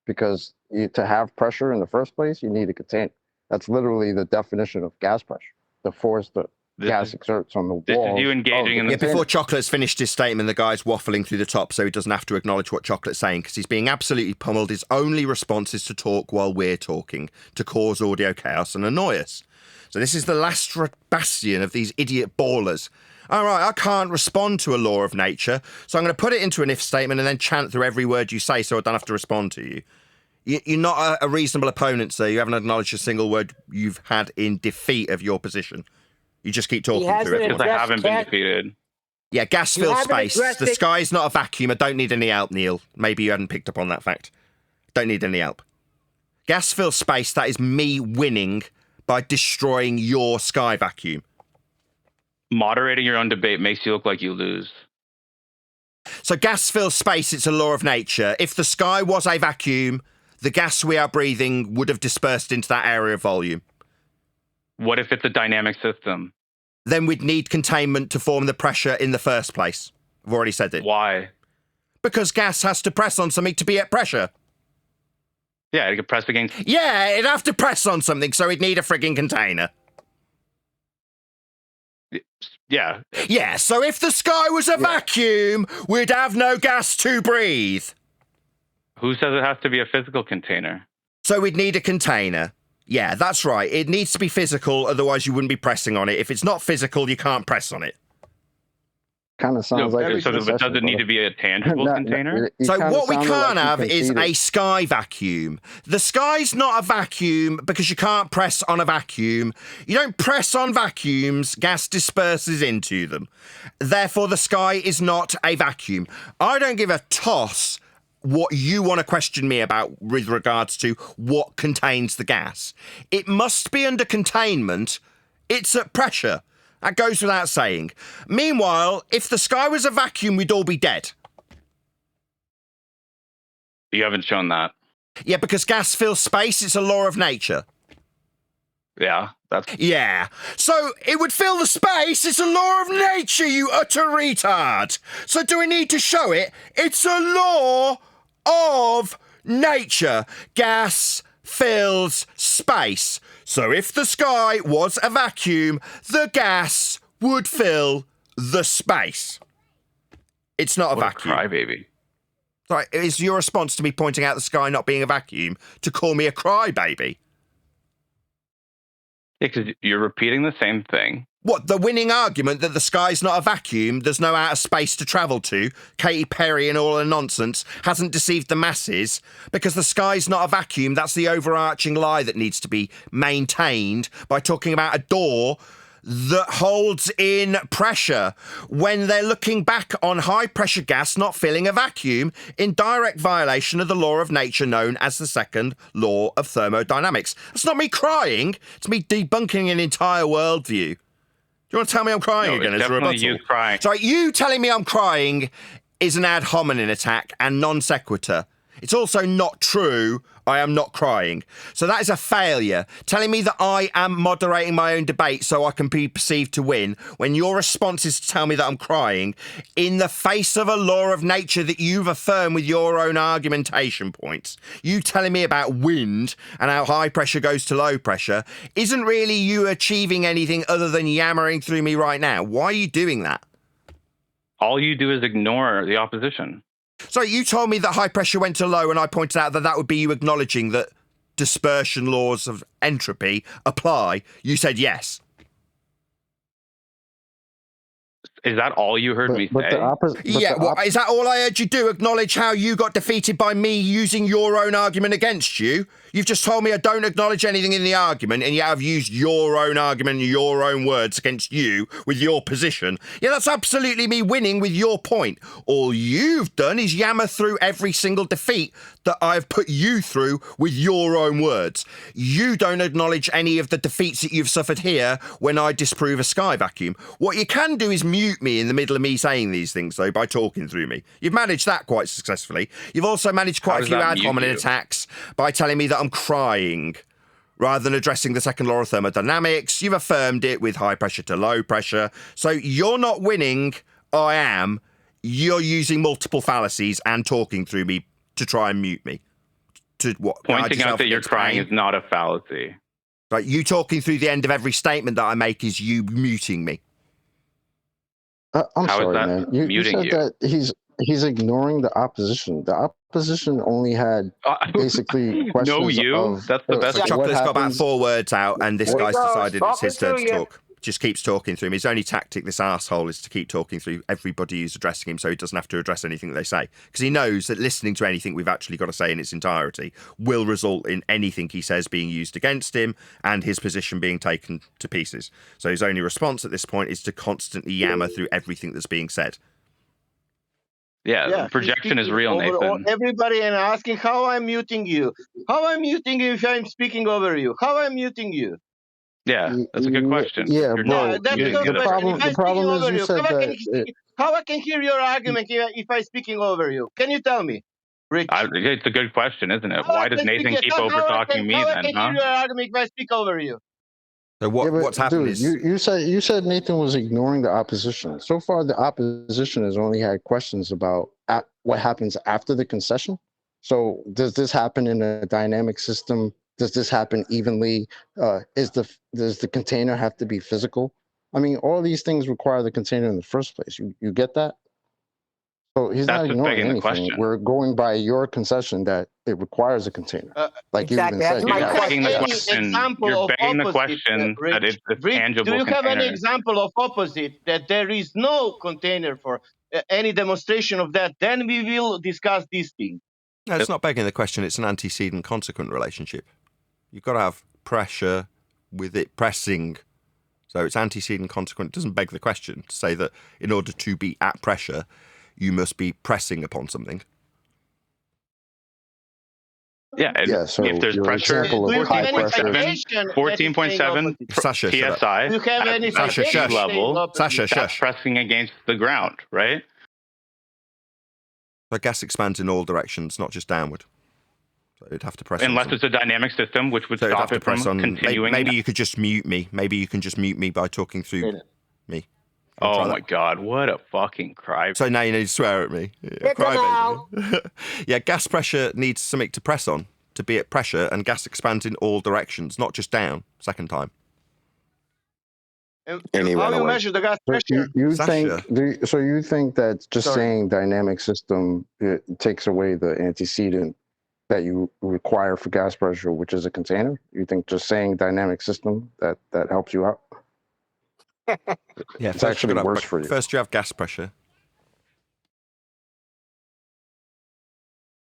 [SPEAKER 6] Because to have pressure in the first place, you need a container. That's literally the definition of gas pressure. The force that gas exerts on the wall.
[SPEAKER 11] This is you engaging in the...
[SPEAKER 1] Yeah, before Chocolate's finished his statement, the guy's waffling through the top so he doesn't have to acknowledge what Chocolate's saying because he's being absolutely pummeled. His only response is to talk while we're talking, to cause audio chaos and annoy us. So this is the last bastion of these idiot ballers. All right, I can't respond to a law of nature, so I'm going to put it into an if statement and then chant through every word you say so I don't have to respond to you. You're not a reasonable opponent, sir. You haven't acknowledged a single word you've had in defeat of your position. You just keep talking through everyone.
[SPEAKER 11] Because I haven't been defeated.
[SPEAKER 1] Yeah, gas fills space. The sky's not a vacuum. I don't need any help, Neil. Maybe you hadn't picked up on that fact. Don't need any help. Gas fills space. That is me winning by destroying your sky vacuum.
[SPEAKER 11] Moderating your own debate makes you look like you lose.
[SPEAKER 1] So gas fills space. It's a law of nature. If the sky was a vacuum, the gas we are breathing would have dispersed into that area of volume.
[SPEAKER 11] What if it's a dynamic system?
[SPEAKER 1] Then we'd need containment to form the pressure in the first place. I've already said it.
[SPEAKER 11] Why?
[SPEAKER 1] Because gas has to press on something to be at pressure.
[SPEAKER 11] Yeah, it could press against...
[SPEAKER 1] Yeah, it'd have to press on something, so it'd need a frigging container.
[SPEAKER 11] Yeah.
[SPEAKER 1] Yeah, so if the sky was a vacuum, we'd have no gas to breathe.
[SPEAKER 11] Who says it has to be a physical container?
[SPEAKER 1] So we'd need a container. Yeah, that's right. It needs to be physical, otherwise you wouldn't be pressing on it. If it's not physical, you can't press on it.
[SPEAKER 6] Kind of sounds like...
[SPEAKER 11] So does it need to be a tangible container?
[SPEAKER 1] So what we can't have is a sky vacuum. The sky's not a vacuum because you can't press on a vacuum. You don't press on vacuums, gas disperses into them. Therefore, the sky is not a vacuum. I don't give a toss what you want to question me about with regards to what contains the gas. It must be under containment. It's at pressure. That goes without saying. Meanwhile, if the sky was a vacuum, we'd all be dead.
[SPEAKER 11] You haven't shown that.
[SPEAKER 1] Yeah, because gas fills space. It's a law of nature.
[SPEAKER 11] Yeah, that's...
[SPEAKER 1] Yeah. So it would fill the space. It's a law of nature, you utter retard. So do we need to show it? It's a law of nature. Gas fills space. So if the sky was a vacuum, the gas would fill the space. It's not a vacuum.
[SPEAKER 11] Crybaby.
[SPEAKER 1] Sorry, is your response to me pointing out the sky not being a vacuum to call me a crybaby?
[SPEAKER 11] Yeah, because you're repeating the same thing.
[SPEAKER 1] What, the winning argument that the sky's not a vacuum, there's no outer space to travel to, Katy Perry and all her nonsense, hasn't deceived the masses, because the sky's not a vacuum, that's the overarching lie that needs to be maintained by talking about a door that holds in pressure when they're looking back on high-pressure gas not filling a vacuum in direct violation of the law of nature known as the second law of thermodynamics. That's not me crying, it's me debunking an entire worldview. Do you want to tell me I'm crying again as a rebuttal?
[SPEAKER 11] You crying.
[SPEAKER 1] Sorry, you telling me I'm crying is an ad hominem attack and non sequitur. It's also not true. I am not crying. So that is a failure. Telling me that I am moderating my own debate so I can be perceived to win when your response is to tell me that I'm crying in the face of a law of nature that you've affirmed with your own argumentation points. You telling me about wind and how high pressure goes to low pressure isn't really you achieving anything other than yammering through me right now. Why are you doing that?
[SPEAKER 11] All you do is ignore the opposition.
[SPEAKER 1] So you told me that high pressure went to low, and I pointed out that that would be you acknowledging that dispersion laws of entropy apply. You said yes.
[SPEAKER 11] Is that all you heard me say?
[SPEAKER 1] Is that all I heard you do? Acknowledge how you got defeated by me using your own argument against you? You've just told me I don't acknowledge anything in the argument, and yet I've used your own argument and your own words against you with your position. Yeah, that's absolutely me winning with your point. All you've done is yammer through every single defeat that I've put you through with your own words. You don't acknowledge any of the defeats that you've suffered here when I disprove a sky vacuum. What you can do is mute me in the middle of me saying these things, though, by talking through me. You've managed that quite successfully. You've also managed quite a few ad hominem attacks by telling me that I'm crying rather than addressing the second law of thermodynamics. You've affirmed it with high pressure to low pressure. So you're not winning. I am. You're using multiple fallacies and talking through me to try and mute me. To what?
[SPEAKER 11] Pointing out that you're crying is not a fallacy.
[SPEAKER 1] Right, you talking through the end of every statement that I make is you muting me.
[SPEAKER 6] I'm sorry, man. You said that he's ignoring the opposition. The opposition only had basically questions.
[SPEAKER 11] That's the best.
[SPEAKER 1] Chocolate's got about 4 words out, and this guy's decided it's his turn to talk. Just keeps talking through him. His only tactic, this arsehole, is to keep talking through everybody who's addressing him so he doesn't have to address anything that they say. Because he knows that listening to anything we've actually got to say in its entirety will result in anything he says being used against him and his position being taken to pieces. So his only response at this point is to constantly yammer through everything that's being said.
[SPEAKER 11] Yeah, projection is real, Nathan.
[SPEAKER 12] Everybody and asking how I'm muting you. How I'm muting you if I'm speaking over you? How I'm muting you?
[SPEAKER 11] Yeah, that's a good question.
[SPEAKER 6] Yeah, bro.
[SPEAKER 12] That's a good question.
[SPEAKER 6] The problem is you said that...
[SPEAKER 12] How I can hear your argument if I'm speaking over you? Can you tell me, Rich?
[SPEAKER 11] It's a good question, isn't it? Why does Nathan keep over-talking me then,
[SPEAKER 12] How I can hear your argument if I speak over you?
[SPEAKER 1] So what's happened
[SPEAKER 6] dude,
[SPEAKER 1] is
[SPEAKER 6] you said Nathan was ignoring the opposition. So far, the opposition has only had questions about what happens after the concession. So does this happen in a dynamic system? Does this happen evenly? Does the container have to be physical? I mean, all these things require the container in the first place. You get that? So he's
[SPEAKER 11] That's
[SPEAKER 6] not
[SPEAKER 11] just
[SPEAKER 6] ignoring
[SPEAKER 11] begging the
[SPEAKER 6] anything.
[SPEAKER 11] question.
[SPEAKER 6] We're going by your concession that it requires a container. Like you even
[SPEAKER 2] Exactly, that's
[SPEAKER 6] said,
[SPEAKER 2] my
[SPEAKER 6] you have-
[SPEAKER 11] begging the
[SPEAKER 2] question.
[SPEAKER 11] question.
[SPEAKER 12] Example
[SPEAKER 11] You're
[SPEAKER 12] of
[SPEAKER 11] begging the
[SPEAKER 12] opposite,
[SPEAKER 11] question that
[SPEAKER 12] Rich?
[SPEAKER 11] it's a
[SPEAKER 12] Rich,
[SPEAKER 11] tangible
[SPEAKER 12] do you have any
[SPEAKER 11] container.
[SPEAKER 12] example of opposite that there is no container for any demonstration of that? Then we will discuss these things.
[SPEAKER 1] no, it's not begging the question. It's an antecedent consequent relationship. You've got to have pressure with it pressing. So it's antecedent consequent. It doesn't beg the question to say that in order to be at pressure, you must be pressing upon something.
[SPEAKER 11] Yeah,
[SPEAKER 6] Yeah, so
[SPEAKER 11] if there's
[SPEAKER 6] your
[SPEAKER 11] pressure,
[SPEAKER 6] example of high pressure.
[SPEAKER 11] 14.7
[SPEAKER 1] Sasha, shut up.
[SPEAKER 11] PSI
[SPEAKER 12] Do you have any
[SPEAKER 11] at
[SPEAKER 1] Sasha,
[SPEAKER 11] sea
[SPEAKER 1] shush.
[SPEAKER 11] level,
[SPEAKER 1] Sasha,
[SPEAKER 11] that's
[SPEAKER 1] shush.
[SPEAKER 11] pressing against the ground, right?
[SPEAKER 1] So gas expands in all directions, not just downward. So it'd have to press on
[SPEAKER 11] Unless
[SPEAKER 1] something.
[SPEAKER 11] it's a dynamic system, which would
[SPEAKER 1] So it'd
[SPEAKER 11] stop
[SPEAKER 1] have to
[SPEAKER 11] it from
[SPEAKER 1] press on.
[SPEAKER 11] continuing.
[SPEAKER 1] Maybe you could just mute me. Maybe you can just mute me by talking through me.
[SPEAKER 11] Oh my God, what a fucking cry.
[SPEAKER 1] So now you need to swear at me. Yeah,
[SPEAKER 2] Get them out.
[SPEAKER 1] Yeah, gas pressure needs something to press on to be at pressure, and gas expands in all directions, not just down. Second time.
[SPEAKER 12] And how you measure the gas pressure?
[SPEAKER 6] You
[SPEAKER 1] Sasha.
[SPEAKER 6] think so? You think that just
[SPEAKER 12] Sorry.
[SPEAKER 6] saying dynamic system it takes away the antecedent that you require for gas pressure, which is a container? You think just saying dynamic system that helps you out?
[SPEAKER 1] Yeah,
[SPEAKER 6] It's actually worse for you.
[SPEAKER 1] First, you have gas pressure.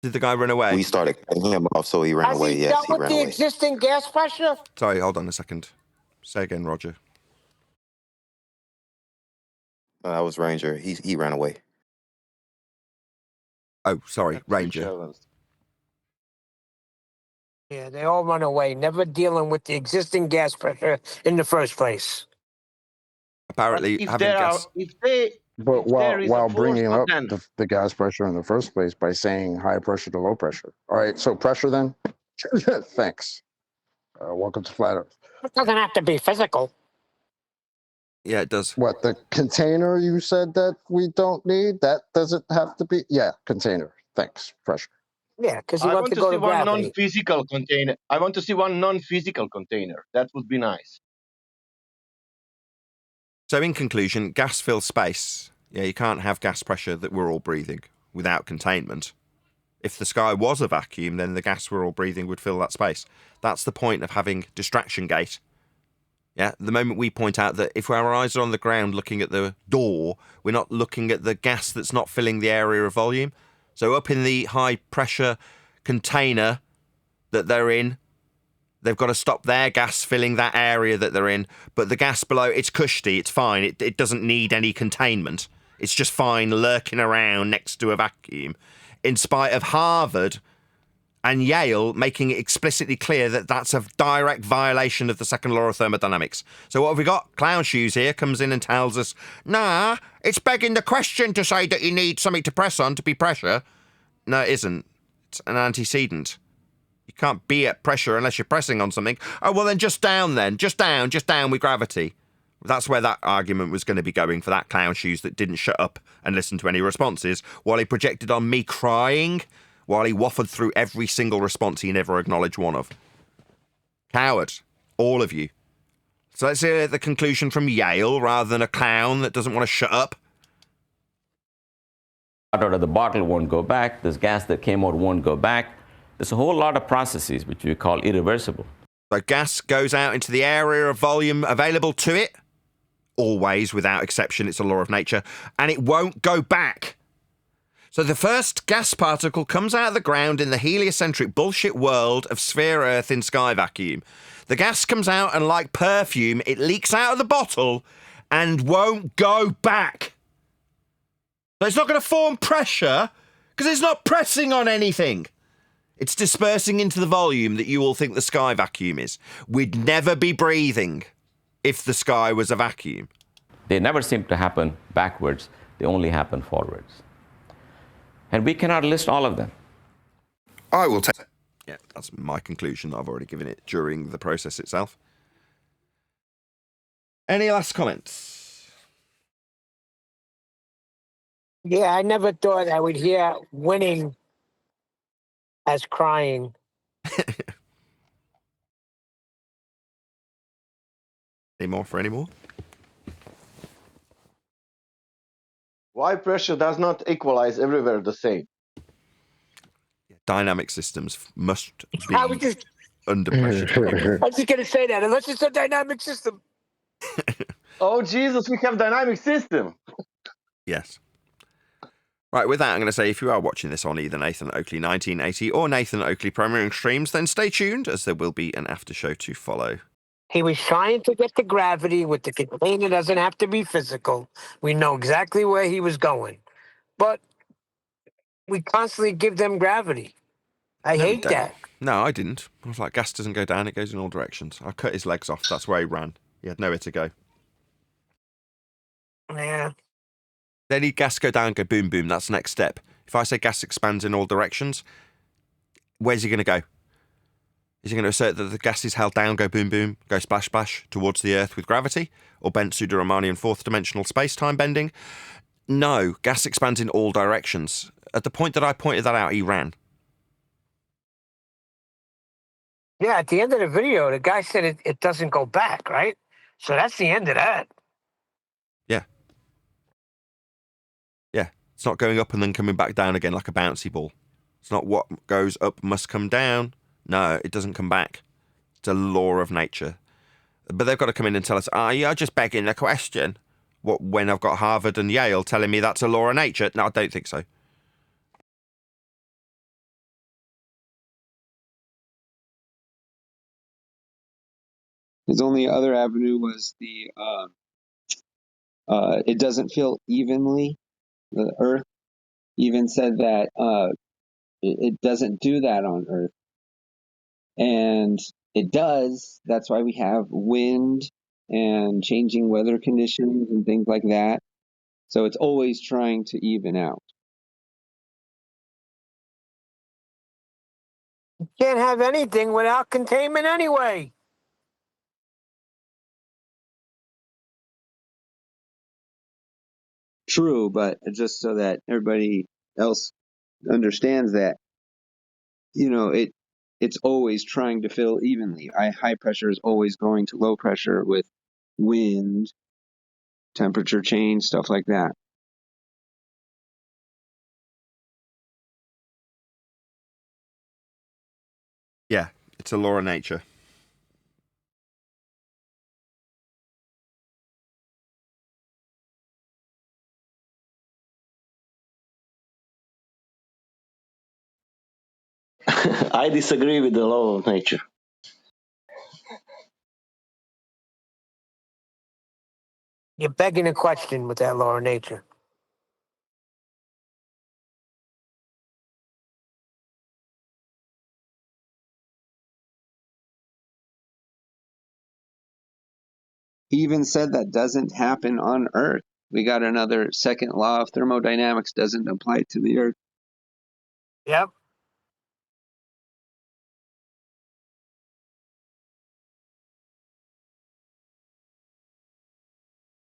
[SPEAKER 1] Did the guy run away?
[SPEAKER 13] We started cutting him off, so he ran
[SPEAKER 2] Has
[SPEAKER 13] away.
[SPEAKER 2] he
[SPEAKER 13] Yes,
[SPEAKER 2] dealt
[SPEAKER 13] he
[SPEAKER 2] with
[SPEAKER 13] ran
[SPEAKER 2] the
[SPEAKER 13] away.
[SPEAKER 2] existing gas pressure?
[SPEAKER 1] Sorry, hold on a second. Say again, Roger.
[SPEAKER 13] I was Ranger. He ran away.
[SPEAKER 1] Oh, sorry, Ranger.
[SPEAKER 2] Yeah, they all run away, never dealing with the existing gas pressure in the first place.
[SPEAKER 1] Apparently,
[SPEAKER 12] If
[SPEAKER 1] having
[SPEAKER 12] there are,
[SPEAKER 1] gas.
[SPEAKER 12] if they,
[SPEAKER 6] But
[SPEAKER 12] if there is
[SPEAKER 6] while
[SPEAKER 12] a force
[SPEAKER 6] bringing
[SPEAKER 12] of
[SPEAKER 6] up
[SPEAKER 12] them,
[SPEAKER 6] the gas pressure in the first place by saying high pressure to low pressure. All right, so pressure then. Thanks. Welcome to Flat Earth.
[SPEAKER 2] It doesn't have to be physical.
[SPEAKER 1] Yeah, it does.
[SPEAKER 6] What, the container you said that we don't need? That doesn't have to be? Yeah, container. Thanks. Pressure.
[SPEAKER 2] Yeah, because he
[SPEAKER 12] I
[SPEAKER 2] wants
[SPEAKER 12] want
[SPEAKER 2] to
[SPEAKER 12] to
[SPEAKER 2] go
[SPEAKER 12] see
[SPEAKER 2] to
[SPEAKER 12] one
[SPEAKER 2] gravity.
[SPEAKER 12] non-physical container. I want to see one non-physical container. That would be nice.
[SPEAKER 1] So, in conclusion, gas fills space. Yeah, you can't have gas pressure that we're all breathing without containment. If the sky was a vacuum, then the gas we're all breathing would fill that space. That's the point of having distraction gate. Yeah, the moment we point out that if our eyes are on the ground looking at the door, we're not looking at the gas that's not filling the area of volume. So up in the high pressure container that they're in, they've got to stop their gas filling that area that they're in. But the gas below, it's cushy, it's fine. It doesn't need any containment. It's just fine lurking around next to a vacuum. In spite of Harvard and Yale making it explicitly clear that that's a direct violation of the second law of thermodynamics. So what have we got? Clown Shoes here comes in and tells us, nah, it's begging the question to say that you need something to press on to be pressure. No, it isn't. It's an antecedent. You can't be at pressure unless you're pressing on something. Oh, well then just down then. Just down with gravity. That's where that argument was going to be going for that Clown Shoes that didn't shut up and listen to any responses while he projected on me crying while he waffled through every single response he never acknowledged one of. Coward. All of you. So let's hear the conclusion from Yale rather than a clown that doesn't want to shut up.
[SPEAKER 10] Out of the bottle won't go back. This gas that came out won't go back. There's a whole lot of processes which we call irreversible.
[SPEAKER 1] So gas goes out into the area of volume available to it. Always, without exception, it's a law of nature. And it won't go back. So the first gas particle comes out of the ground in the heliocentric bullshit world of sphere Earth in sky vacuum. The gas comes out and like perfume, it leaks out of the bottle and won't go back. So it's not going to form pressure because it's not pressing on anything. It's dispersing into the volume that you all think the sky vacuum is. We'd never be breathing if the sky was a vacuum.
[SPEAKER 10] They never seem to happen backwards. They only happen forwards. And we cannot list all of them.
[SPEAKER 1] I will take... Yeah, that's my conclusion. I've already given it during the process itself. Any last comments?
[SPEAKER 2] Yeah, I never thought I would hear winning as crying.
[SPEAKER 1] Any more for any more?
[SPEAKER 12] Why pressure does not equalize everywhere the same?
[SPEAKER 1] Dynamic systems must be
[SPEAKER 2] I was just,
[SPEAKER 1] under pressure.
[SPEAKER 2] I was just gonna say that unless it's a dynamic system.
[SPEAKER 12] Oh Jesus, we have dynamic system.
[SPEAKER 1] Yes. Right, with that, I'm going to say if you are watching this on either Nathan Oakley 1980 or Nathan Oakley Premiering Streams, then stay tuned as there will be an after show to follow.
[SPEAKER 2] He was trying to get to gravity with the container. Doesn't have to be physical. We know exactly where he was going, but we constantly give them gravity. I
[SPEAKER 1] No, we
[SPEAKER 2] hate
[SPEAKER 1] don't.
[SPEAKER 2] that.
[SPEAKER 1] No, I didn't. I was like, gas doesn't go down, it goes in all directions. I cut his legs off. That's where he ran. He had nowhere to go.
[SPEAKER 2] Yeah.
[SPEAKER 1] They need gas go down, go boom, boom. That's the next step. If I say gas expands in all directions, where's he going to go? Is he going to assert that the gas is held down, go boom, boom, go splash, splash towards the Earth with gravity? Or bent Pseudo-Riemannian fourth-dimensional space-time bending? No, gas expands in all directions. At the point that I pointed that out, he ran.
[SPEAKER 2] Yeah, at the end of the video, the guy said it doesn't go back, right? So that's the end of that.
[SPEAKER 1] Yeah. Yeah. It's not going up and then coming back down again like a bouncy ball. It's not what goes up must come down. No, it doesn't come back. It's a law of nature. But they've got to come in and tell us, you're just begging the question. What, when I've got Harvard and Yale telling me that's a law of nature? No, I don't think so.
[SPEAKER 5] His only other avenue was the it doesn't feel evenly. The Earth even said that it doesn't do that on Earth, and it does. That's why we have wind and changing weather conditions and things like that. So it's always trying to even out.
[SPEAKER 2] You can't have anything without containment anyway.
[SPEAKER 5] True, but just so that everybody else understands that, it's always trying to fill evenly. High pressure is always going to low pressure with wind, temperature change, stuff like that.
[SPEAKER 1] Yeah, it's a law of nature.
[SPEAKER 12] I disagree with the law of nature.
[SPEAKER 2] You're begging a question with that law of nature.
[SPEAKER 5] He even said that doesn't happen on Earth. We got another second law of thermodynamics doesn't apply to the Earth.
[SPEAKER 2] Yep.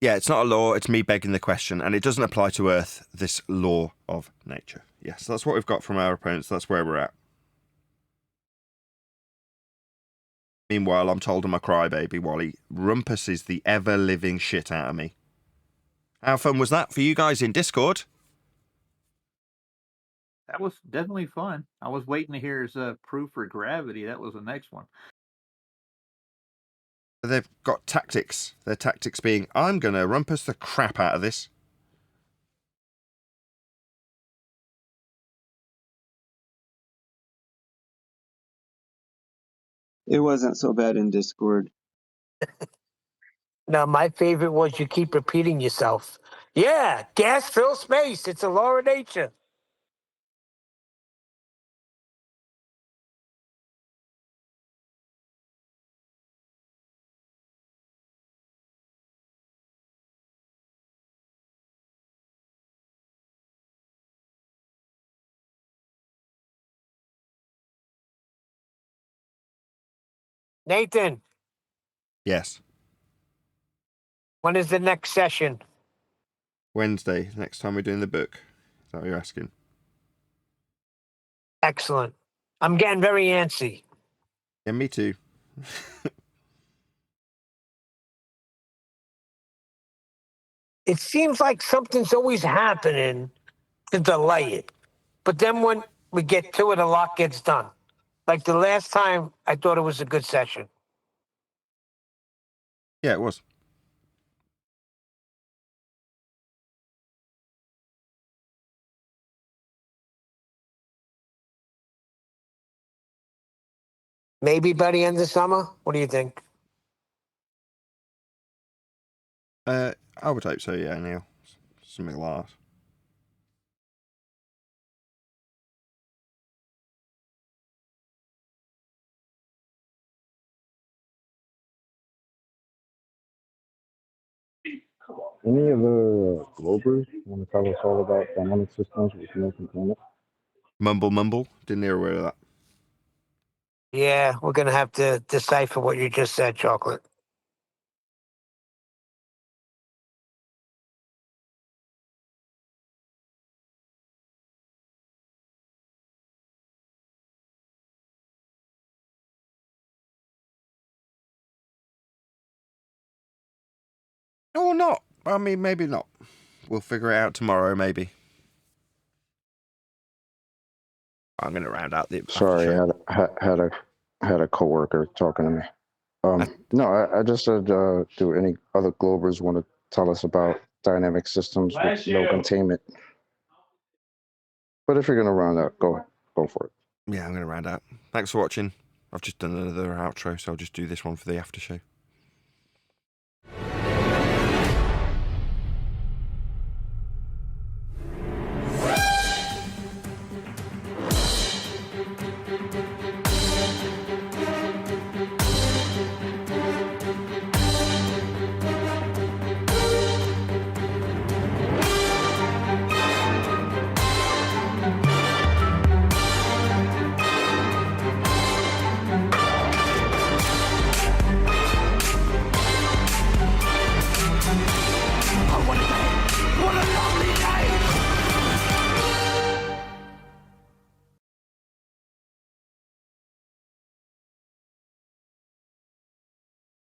[SPEAKER 1] Yeah, it's not a law, it's me begging the question, and it doesn't apply to Earth, this law of nature. Yes, that's what we've got from our opponents, that's where we're at. Meanwhile, I'm told I'm a crybaby while he rumpuses the ever-living shit out of me. How fun was that for you guys in Discord?
[SPEAKER 14] That was definitely fun. I was waiting to hear his proof for gravity. That was the next one.
[SPEAKER 1] They've got tactics. Their tactics being, I'm going to rumpus the crap out of this.
[SPEAKER 5] It wasn't so bad in Discord.
[SPEAKER 2] Now, my favorite was you keep repeating yourself. Yeah, gas fills space. It's a law of nature. Nathan.
[SPEAKER 1] Yes.
[SPEAKER 2] When is the next session?
[SPEAKER 1] Wednesday, next time we're doing the book. Is that what you're asking?
[SPEAKER 2] Excellent. I'm getting very antsy.
[SPEAKER 1] Yeah, me too.
[SPEAKER 2] It seems like something's always happening to delay it. But then when we get to it, a lot gets done. Like the last time, I thought it was a good session.
[SPEAKER 1] Yeah, it was.
[SPEAKER 2] Maybe by the end of summer? What do you think?
[SPEAKER 1] I would hope so, yeah, Neil. Something like that.
[SPEAKER 6] Any of the Globers want to tell us all about dynamic systems with no containment?
[SPEAKER 1] Mumble. Didn't hear a word of that.
[SPEAKER 2] Yeah, we're going to have to decipher what you just said, Chocolate.
[SPEAKER 1] Or not. I mean, maybe not. We'll figure it out tomorrow, maybe. I'm going to round out the after
[SPEAKER 6] Sorry,
[SPEAKER 1] show.
[SPEAKER 6] had a coworker talking to me. No, I just said, do any other Globers want to tell us about dynamic systems with no containment? But if you're going to round out, go for it.
[SPEAKER 1] Yeah, I'm going to round out. Thanks for watching. I've just done another outro, so I'll just do this one for the after show.